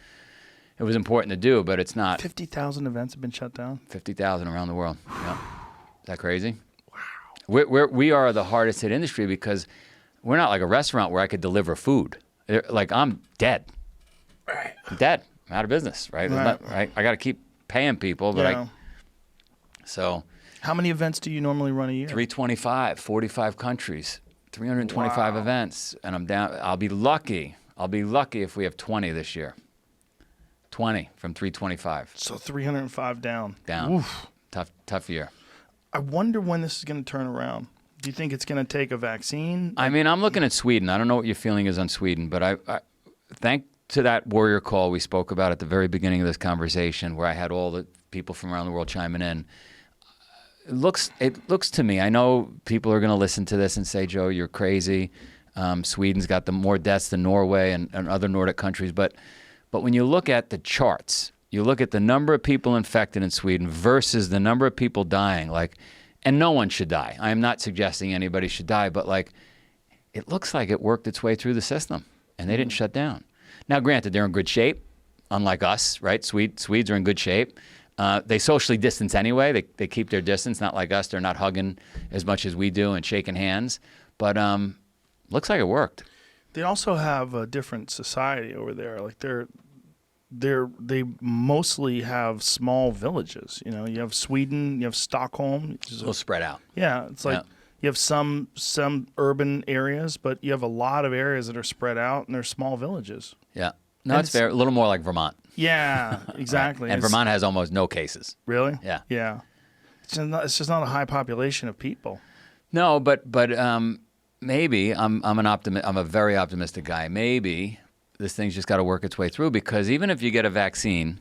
It was important to do, but it's not. 50,000 events have been shut down. 50,000 around the world. Yeah. Is that crazy? We are the hardest hit industry because we're not like a restaurant where I could deliver food. Like I'm dead. Right. I'm dead. I'm out of business. Right. Right. I got to keep paying people, but So. How many events do you normally run a year? 325, 45 countries, 325 events, and I'm down. I'll be lucky if we have 20 this year. 20 from 325. So 305 down. Oof. Tough year. I wonder when this is going to turn around. Do you think it's going to take a vaccine? I mean, I'm looking at Sweden. I don't know what your feeling is on Sweden, but I thank to that warrior call we spoke about at the very beginning of this conversation where I had all the people from around the world chiming in. It looks to me, I know people are going to listen to this and say, Joe, you're crazy. Sweden's got more deaths than Norway and other Nordic countries. But when you look at the charts, you look at the number of people infected in Sweden versus the number of people dying, and no one should die. I am not suggesting anybody should die, but it looks like it worked its way through the system, and they didn't shut down. Now, granted, they're in good shape, unlike us, right? Swedes are in good shape. They socially distance anyway. They keep their distance, not like us. They're not hugging as much as we do and shaking hands. But looks like it worked. They also have a different society over there. Like they mostly have small villages. You know, you have Sweden, you have Stockholm. It's a little spread out. Yeah, it's like you have some urban areas, but you have a lot of areas that are spread out and they're small villages. Yeah. No, it's fair. A little more like Vermont. Yeah, exactly. Right. And Vermont has almost no cases. Really? Yeah. Yeah. It's just not a high population of people. No, but maybe I'm an optimist. I'm a very optimistic guy. Maybe this thing's just got to work its way through, because even if you get a vaccine,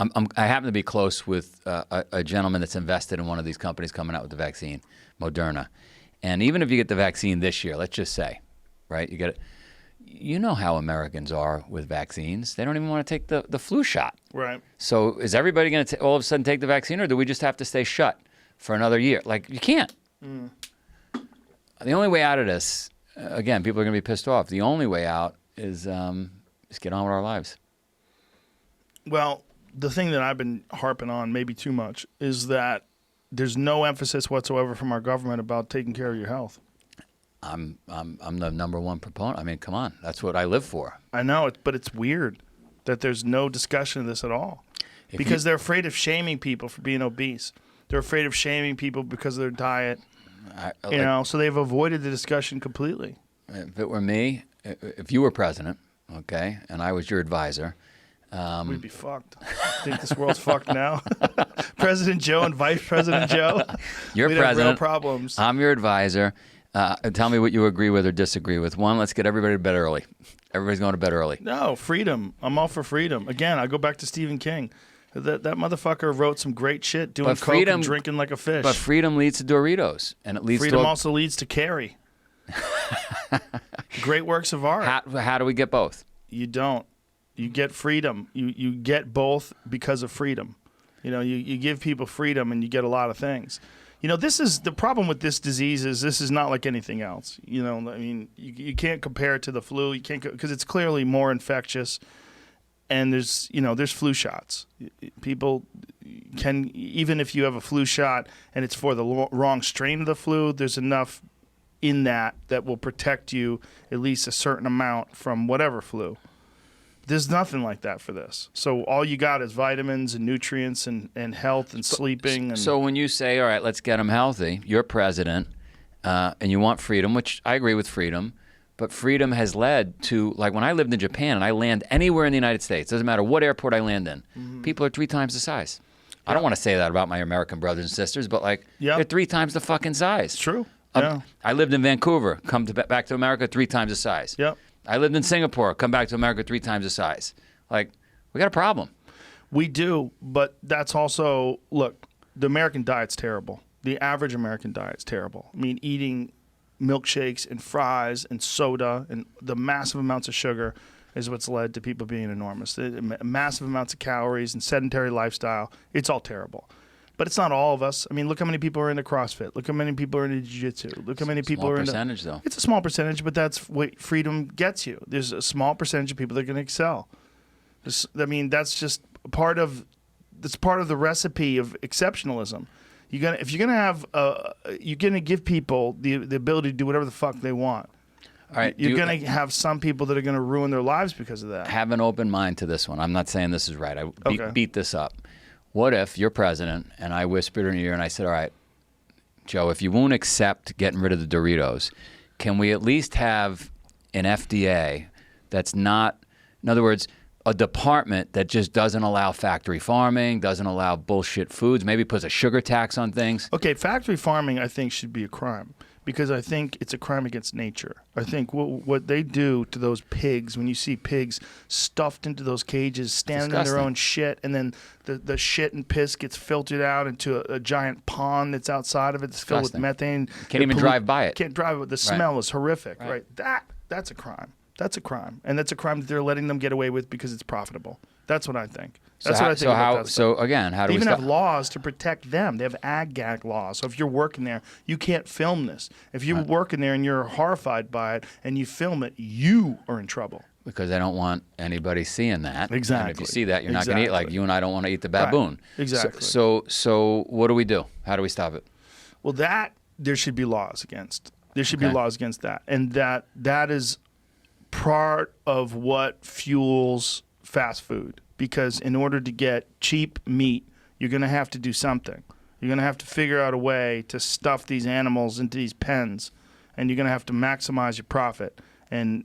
I happen to be close with a gentleman that's invested in one of these companies coming out with the vaccine, Moderna. And even if you get the vaccine this year, let's just say, right, you get it. You know how Americans are with vaccines. They don't even want to take the flu shot. Right. So is everybody going to all of a sudden take the vaccine, or do we just have to stay shut for another year? Like, you can't. The only way out of this, again, people are going to be pissed off. The only way out is just get on with our lives. Well, the thing that I've been harping on, maybe too much, is that there's no emphasis whatsoever from our government about taking care of your health. I'm the number one proponent. I mean, come on, that's what I live for. I know, but it's weird that there's no discussion of this at all, because they're afraid of shaming people for being obese. They're afraid of shaming people because of their diet. You know, so they've avoided the discussion completely. If it were me, if you were president, okay, and I was your advisor, we'd be fucked. I think this world's fucked now. President Joe and Vice President Joe. You're we'd president. have real problems. I'm your advisor. Tell me what you agree with or disagree with. One, let's get everybody to bed early. Everybody's going to bed early. No, freedom. I'm all for freedom. Again, I go back to Stephen King. That motherfucker wrote some great shit, doing coke and drinking like a fish. But freedom leads to Doritos, and it leads freedom also leads to Carrie. Great works of art. How do we get both? You don't. You get freedom. You get both because of freedom. You know, you give people freedom and you get a lot of things. You know, this is the problem with this disease is this is not like anything else. You know, I mean, you can't compare it to the flu. You can't, because it's clearly more infectious. And there's flu shots. People can, even if you have a flu shot and it's for the wrong strain of the flu, there's enough in that will protect you at least a certain amount from whatever flu. There's nothing like that for this. So all you got is vitamins and nutrients and health and sleeping. So when you say, all right, let's get them healthy, you're president, and you want freedom, which I agree with freedom, but freedom has led to, like when I lived in Japan and I land anywhere in the United States, doesn't matter what airport I land in, people are 3 times the size. I don't want to say that about my American brothers and sisters, but like they're 3 times the fucking size. It's true. I lived in Vancouver, back to America 3 times the size. Yep. I lived in Singapore, come back to America 3 times the size. Like, we got a problem. We do, but that's also, look, the American diet's terrible. The average American diet's terrible. I mean, eating milkshakes and fries and soda and the massive amounts of sugar is what's led to people being enormous. Massive amounts of calories and sedentary lifestyle. It's all terrible. But it's not all of us. I mean, look how many people are into CrossFit. Look how many people are into jiu-jitsu. Look how many people are into... Small percentage, though. It's a small percentage, but that's what freedom gets you. There's a small percentage of people that are going to excel. I mean, that's just part of the recipe of exceptionalism. If you're gonna give people the ability to do whatever the fuck they want. All right, you're gonna have some people that are gonna ruin their lives because of that. Have an open mind to this one. I'm not saying this is right. I beat this up. What if you're president and I whispered in your ear and I said, all right, Joe, if you won't accept getting rid of the Doritos, can we at least have an FDA that's not, in other words, a department that just doesn't allow factory farming, doesn't allow bullshit foods, maybe puts a sugar tax on things? Okay, factory farming I think should be a crime because I think it's a crime against nature. I think what they do to those pigs, when you see pigs stuffed into those cages, standing in their own shit, and then the shit and piss gets filtered out into a giant pond that's outside of it that's filled with methane. Can't even drive by it. Can't drive it. The smell is horrific, right? That's a crime. That's a crime. And that's a crime that they're letting them get away with because it's profitable. That's what I think. That's what I think about that stuff. So again, how do they we even have laws to protect them. They have ag-gag laws. So if you're working there, you can't film this. If you're working there and you're horrified by it and you film it, you are in trouble. Because they don't want anybody seeing that. Exactly. And if you see that, you're not going to eat. Like you and I don't want to eat the baboon. Right. Exactly. So what do we do? How do we stop it? Well, there should be laws against. There should be laws against that. And that is part of what fuels fast food, because in order to get cheap meat, you're going to have to do something. You're going to have to figure out a way to stuff these animals into these pens, and you're going to have to maximize your profit. And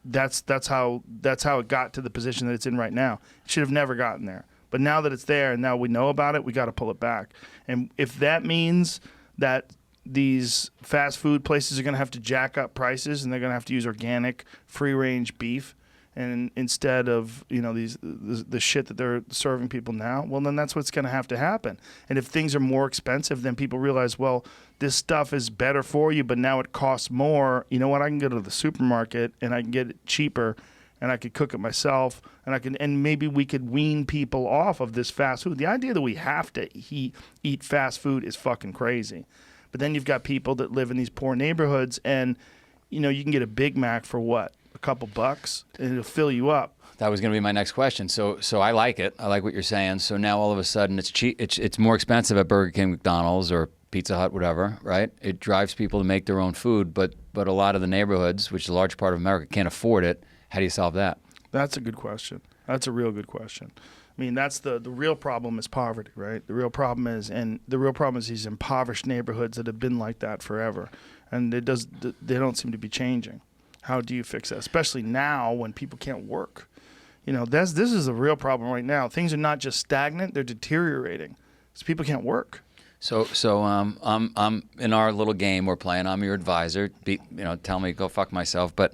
that's how it got to the position that it's in right now. It should have never gotten there. But now that it's there and now we know about it, we got to pull it back. And if that means that these fast food places are going to have to jack up prices and they're going to have to use organic, free-range beef, and instead of the shit that they're serving people now, well, then that's what's going to happen. And if things are more expensive, then people realize, well, this stuff is better for you, but now it costs more. You know what? I can go to the supermarket and I can get it cheaper, and I could cook it myself, and maybe we could wean people off of this fast food. The idea that we have to eat fast food is fucking crazy. But then you've got people that live in these poor neighborhoods, and you can get a Big Mac for what? A couple bucks, and it'll fill you up. That was going to be my next question. So I like it. I like what you're saying. So now all of a sudden it's cheap. It's more expensive at Burger King, McDonald's, or Pizza Hut, whatever, right? It drives people to make their own food, but a lot of the neighborhoods, which is a large part of America, can't afford it. How do you solve that? That's a good question. That's a real good question. I mean, that's the real problem is poverty, right? The real problem is these impoverished neighborhoods that have been like that forever, and they don't seem to be changing. How do you fix that? Especially now when people can't work. This is a real problem right now. Things are not just stagnant; they're deteriorating because people can't work. So I'm in our little game we're playing. I'm your advisor. Tell me to go fuck myself. But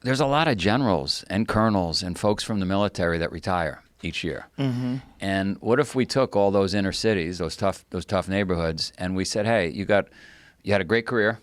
there's a lot of generals and colonels and folks from the military that retire each year. Mm-hmm. And what if we took all those inner cities, those tough neighborhoods, and we said, hey, you had a great career.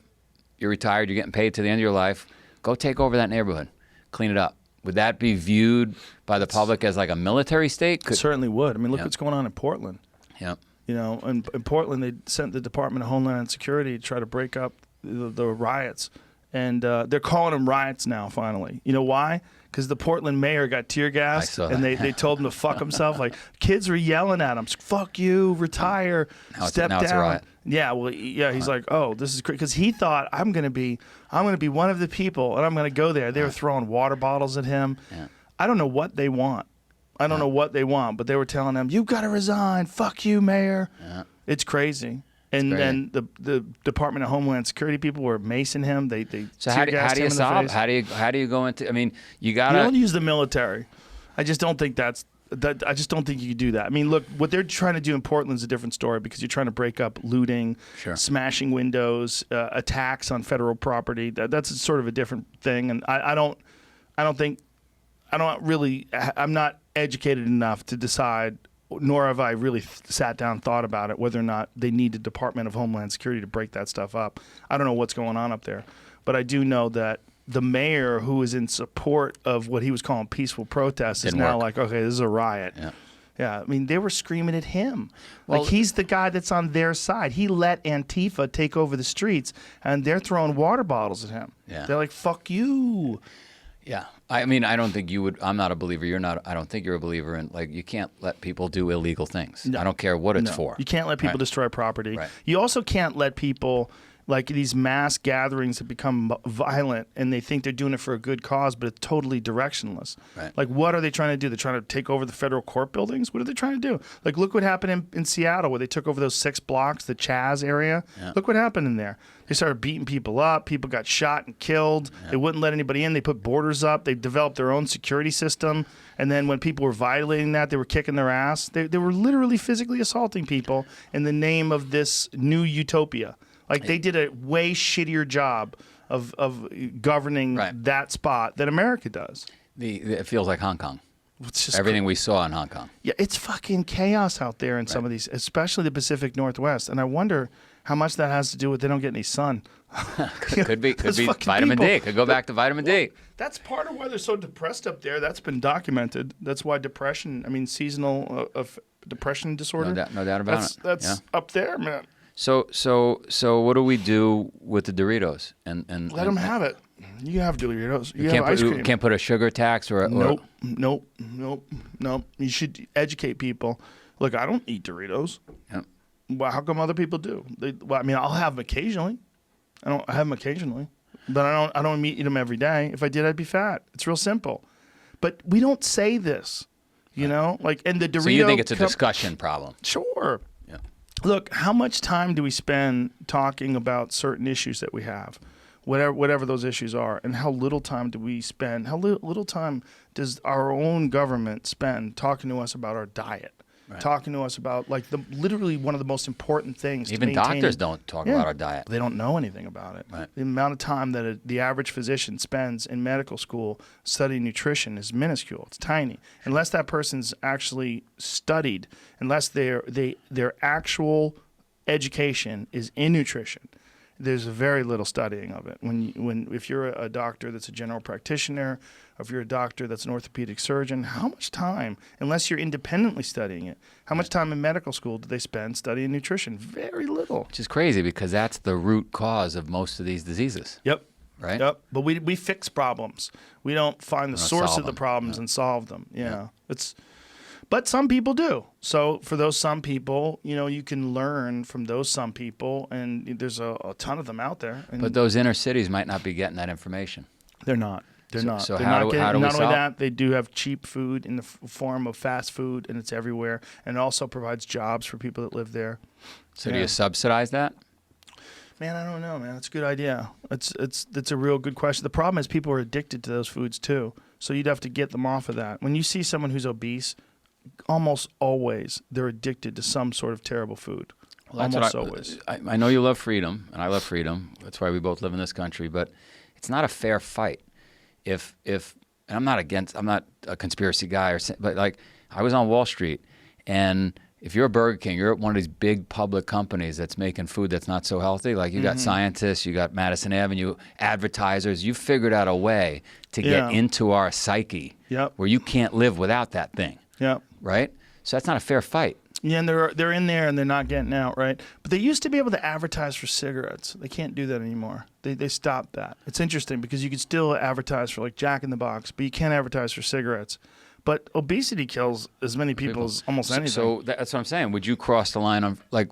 You're retired, you're getting paid to the end of your life. Go take over that neighborhood. Clean it up. Would that be viewed by the public as like a military state? It certainly would. I mean, look what's going on in Portland. Yep. In Portland, they sent the Department of Homeland Security to try to break up the riots. And they're calling them riots now, finally. You know why? Because the Portland mayor got tear gassed, and they told him to fuck himself. Like, kids were yelling at him, fuck you, retire, step down. It's a riot. Yeah, well, yeah, he's like, oh, this is great. Because he thought, I'm gonna be one of the people, and I'm gonna go there. They were throwing water bottles at him. Yeah. I don't know what they want. But they were telling him, you've got to resign. Fuck you, mayor. Yeah. It's crazy. And then the Department of Homeland Security people were macing him. They so how do you solve? How do you go into? I mean, you don't use the military. I just don't think I just don't think you can do that. I mean, look, what they're trying to do in Portland is a different story because you're trying to break up looting, smashing windows, attacks on federal property. That's sort of a different thing. And I'm not educated enough to decide, nor have I really sat down and thought about it, whether or not they need the Department of Homeland Security to break that stuff up. I don't know what's going on up there. But I do know that the mayor, who is in support of what he was calling peaceful protests, is now like, okay, this is a riot. Yeah, I mean, they were screaming at him. Like, he's the guy that's on their side. He let Antifa take over the streets, and they're throwing water bottles at him. Yeah. They're like, fuck you. Yeah. I mean, I don't think you would. I'm not a believer. You're not. I don't think you're a believer in, like, you can't let people do illegal things. No. I don't care what it's for. You can't let people destroy property. Right. You also can't let people, like, these mass gatherings that become violent and they think they're doing it for a good cause, but it's totally directionless. Right. Like, what are they trying to do? They're trying to take over the federal court buildings? What are they trying to do? Like, look what happened in Seattle where they took over those 6 blocks, the Chaz area. Yeah. Look what happened in there. They started beating people up. People got shot and killed. Yeah. They wouldn't let anybody in. They put borders up. They developed their own security system. And then when people were violating that, they were kicking their ass. They were literally physically assaulting people in the name of this new utopia. Like, they did a way shittier job of governing that spot than America does. It feels like Hong Kong. Everything we saw in Hong Kong. Yeah, it's fucking chaos out there in some of these, especially the Pacific Northwest. And I wonder how much that has to do with they don't get any sun. could be vitamin D. Could go back to vitamin D. That's part of why they're so depressed up there. That's been documented. That's why seasonal of depression disorder. No doubt about it. That's up there, man. So what do we do with the Doritos? And let them have it. You have Doritos. You have ice cream. Can't put a sugar tax or Nope. You should educate people. Look, I don't eat Doritos. Yep. Well, how come other people do? I'll have them occasionally. I have them occasionally. but I don't eat them every day. If I did, I'd be fat. It's real simple. But we don't say this, you know? Like, and the Dorito. So you think it's a discussion problem? Sure. Yeah. Look, how much time do we spend talking about certain issues that we have, whatever those issues are, and how little time do we spend? How little time does our own government spend talking to us about our diet? Right. Talking to us about like literally one of the most important things. Even doctors don't talk about our diet. They don't know anything about it. Right. The amount of time that the average physician spends in medical school studying nutrition is minuscule. It's tiny. Unless that person's actually studied, unless their actual education is in nutrition, there's very little studying of it. If you're a doctor that's a general practitioner, or if you're a doctor that's an orthopedic surgeon, how much time, unless you're independently studying it, how much time in medical school do they spend studying nutrition? Very little. Which is crazy because that's the root cause of most of these diseases. Yep. Right? Yep. But we fix problems. We don't find the source of the problems and solve them. Yeah. But some people do. So for those some people, you can learn from those some people, and there's a ton of them out there. But those inner cities might not be getting that information. They're not. They're not. So They're how not do we not only solve? that, they do have cheap food in the form of fast food, and it's everywhere, and it also provides jobs for people that live there. So do you subsidize that? Man, I don't know, man. That's a good idea. It's a real good question. The problem is people are addicted to those foods too, so you'd have to get them off of that. When you see someone who's obese, almost always they're addicted to some sort of terrible food. Well, almost always. I know you love freedom, and I love freedom. That's why we both live in this country. But it's not a fair fight. If and I'm not a conspiracy guy, but like I was on Wall Street, and if you're a Burger King, you're at one of these big public companies that's making food that's not so healthy. Like you got scientists, you got Madison Avenue advertisers. You figured out a way to get into our psyche where you can't live without that thing. Yep. Right? So that's not a fair fight. Yeah, and they're in there and they're not getting out, right? But they used to be able to advertise for cigarettes. They can't do that anymore. They stopped that. It's interesting because you can still advertise for like Jack in the Box, but you can't advertise for cigarettes. But obesity kills as many people as almost anything. So that's what I'm saying. Would you cross the line on, like,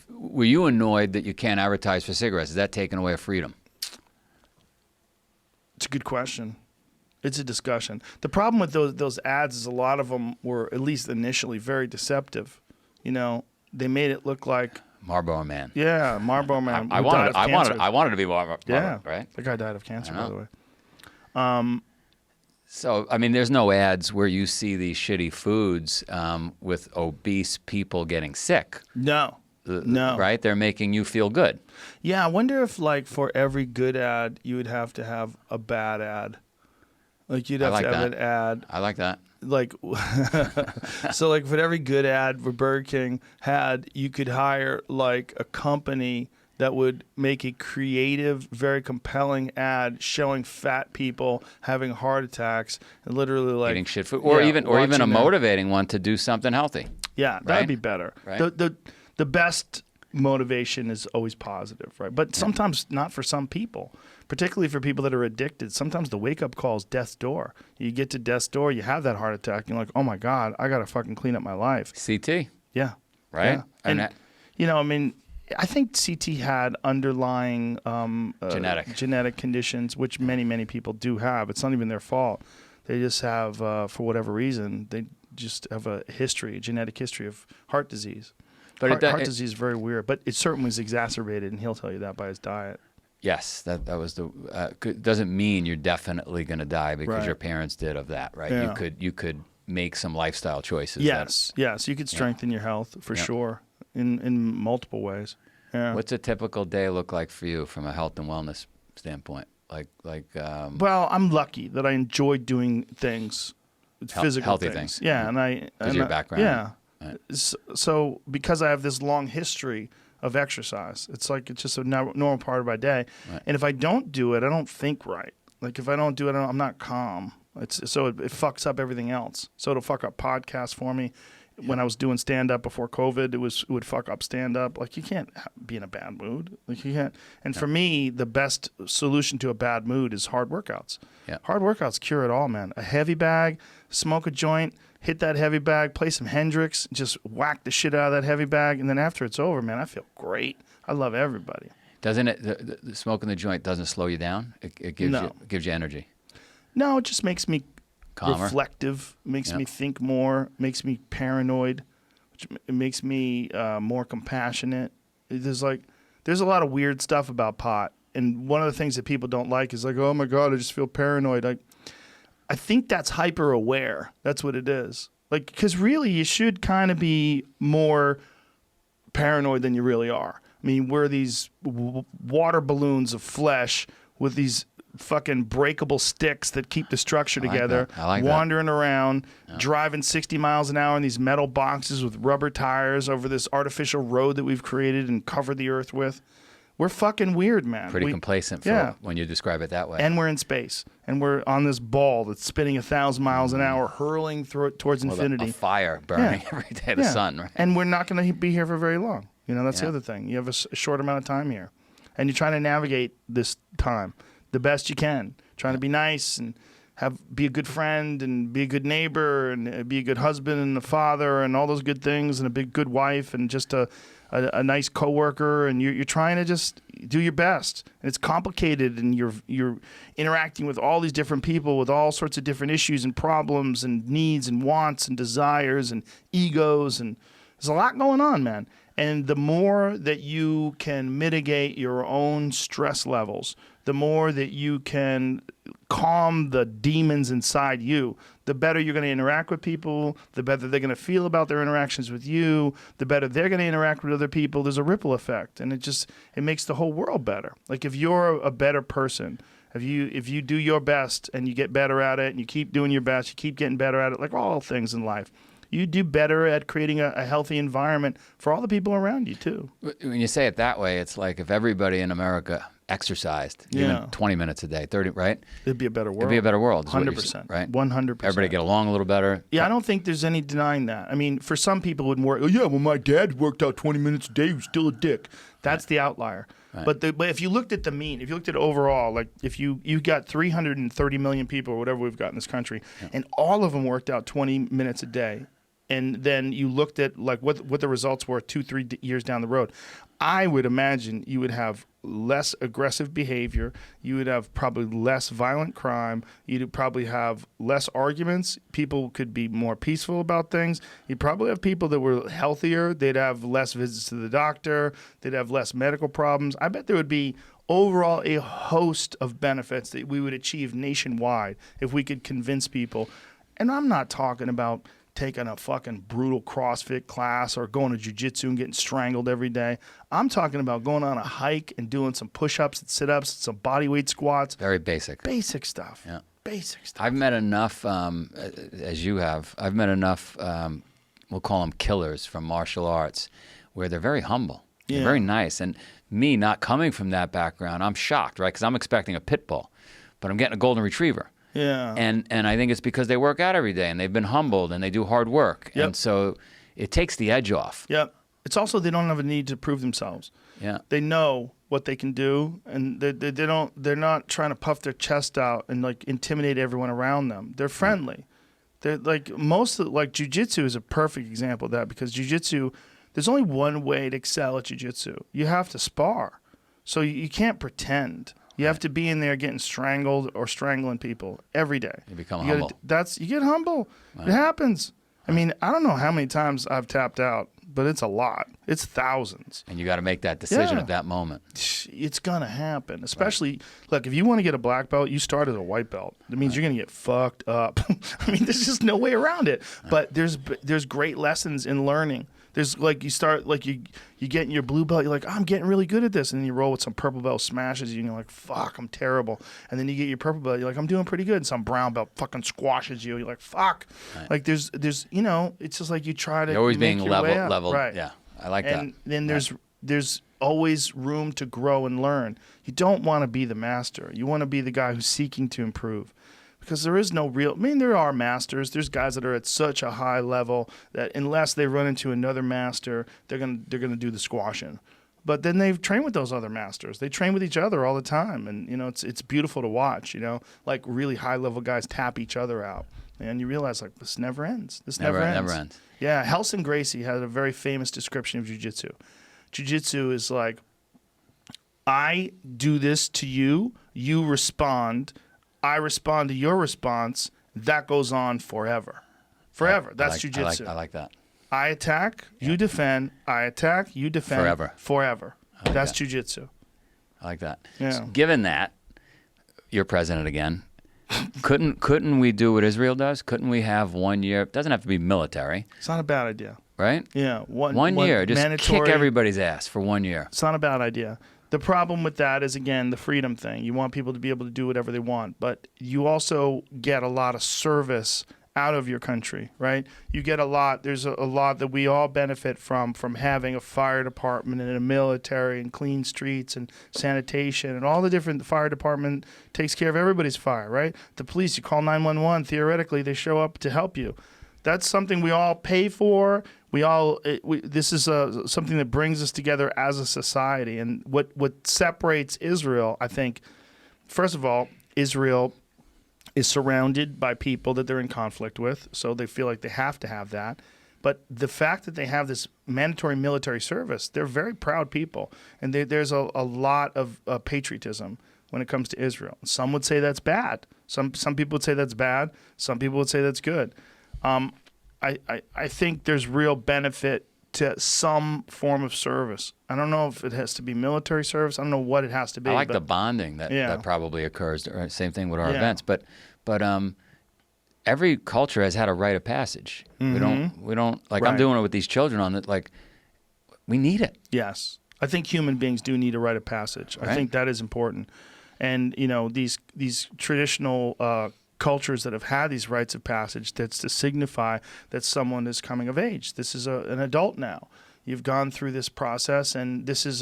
were you annoyed that you can't advertise for cigarettes? Is that taking away a freedom? It's a good question. It's a discussion. The problem with those ads is a lot of them were, at least initially, very deceptive. They made it look like Marlboro Man. Yeah, Marlboro Man. I wanted to be Marlboro. Yeah, right. The guy died of cancer, by the way. So I mean, there's no ads where you see these shitty foods with obese people getting sick. No. No. Right? They're making you feel good. Yeah, I wonder if like for every good ad, you would have to have a bad ad. Like you'd have to have an ad. I like that. Like, so like for every good ad for Burger King had, you could hire like a company that would make a creative, very compelling ad showing fat people having heart attacks and literally like eating shit food, or even a motivating one to do something healthy. Yeah, that'd be better. Right. The best motivation is always positive, right? But sometimes not for some people, particularly for people that are addicted. Sometimes the wake-up call is death's door. You get to death's door, you have that heart attack, and you're like, oh my God, I got to fucking clean up my life. CT. Yeah. Right? Yeah. And, I think CT had underlying genetic conditions, which many people do have. It's not even their fault. They just have, for whatever reason, they just have a genetic history of heart disease. But heart disease is very weird, but it certainly was exacerbated, and he'll tell you that by his diet. Yes, that was the. Doesn't mean you're definitely going to die because your parents did of that, right? Yeah. You could make some lifestyle choices. Yes, you could strengthen your health for sure in multiple ways. Yeah. What's a typical day look like for you from a health and wellness standpoint? Well, I'm lucky that I enjoy doing things, physical healthy things. Yeah, and your background. Yeah. Right. So because I have this long history of exercise, it's just a normal part of my day. Right. And if I don't do it, I don't think right. Like if I don't do it, I'm not calm. It fucks up everything else. So it'll fuck up podcasts for me. When I was doing stand-up before COVID, it would fuck up stand-up. Like, you can't be in a bad mood. Like, you can't. And for me, the best solution to a bad mood is hard workouts. Yeah. Hard workouts cure it all, man. A heavy bag, smoke a joint, hit that heavy bag, play some Hendrix, just whack the shit out of that heavy bag, and then after it's over, man, I feel great. I love everybody. Doesn't it? The smoking the joint doesn't slow you down. It gives No. you energy. No, it just makes me Calmer. reflective, makes Yep. me think more, makes me paranoid, it makes me more compassionate. There's a lot of weird stuff about pot, and one of the things that people don't like is like, oh my God, I just feel paranoid. I think that's hyper aware. That's what it is. Like, because really, you should kind of be more paranoid than you really are. I mean, we're these water balloons of flesh with these fucking breakable sticks that keep the structure together, I like that. wandering around, driving 60 miles an hour in these metal boxes with rubber tires over this artificial road that we've created and covered the earth with. We're fucking weird, man. Pretty complacent for when you describe it that way. And we're in space. And we're on this ball that's spinning 1,000 miles an hour, hurling towards infinity. A fire burning every day, the sun, right? And we're not going to be here for very long. That's the other thing. You have a short amount of time here. And you're trying to navigate this time the best you can. Trying to be nice and be a good friend and be a good neighbor and be a good husband and a father and all those good things and a good wife and just a nice coworker, and you're trying to just do your best. And it's complicated, and you're interacting with all these different people with all sorts of different issues and problems and needs and wants and desires and egos, and there's a lot going on, man. And the more that you can mitigate your own stress levels, the more that you can calm the demons inside you, the better you're going to interact with people, the better they're going to feel about their interactions with you, the better they're going to interact with other people. There's a ripple effect, and it makes the whole world better. Like, if you're a better person, if you do your best and you get better at it and you keep doing your best, you keep getting better at it, like all things in life, you do better at creating a healthy environment for all the people around you too. When you say it that way, it's like if everybody in America exercised even 20 minutes a day, 30, right? It'd be a better world. It'd be a better world. 100%. Right? 100%. Everybody get along a little better. Yeah, I don't think there's any denying that. I mean, for some people it wouldn't work. Oh, yeah, well, my dad worked out 20 minutes a day. He was still a dick. That's the outlier. Right. But if you looked at the mean, if you looked at overall, like if you got 330 million people or whatever we've got in this country, and all of them worked out 20 minutes a day, and then you looked at like what the results were 2-3 years down the road, I would imagine you would have less aggressive behavior. You would have probably less violent crime. You'd probably have less arguments. People could be more peaceful about things. You'd probably have people that were healthier. They'd have less visits to the doctor. They'd have less medical problems. I bet there would be overall a host of benefits that we would achieve nationwide if we could convince people. And I'm not talking about taking a fucking brutal CrossFit class or going to jiu-jitsu and getting strangled every day. I'm talking about going on a hike and doing some push-ups and sit-ups, some body weight squats. Very basic. Basic stuff. Yeah. Basic stuff. I've met enough, as you have, I've met enough, we'll call them killers from martial arts, where they're very humble. They're very nice. And me not coming from that background, I'm shocked, right? Because I'm expecting a pit bull, but I'm getting a golden retriever. Yeah. And I think it's because they work out every day and they've been humbled and they do hard work. Yep. And so it takes the edge off. Yep. It's also they don't have a need to prove themselves. Yeah. They know what they can do, and they're not trying to puff their chest out and like intimidate everyone around them. They're friendly. They're like jiu-jitsu is a perfect example of that, because jiu-jitsu, there's only one way to excel at jiu-jitsu. You have to spar. So you can't pretend. You have to be in there getting strangled or strangling people every day. You become humble. You get humble. Right. It happens. I mean, I don't know how many times I've tapped out, but it's a lot. It's thousands. And you got to make that decision at that moment. It's going to happen. Especially, look, if you want to get a black belt, you start as a white belt. That means you're going to get fucked up. I mean, there's just no way around it. But there's great lessons in learning. There's like you start like you get in your blue belt, you're like, I'm getting really good at this, and then you roll with some purple belt, smashes you, and you're like, fuck, I'm terrible. And then you get your purple belt, you're like, I'm doing pretty good, and some brown belt fucking squashes you, you're like, fuck. Right. Like there's it's just like you try to you're always make being your way up. leveled. Right. Yeah, I like that. And then there's always room to grow and learn. You don't want to be the master. You want to be the guy who's seeking to improve. Because there is no real, I mean, there are masters. There's guys that are at such a high level that unless they run into another master, they're gonna do the squashing. But then they've trained with those other masters. They train with each other all the time, and it's beautiful to watch. Like really high level guys tap each other out, and you realize like this never ends. This never ends. Yeah, Helson Gracie had a very famous description of jiu-jitsu. Jiu-jitsu is like I do this to you, you respond, I respond to your response, that goes on forever. Forever. That's jujitsu. I like that. I attack, you defend, I attack, you defend. Forever. Forever. like That's that. jujitsu. I like that. Yeah. So given that, you're president again. Couldn't we do what Israel does? Couldn't we have 1 year? It doesn't have to be military, It's not a bad idea. right? Yeah. One year, just mandatory, kick everybody's ass for 1 year. It's not a bad idea. The problem with that is, again, the freedom thing. You want people to be able to do whatever they want, but you also get a lot of service out of your country, right? You get a lot. There's a lot that we all benefit from having a fire department and a military and clean streets and sanitation and all the different. The fire department takes care of everybody's fire, right? The police, you call 911. Theoretically, they show up to help you. That's something we all pay for. This is something that brings us together as a society. And what separates Israel, I think, first of all, Israel is surrounded by people that they're in conflict with, so they feel like they have to have that. But the fact that they have this mandatory military service, they're very proud people. And there's a lot of patriotism when it comes to Israel. Some would say that's bad. Some people would say that's bad. Some people would say that's good. I think there's real benefit to some form of service. I don't know if it has to be military service. I don't know what it has to be. I like the bonding that probably occurs. Same thing with our events, but every culture has had a rite of passage. Mm-hmm. We don't like. Right. I'm doing it with these children on it. Like, we need it. Yes, I think human beings do need a rite of passage. Right. I think that is important, and these traditional cultures that have had these rites of passage, that's to signify that someone is coming of age. This is an adult now. You've gone through this process, and this is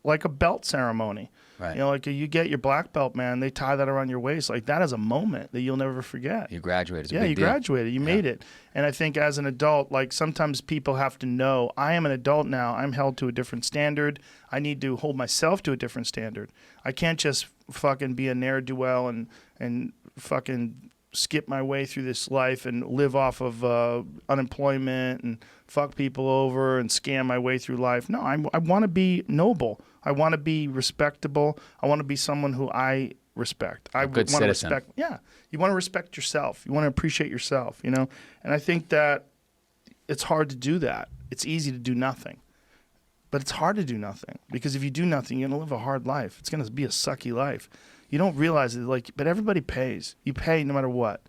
like a belt ceremony. Right. Like you get your black belt, man, they tie that around your waist. Like that is a moment that you'll never forget. You graduated. It's a Yeah, big you deal. graduated. You made it. And I think as an adult, like sometimes people have to know, I am an adult now. I'm held to a different standard. I need to hold myself to a different standard. I can't just fucking be a ne'er-do-well and fucking skip my way through this life and live off of unemployment and fuck people over and scam my way through life. No, I want to be noble. I want to be respectable. I want to be someone who I respect. I good want to citizen. respect. Yeah, you want to respect yourself. You want to appreciate yourself. And I think that it's hard to do that. It's easy to do nothing, but it's hard to do nothing because if you do nothing, you're gonna live a hard life. It's gonna be a sucky life. You don't realize it, but everybody pays. You pay no matter what.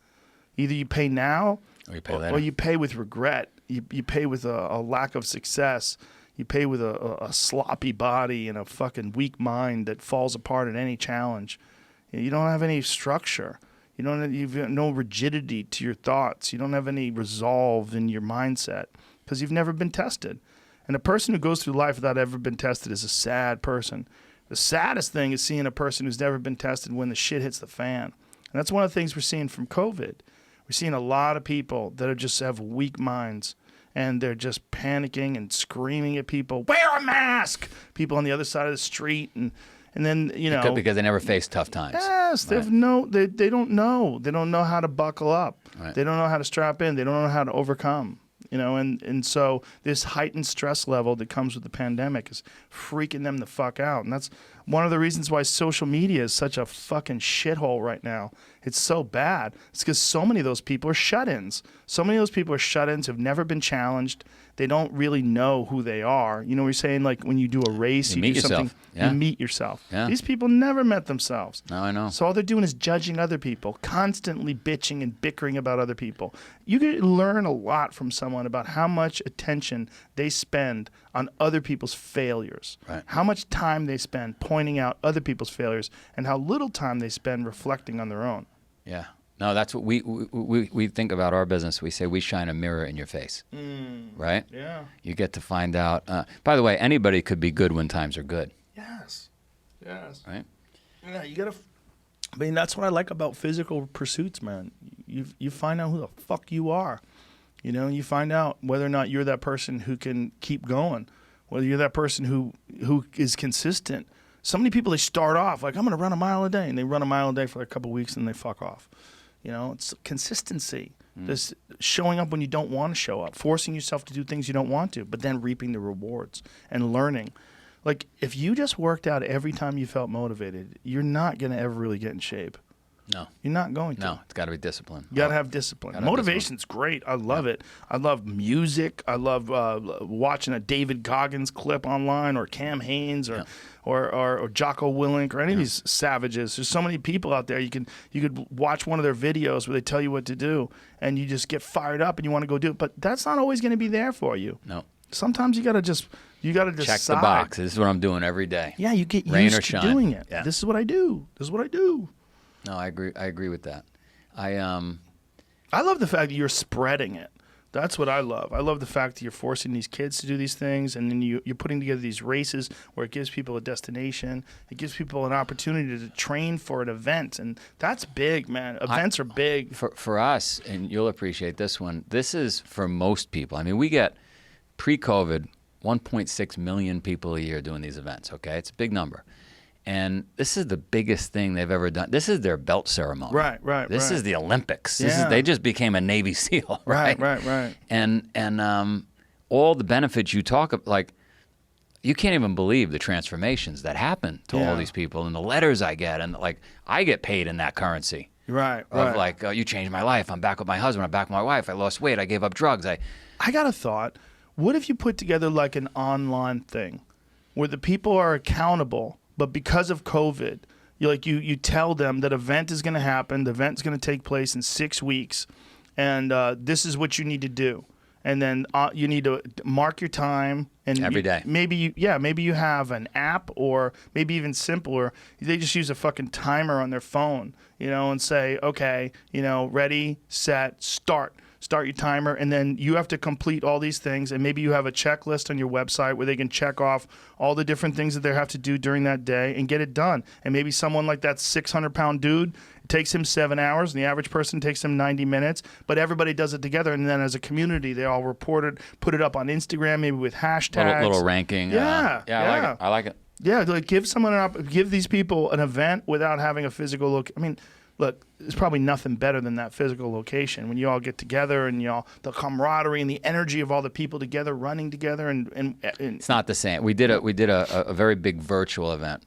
Either you pay now, Or you pay later. or you pay with regret. You pay with a lack of success. You pay with a sloppy body and a fucking weak mind that falls apart at any challenge. You don't have any structure. You've no rigidity to your thoughts. You don't have any resolve in your mindset because you've never been tested. And a person who goes through life without ever been tested is a sad person. The saddest thing is seeing a person who's never been tested when the shit hits the fan. And that's one of the things we're seeing from COVID. We're seeing a lot of people that just have weak minds, and they're just panicking and screaming at people, wear a mask! People on the other side of the street, and then, because they never faced tough times. Yes, they don't know. They don't know how to buckle up. Right. They don't know how to strap in. They don't know how to overcome. And so this heightened stress level that comes with the pandemic is freaking them the fuck out. And that's one of the reasons why social media is such a fucking shithole right now. It's so bad. It's because so many of those people are shut-ins. So many of those people are shut-ins who've never been challenged. They don't really know who they are. We're saying like when you do a race, You meet do something, yourself. Yeah. you meet yourself. Yeah. These people never met themselves. No, I know. So all they're doing is judging other people, constantly bitching and bickering about other people. You can learn a lot from someone about how much attention they spend on other people's failures, Right. how much time they spend pointing out other people's failures, and how little time they spend reflecting on their own. Yeah. No, that's what we think about our business. We say we shine a mirror in your face, right? Yeah. You get to find out. By the way, anybody could be good when times are good, Yes. Yes. right? Yeah, you gotta. I mean, that's what I like about physical pursuits, man. You find out who the fuck you are. You find out whether or not you're that person who can keep going, whether you're that person who is consistent. So many people, they start off like, I'm going to run a mile a day, and they run a mile a day for a couple of weeks, and they fuck off. It's consistency. This showing up when you don't want to show up, forcing yourself to do things you don't want to, but then reaping the rewards and learning. Like, if you just worked out every time you felt motivated, you're not going to ever really get in shape. No. You're not going to. No, it's got to be discipline. You got to have discipline. Gotta have Motivation's great. I love it. I love music. I love watching a David Goggins clip online, or Cam Haines, or Jocko Willink, or any of these savages. There's so many people out there. You could watch one of their videos where they tell you what to do, and you just get fired up and you want to go do it. But that's not always going to be there for you. No. Sometimes you got to decide. Check the box. This is what I'm doing every day. Yeah, you get Rain used or to shine. doing it. Yeah. This is what I do. This is what I do. No, I agree with that. I love the fact that you're spreading it. That's what I love. I love the fact that you're forcing these kids to do these things, and then you're putting together these races where it gives people a destination. It gives people an opportunity to train for an event, and that's big, man. Events are big. For us, and you'll appreciate this one, this is for most people. I mean, we get, pre-COVID, 1.6 million people a year doing these events, okay? It's a big number. And this is the biggest thing they've ever done. This is their belt ceremony. Right. This is the Olympics. Yeah. They just became a Navy SEAL, right? Right. And all the benefits you talk about, like, you can't even believe the transformations that happen to all these people, and the letters I get, and like, I get paid in that currency. Right. Of like, you changed my life. I'm back with my husband. I'm back with my wife. I lost weight. I gave up drugs. I got a thought. What if you put together like an online thing where the people are accountable, but because of COVID, you tell them that event is going to happen, the event's going to take place in 6 weeks, and this is what you need to do. And then you need to mark your time. And every day. Maybe you have an app, or maybe even simpler, they just use a fucking timer on their phone, and say, okay, ready, set, start your timer, and then you have to complete all these things, and maybe you have a checklist on your website where they can check off all the different things that they have to do during that day and get it done. And maybe someone like that 600-pound dude, it takes him 7 hours, and the average person takes him 90 minutes, but everybody does it together, and then as a community, they all put it up on Instagram, maybe with hashtags. Little ranking. Yeah. I like it. Yeah, like give these people an event without having a physical look. I mean, look, there's probably nothing better than that physical location when you all get together and the camaraderie and the energy of all the people together running together and it's not the same. We did a very big virtual event.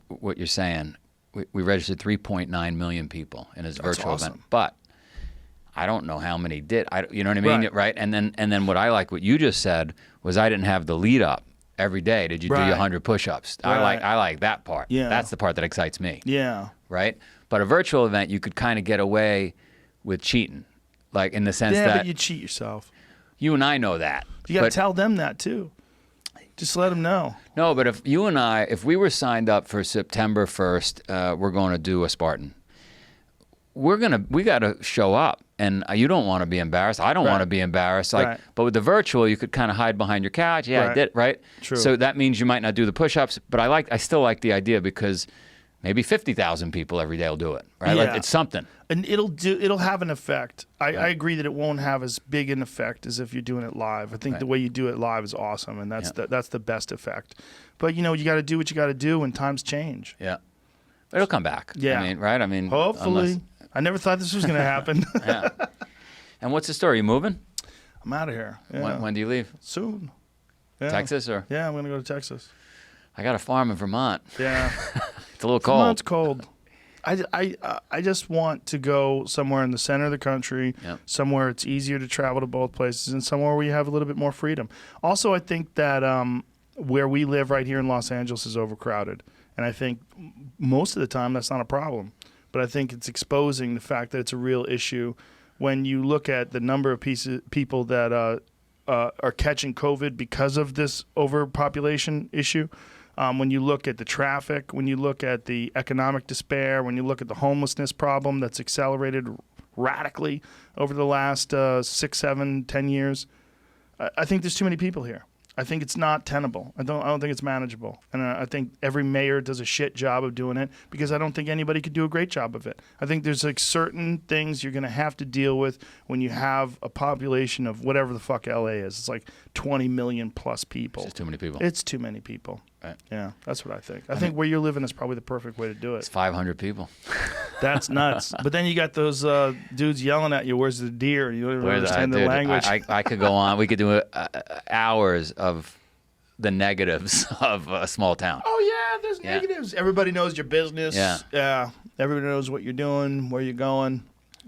What you're saying, we registered 3.9 million people in this virtual event, but I don't know how many did. You know what I mean, right? And then what you just said was I didn't have the lead up every day. Did you do your 100 push-ups? Right. I like that part. Yeah, that's the part that excites me. Yeah, right. But a virtual event, you could kind of get away with cheating, like in the sense that but you cheat yourself. You and I know that. You got to tell them that too. Just let them know. No, but if we were signed up for September 1st, we're going to do a Spartan. We got to show up, and you don't want to be embarrassed. I don't want to be embarrassed. But with the virtual, you could kind of hide behind your couch. Yeah, I did, right? True. So that means you might not do the push-ups, but I still like the idea because maybe 50,000 people every day will do it, right? Yeah. Like, it's something. And it'll have an effect. I agree that it won't have as big an effect as if you're doing it live. I think the way you do it live is awesome, and that's the best effect. But you got to do what you got to do when times change. Yeah, it'll come back. Yeah, I mean, hopefully. I never thought this was going to happen. Yeah. And what's the story? You moving? I'm out of here. Yeah. When do you leave? Soon. Yeah. Texas or? Yeah, I'm going to go to Texas. I got a farm in Vermont. Yeah. It's a little cold. Vermont's cold. I just want to go somewhere in the center of the country, somewhere it's easier to travel to both places, and somewhere where you have a little bit more freedom. Also, I think that where we live right here in Los Angeles is overcrowded, and I think most of the time that's not a problem. But I think it's exposing the fact that it's a real issue when you look at the number of people that are catching COVID because of this overpopulation issue. When you look at the traffic, when you look at the economic despair, when you look at the homelessness problem that's accelerated radically over the last 6, 7, 10 years, I think there's too many people here. I think it's not tenable. I don't think it's manageable. And I think every mayor does a shit job of doing it because I don't think anybody could do a great job of it. I think there's like certain things you're going to have to deal with when you have a population of whatever the fuck LA is. It's like 20 million plus people. It's just too many people. It's too many people. Right. Yeah, that's what I think. I think where you're living is probably the perfect way to do It's it. 500 people. That's nuts. But then you got those dudes yelling at you, "Where's the deer?" You don't even understand the language. I could go on. We could do hours of the negatives of a small town. Oh, yeah, there's negatives. Everybody knows your business. Yeah. Everybody knows what you're doing, where you're going.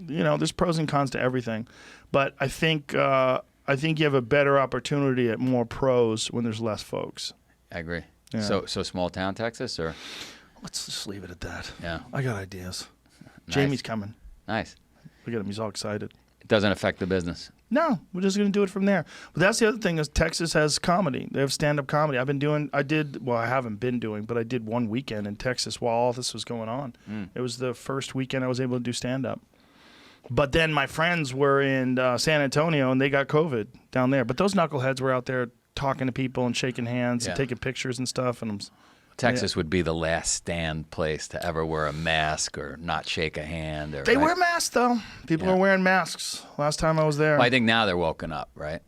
You know, there's pros and cons to everything. But I think you have a better opportunity at more pros when there's less folks. I agree. Yeah. So small town Texas, or Let's just leave it at that. yeah, I got ideas. Nice. Jamie's coming. nice. Look at him. He's all excited. It doesn't affect the business. No, we're just going to do it from there. But that's the other thing is Texas has comedy. They have stand-up comedy. I haven't been doing, but I did one weekend in Texas while all this was going on. It was the first weekend I was able to do stand-up. But then my friends were in San Antonio, and they got COVID down there. But those knuckleheads were out there talking to people and shaking hands and taking pictures and stuff. And Texas would be the last stand place to ever wear a mask or not shake a hand. Or, they right? wear masks, though. People are wearing masks. Last time I was there. Well, I think now they're woken up, right?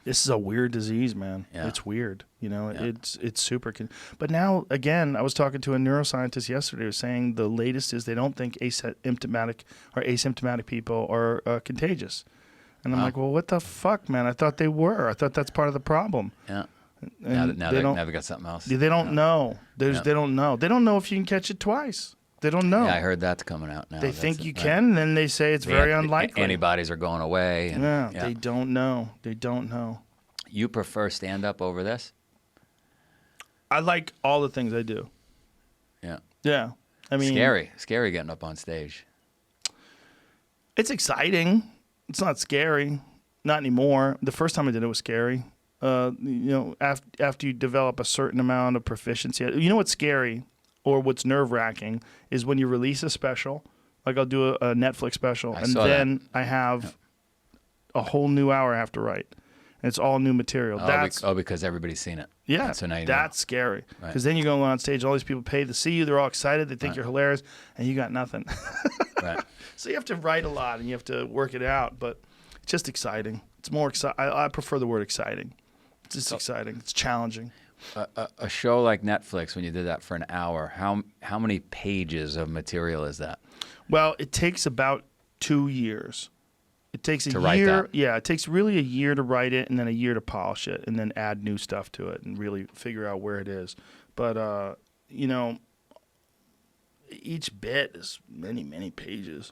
This is a weird disease, man. Yeah. It's weird. You know, it's super. But now, again, I was talking to a neuroscientist yesterday who was saying the latest is they don't think asymptomatic people are contagious. And I'm like, well, what the fuck, man? I thought they were. I thought that's part of the problem. Yeah. And Now they've got something else. They don't know. They don't know. They don't know if you can catch it twice. They don't know. Yeah, I heard that's coming out now. They think you can, and then they say it's very unlikely. Antibodies are going away. And, They don't know. They don't know. You prefer stand-up over this? I like all the things I do. Yeah. Yeah. I mean, Scary getting up on stage. it's exciting. It's not scary. Not anymore. The first time I did it was scary. After you develop a certain amount of proficiency. You know what's scary or what's nerve-wracking is when you release a special. Like I'll do a Netflix special, and then I have a whole new hour I have to write. And it's all new material. Because everybody's seen it. Yeah, so now that's scary. Because then you go on stage, all these people pay to see you. They're all excited. They think you're hilarious, and you got nothing. Right. So you have to write a lot, and you have to work it out. But it's just exciting. It's more exciting. I prefer the word exciting. It's just exciting. It's challenging. A show like Netflix, when you did that for an hour, how many pages of material is that? Well, it takes about 2 years. It takes a year. Write that. Yeah, it takes really a year to write it, and then a year to polish it, and then add new stuff to it, and really figure out where it is. But each bit is many, many pages.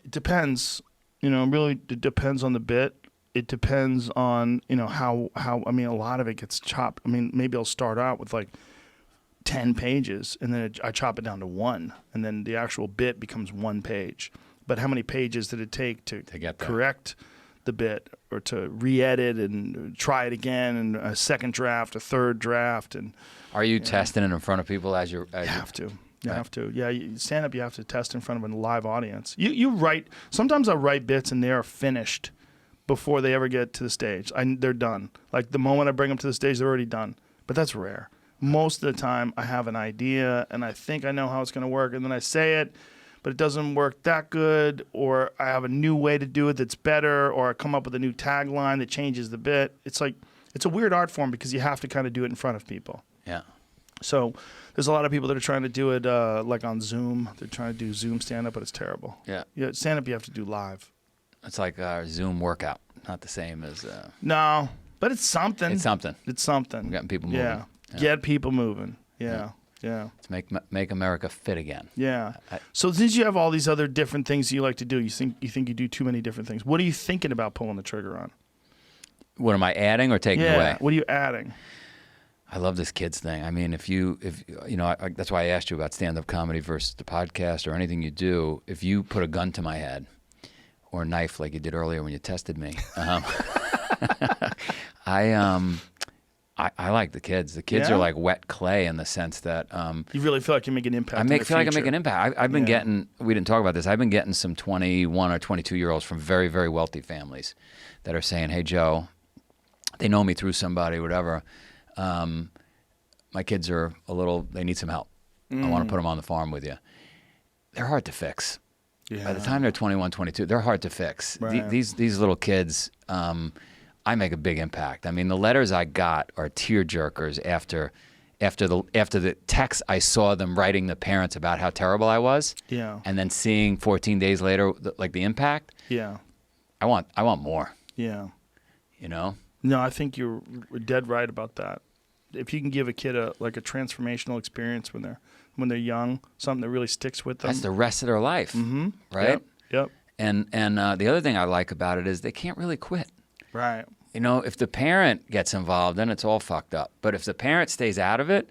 It depends. Really, it depends on the bit. It depends on how. I mean, a lot of it gets chopped. I mean, maybe I'll start out with like 10 pages, and then I chop it down to 1, and then the actual bit becomes 1 page. But how many pages did it take to get there? Correct the bit, or to re-edit and try it again, and a second draft, a third draft, and Are you testing it in front of people as you have to? You have to. Yeah, stand up. You have to test in front of a live audience. You write. Sometimes I'll write bits and they are finished before they ever get to the stage. They're done. Like the moment I bring them to the stage, they're already done. But that's rare. Most of the time, I have an idea and I think I know how it's going to work, and then I say it, but it doesn't work that good, or I have a new way to do it that's better, or I come up with a new tagline that changes the bit. It's a weird art form because you have to kind of do it in front of people. Yeah. So there's a lot of people that are trying to do it like on Zoom. They're trying to do Zoom stand-up, but it's terrible. Yeah. Stand-up you have to do live. It's like our Zoom workout. Not the same as... No, but it's something. It's something. It's something. Getting people moving. Yeah. Get people moving. Yeah. To make America fit again. Yeah. So since you have all these other different things you like to do, you think you do too many different things. What are you thinking about pulling the trigger on? What am I adding or taking away? What are you adding? I love this kids thing. I mean, if you know, that's why I asked you about stand-up comedy versus the podcast or anything you do. If you put a gun to my head or a knife like you did earlier when you tested me, I like the kids. The kids are like wet clay in the sense that you really feel like you make an impact. feel like I make an impact. I've been getting. We didn't talk about this. I've been getting some 21 or 22-year-olds from very, very wealthy families that are saying, "Hey, Joe," they know me through somebody, whatever. My kids are they need some help. I want to put them on the farm with you. They're hard to fix. Yeah. By the time they're 21, 22, they're hard to fix. Right. These little kids, I make a big impact. I mean, the letters I got are tear jerkers after the text I saw them writing the parents about how terrible I was. Yeah. And then seeing 14 days later, the impact. Yeah. I want more. Yeah. You know? No, I think you're dead right about that. If you can give a kid a transformational experience when they're young, something that really sticks with them. That's the rest of their life, right? Yep. And the other thing I like about it is they can't really quit. Right. You know, if the parent gets involved, then it's all fucked up. But if the parent stays out of it,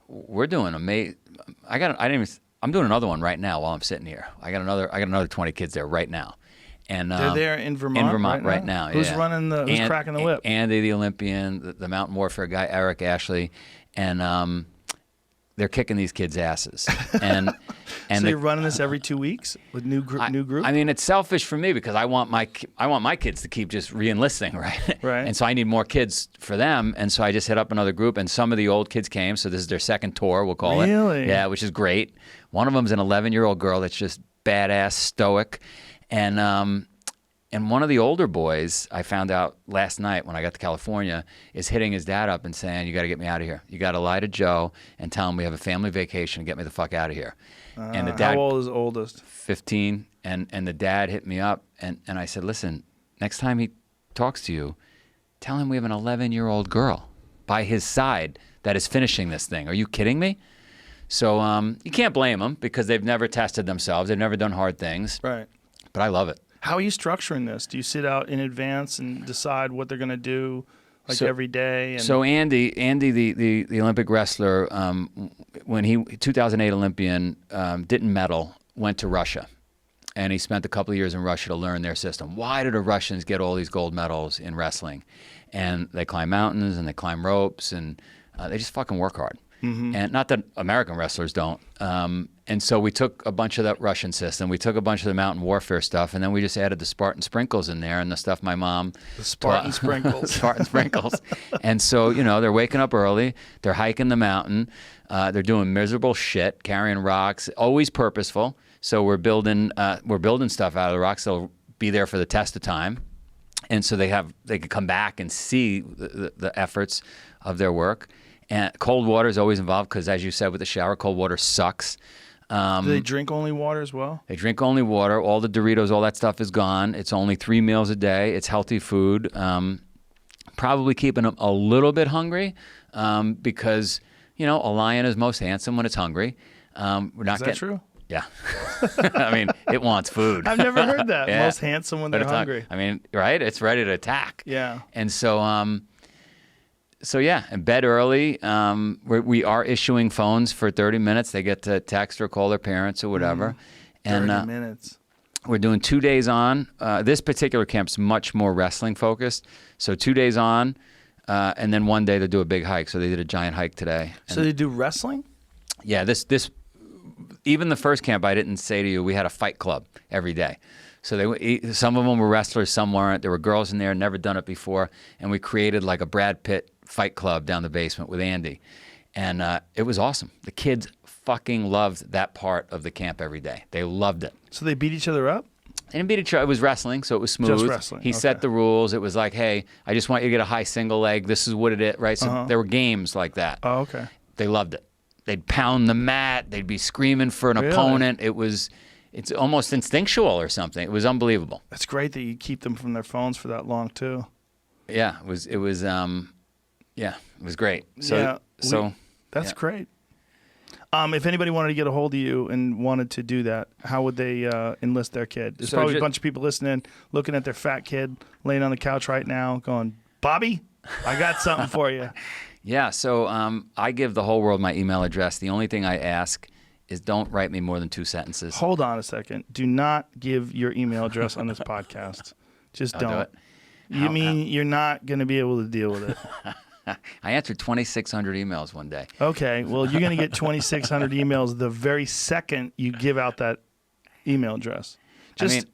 we're doing amazing. I'm doing another one right now while I'm sitting here. I got another 20 kids there right now. And they're there in Vermont. In Vermont right now. Who's running who's cracking the whip? Andy, the Olympian, the mountain warfare guy, Eric Ashley, and they're kicking these kids' asses. And so you're running this every 2 weeks with new group. I mean, it's selfish for me because I want my kids to keep just re-enlisting, right? Right. And so I need more kids for them, and so I just hit up another group, and some of the old kids came. So this is their second tour, we'll call it. Really? Yeah, which is great. One of them's an 11-year-old girl that's just badass, stoic, and one of the older boys, I found out last night when I got to California, is hitting his dad up and saying, "You got to get me out of here. You got to lie to Joe and tell him we have a family vacation and get me the fuck out of here." And the dad, how old is the oldest? 15, and the dad hit me up, and I said, "Listen, next time he talks to you, tell him we have an 11-year-old girl by his side that is finishing this thing. Are you kidding me?" So you can't blame them because they've never tested themselves. They've never done hard things. Right. But I love it. How are you structuring this? Do you sit out in advance and decide what they're going to do every day? And So Andy, the Olympic wrestler, when he 2008 Olympian, didn't medal, went to Russia. And he spent a couple of years in Russia to learn their system. Why do the Russians get all these gold medals in wrestling? And they climb mountains and they climb ropes and they just fucking work hard. Mm-hmm. And not that American wrestlers don't. And so we took a bunch of that Russian system. We took a bunch of the mountain warfare stuff, and then we just added the Spartan sprinkles in there and the stuff my mom... The Spartan sprinkles. Spartan sprinkles. And so, they're waking up early. They're hiking the mountain. They're doing miserable shit, carrying rocks, always purposeful. So we're building stuff out of the rocks. They'll be there for the test of time. And so they can come back and see the efforts of their work. And cold water is always involved because, as you said, with the shower, cold water sucks. Do they drink only water as well? They drink only water. All the Doritos, all that stuff is gone. It's only 3 meals a day. It's healthy food. Probably keeping them a little bit hungry because, a lion is most handsome when it's hungry. We're not is that true? Yeah. I mean, it wants food. I've never heard that. Yeah. Most handsome when they're hungry. I mean, right? It's ready to attack. Yeah. And so yeah, in bed early. We are issuing phones for 30 minutes. They get to text or call their parents or whatever. 30 minutes. We're doing 2 days on. This particular camp's much more wrestling focused. So 2 days on, and then 1 day they do a big hike. So they did a giant hike today. So they do wrestling? Yeah, this even the first camp I didn't say to you, we had a fight club every day. So some of them were wrestlers, some weren't. There were girls in there, never done it before. And we created like a Brad Pitt fight club down the basement with Andy. And it was awesome. The kids fucking loved that part of the camp every day. They loved it. So they beat each other up? They didn't beat each other. It was wrestling, so it was smooth. Just wrestling. He set the rules. It was like, hey, I just want you to get a high single leg. This is what it is, right? So there were games like that. Oh, okay. They loved it. They'd pound the mat. They'd be screaming for an opponent. It's almost instinctual or something. It was unbelievable. That's great that you keep them from their phones for that long too. Yeah, it was great. That's great. If anybody wanted to get a hold of you and wanted to do that, how would they enlist their kid? There's probably a bunch of people listening, looking at their fat kid laying on the couch right now, going, "Bobby, I got something for you." Yeah, so I give the whole world my email address. The only thing I ask is don't write me more than 2 sentences. Hold on a second. Do not give your email address on this podcast. Just don't. You mean you're not going to be able to deal with it? I answered 2,600 emails one day. Okay, well, you're going to get 2,600 emails the very second you give out that email address. Just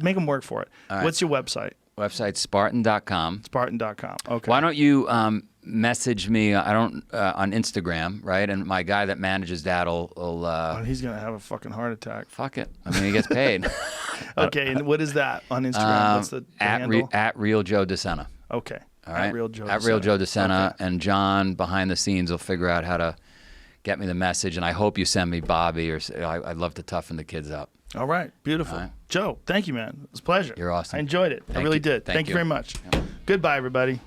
make them work for it. Right. What's your website? Website Spartan.com. Spartan.com. Okay. Why don't you message me? On Instagram, right? And my guy that manages that will. He's gonna have a fucking heart attack. Fuck it. I mean, he gets paid. Okay, and what is that on Instagram? What's the handle? At Real Joe DeSena. Okay. All right. At Real Joe. At Real Joe DeSena, okay. And John behind the scenes will figure out how to get me the message. And I hope you send me Bobby, or I'd love to toughen the kids up. All right. Beautiful. All right. Joe, thank you, man. It was a pleasure. You're awesome. I enjoyed it. I Thank really you. did. Thank you very much. Goodbye, everybody.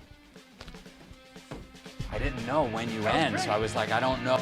I didn't know when you end, so I was like, I don't know.